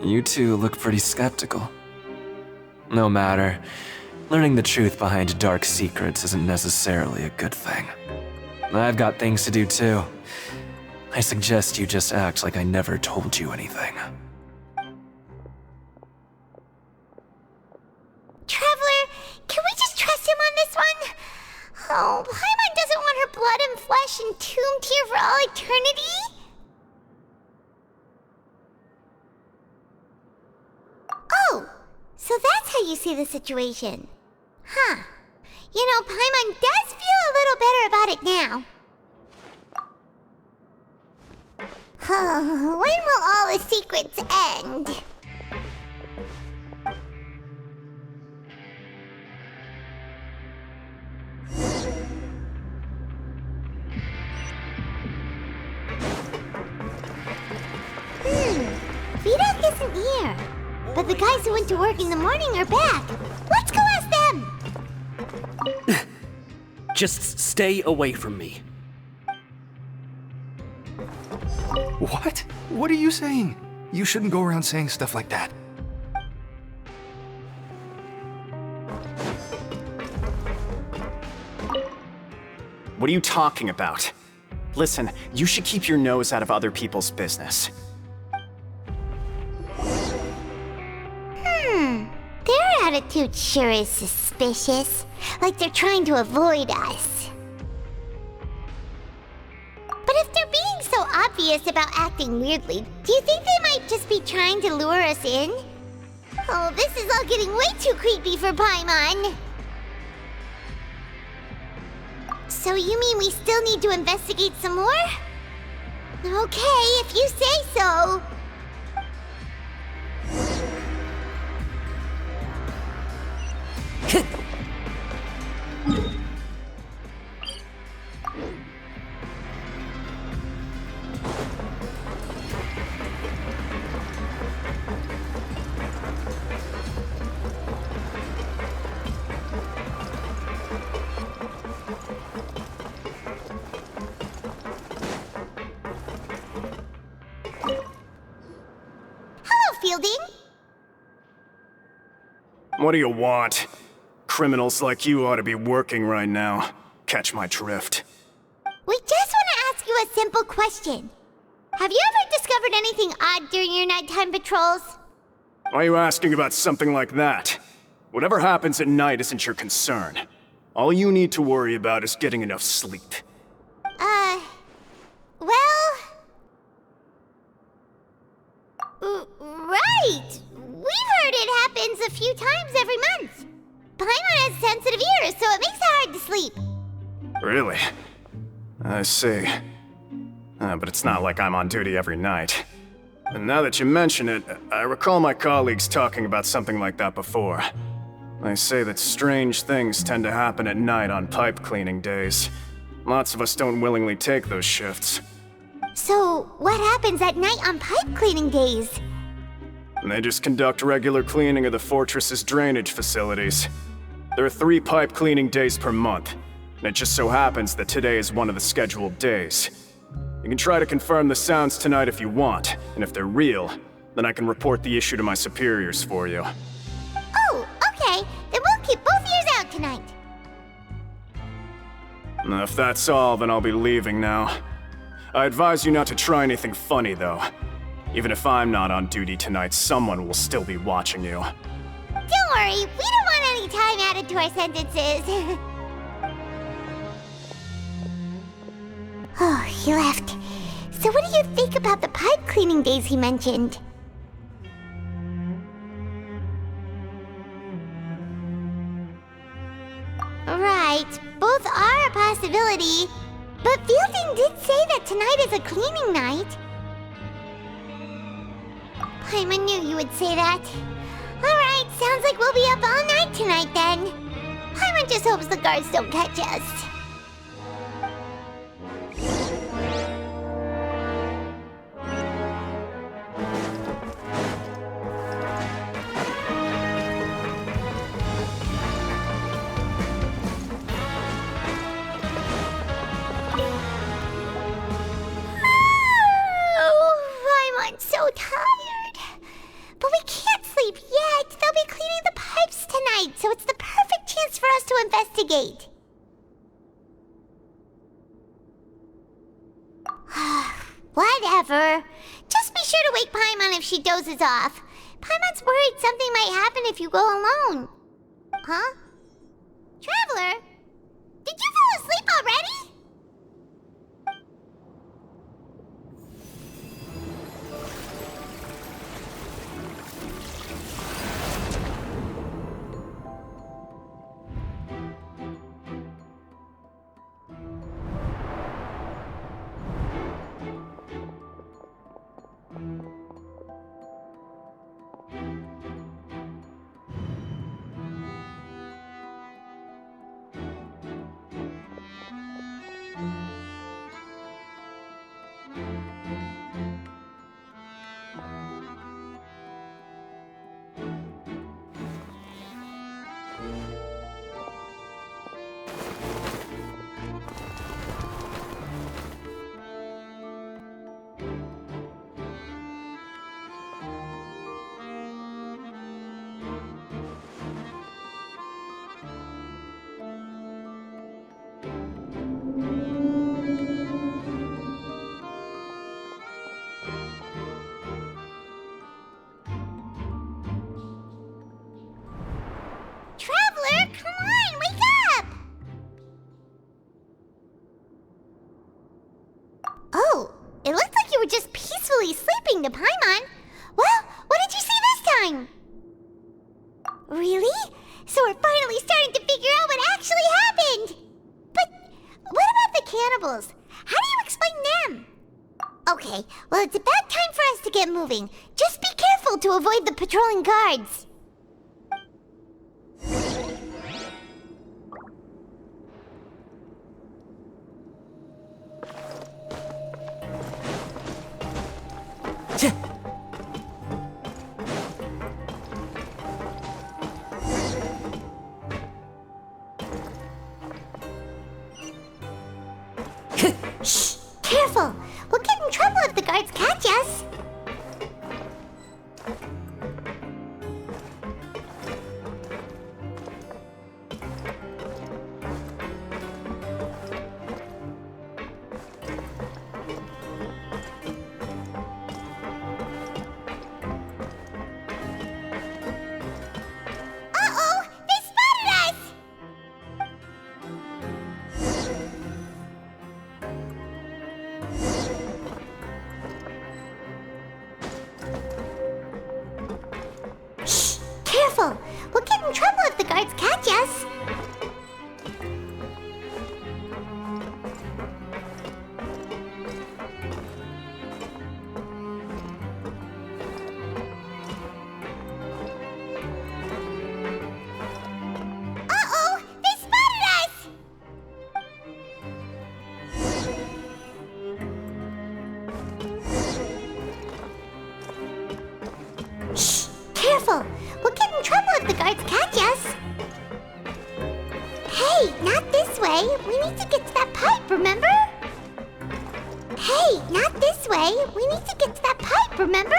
You two look pretty skeptical. No matter, learning the truth behind dark secrets isn't necessarily a good thing. I've got things to do too. I suggest you just act like I never told you anything. Traveler, can we just trust him on this one? Oh, Paimon doesn't want her blood and flesh entombed here for all eternity? Oh, so that's how you see the situation. Huh. You know, Paimon does feel a little better about it now. When will all the secrets end? Vidok isn't here. But the guys who went to work in the morning are back. Let's go ask them! Just stay away from me. What? What are you saying? You shouldn't go around saying stuff like that. What are you talking about? Listen, you should keep your nose out of other people's business. attitude sure is suspicious. Like they're trying to avoid us. But if they're being so obvious about acting weirdly, do you think they might just be trying to lure us in? Oh, this is all getting way too creepy for Paimon. So you mean we still need to investigate some more? Okay, if you say so. Fielding? What do you want? Criminals like you ought to be working right now. Catch my drift. We just want to ask you a simple question. Have you ever discovered anything odd during your nighttime patrols? Why are you asking about something like that? Whatever happens at night isn't your concern. All you need to worry about is getting enough sleep. Right! We've heard it happens a few times every month. Paimon has sensitive ears, so it makes it hard to sleep. Really? I see. But it's not like I'm on duty every night. And now that you mention it, I recall my colleagues talking about something like that before. They say that strange things tend to happen at night on pipe cleaning days. Lots of us don't willingly take those shifts. So, what happens at night on pipe cleaning days? They just conduct regular cleaning of the fortress's drainage facilities. There are 3 pipe cleaning days per month, and it just so happens that today is one of the scheduled days. You can try to confirm the sounds tonight if you want, and if they're real, then I can report the issue to my superiors for you. Oh, okay. Then we'll keep both ears out tonight. If that's all, then I'll be leaving now. I advise you not to try anything funny, though. Even if I'm not on duty tonight, someone will still be watching you. Don't worry, we don't want any time added to our sentences. Oh, he left. So what do you think about the pipe cleaning days he mentioned? Right, both are a possibility. But Fielding did say that tonight is a cleaning night. Paimon knew you would say that. Alright, sounds like we'll be up all night tonight then. Paimon just hopes the guards don't catch us. I'm so tired. But we can't sleep yet. They'll be cleaning the pipes tonight, so it's the perfect chance for us to investigate. Whatever. Just be sure to wake Paimon if she dozes off. Paimon's worried something might happen if you go alone. Huh? Traveler? Did you fall asleep already? peacefully sleeping to Paimon. Well, what did you see this time? Really? So we're finally starting to figure out what actually happened! But what about the cannibals? How do you explain them? Okay, well, it's about time for us to get moving. Just be careful to avoid the patrolling guards. Shh! Careful! We'll get in trouble if the guards catch us! Uh-oh! They spotted us! Shh! Careful! We'll get in trouble if the guards catch us! Uh-oh! They spotted us! Shh! Careful! We'll get in trouble if the guards catch us! Hey, not this way! We need to get to that pipe, remember? Hey, not this way! We need to get to that pipe, remember?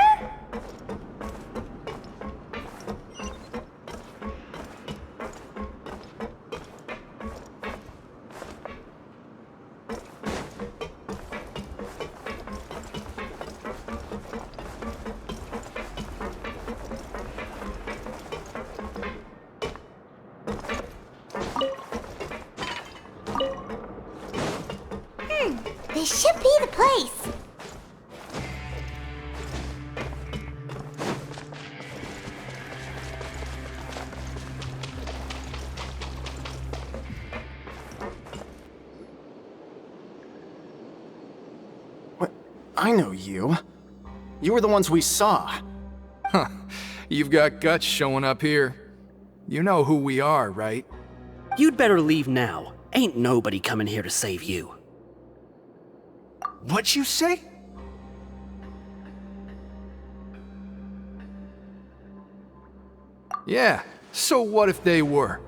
This should be the place. What? I know you. You were the ones we saw. Huh. You've got guts showing up here. You know who we are, right? You'd better leave now. Ain't nobody coming here to save you. What'd you say? Yeah, so what if they were?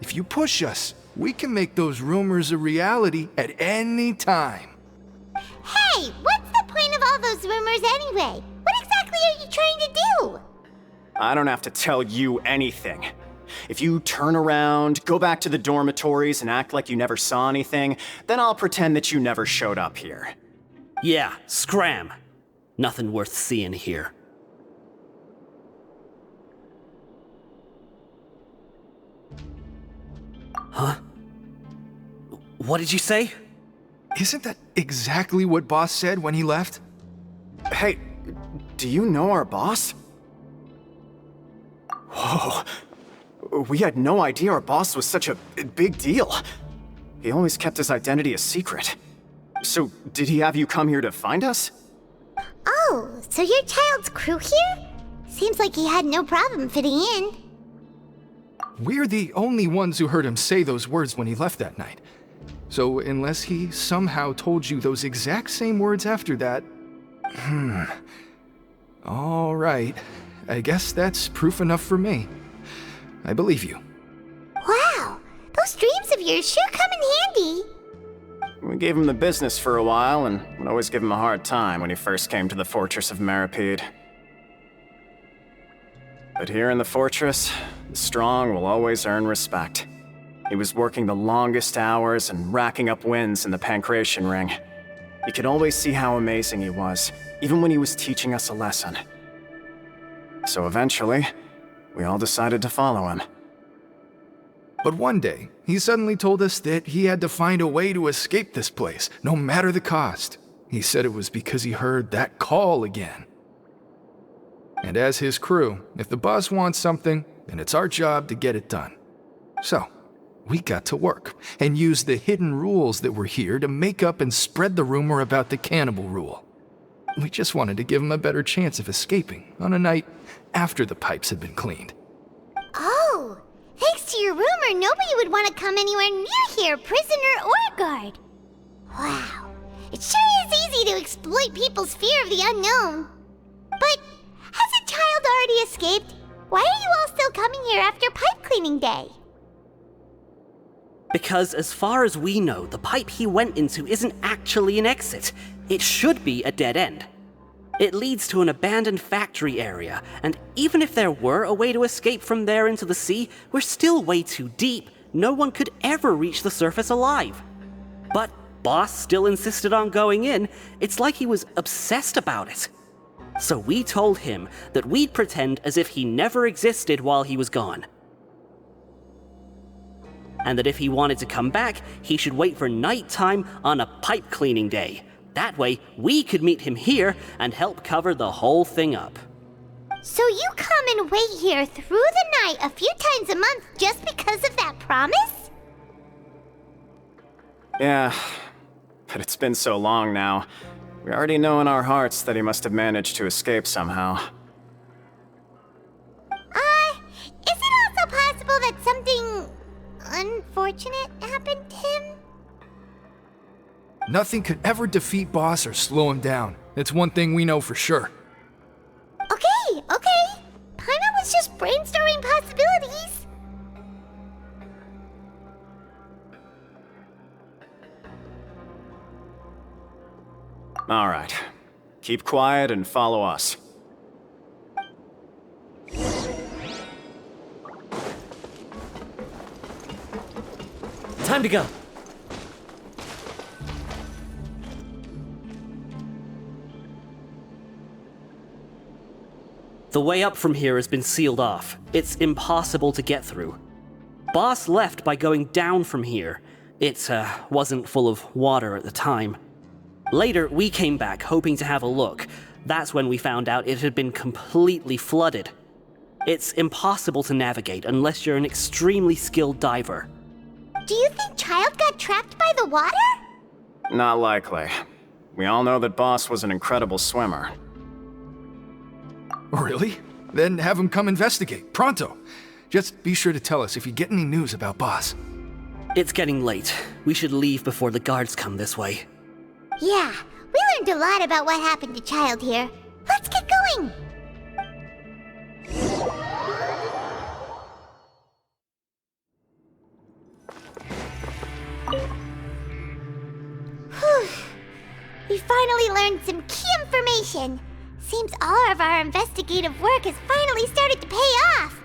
If you push us, we can make those rumors a reality at any time. Hey, what's the point of all those rumors anyway? What exactly are you trying to do? I don't have to tell you anything. If you turn around, go back to the dormitories, and act like you never saw anything, then I'll pretend that you never showed up here. Yeah, scram. Nothing worth seeing here. Huh? What did you say? Isn't that exactly what Boss said when he left? Hey, do you know our boss? Whoa. We had no idea our boss was such a big deal. He always kept his identity a secret. So, did he have you come here to find us? Oh, so your child's crew here? Seems like he had no problem fitting in. We're the only ones who heard him say those words when he left that night. So, unless he somehow told you those exact same words after that... All right. I guess that's proof enough for me. I believe you. Wow, those dreams of yours sure come in handy. We gave him the business for a while, and would always give him a hard time when he first came to the fortress of Maripede. But here in the fortress, the strong will always earn respect. He was working the longest hours and racking up wins in the Pancration Ring. You could always see how amazing he was, even when he was teaching us a lesson. So eventually, we all decided to follow him. But one day, he suddenly told us that he had to find a way to escape this place, no matter the cost. He said it was because he heard that call again. And as his crew, if the boss wants something, then it's our job to get it done. So, we got to work and used the hidden rules that were here to make up and spread the rumor about the cannibal rule. We just wanted to give him a better chance of escaping on a night after the pipes had been cleaned. Oh, thanks to your rumor, nobody would want to come anywhere near here, prisoner or guard. Wow, it sure is easy to exploit people's fear of the unknown. But has a child already escaped? Why are you all still coming here after pipe cleaning day? Because as far as we know, the pipe he went into isn't actually an exit. It should be a dead end. It leads to an abandoned factory area, and even if there were a way to escape from there into the sea, we're still way too deep. No one could ever reach the surface alive. But Boss still insisted on going in. It's like he was obsessed about it. So we told him that we'd pretend as if he never existed while he was gone. And that if he wanted to come back, he should wait for nighttime on a pipe cleaning day. That way, we could meet him here and help cover the whole thing up. So you come and wait here through the night a few times a month just because of that promise? Yeah, but it's been so long now. We already know in our hearts that he must have managed to escape somehow. Is it also possible that something unfortunate happened to him? Nothing could ever defeat Boss or slow him down. It's one thing we know for sure. Okay. Paimon was just brainstorming possibilities. All right. Keep quiet and follow us. Time to go. The way up from here has been sealed off. It's impossible to get through. Boss left by going down from here. It wasn't full of water at the time. Later, we came back hoping to have a look. That's when we found out it had been completely flooded. It's impossible to navigate unless you're an extremely skilled diver. Do you think Child got trapped by the water? Not likely. We all know that Boss was an incredible swimmer. Really? Then have him come investigate, pronto. Just be sure to tell us if you get any news about Boss. It's getting late. We should leave before the guards come this way. Yeah, we learned a lot about what happened to Child here. Let's get going! Whew. We finally learned some key information. Seems all of our investigative work has finally started to pay off.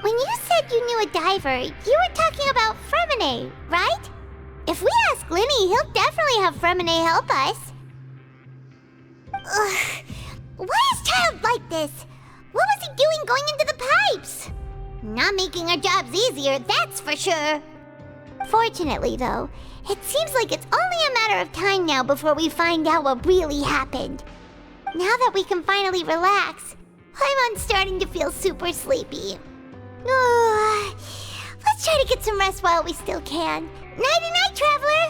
When you said you knew a diver, you were talking about Fremine, right? If we ask Linny, he'll definitely have Fremine help us. Ugh. Why is Child like this? What was he doing going into the pipes? Not making our jobs easier, that's for sure. Fortunately, though, it seems like it's only a matter of time now before we find out what really happened. Now that we can finally relax, I'm starting to feel super sleepy. Let's try to get some rest while we still can. Nighty-night, traveler!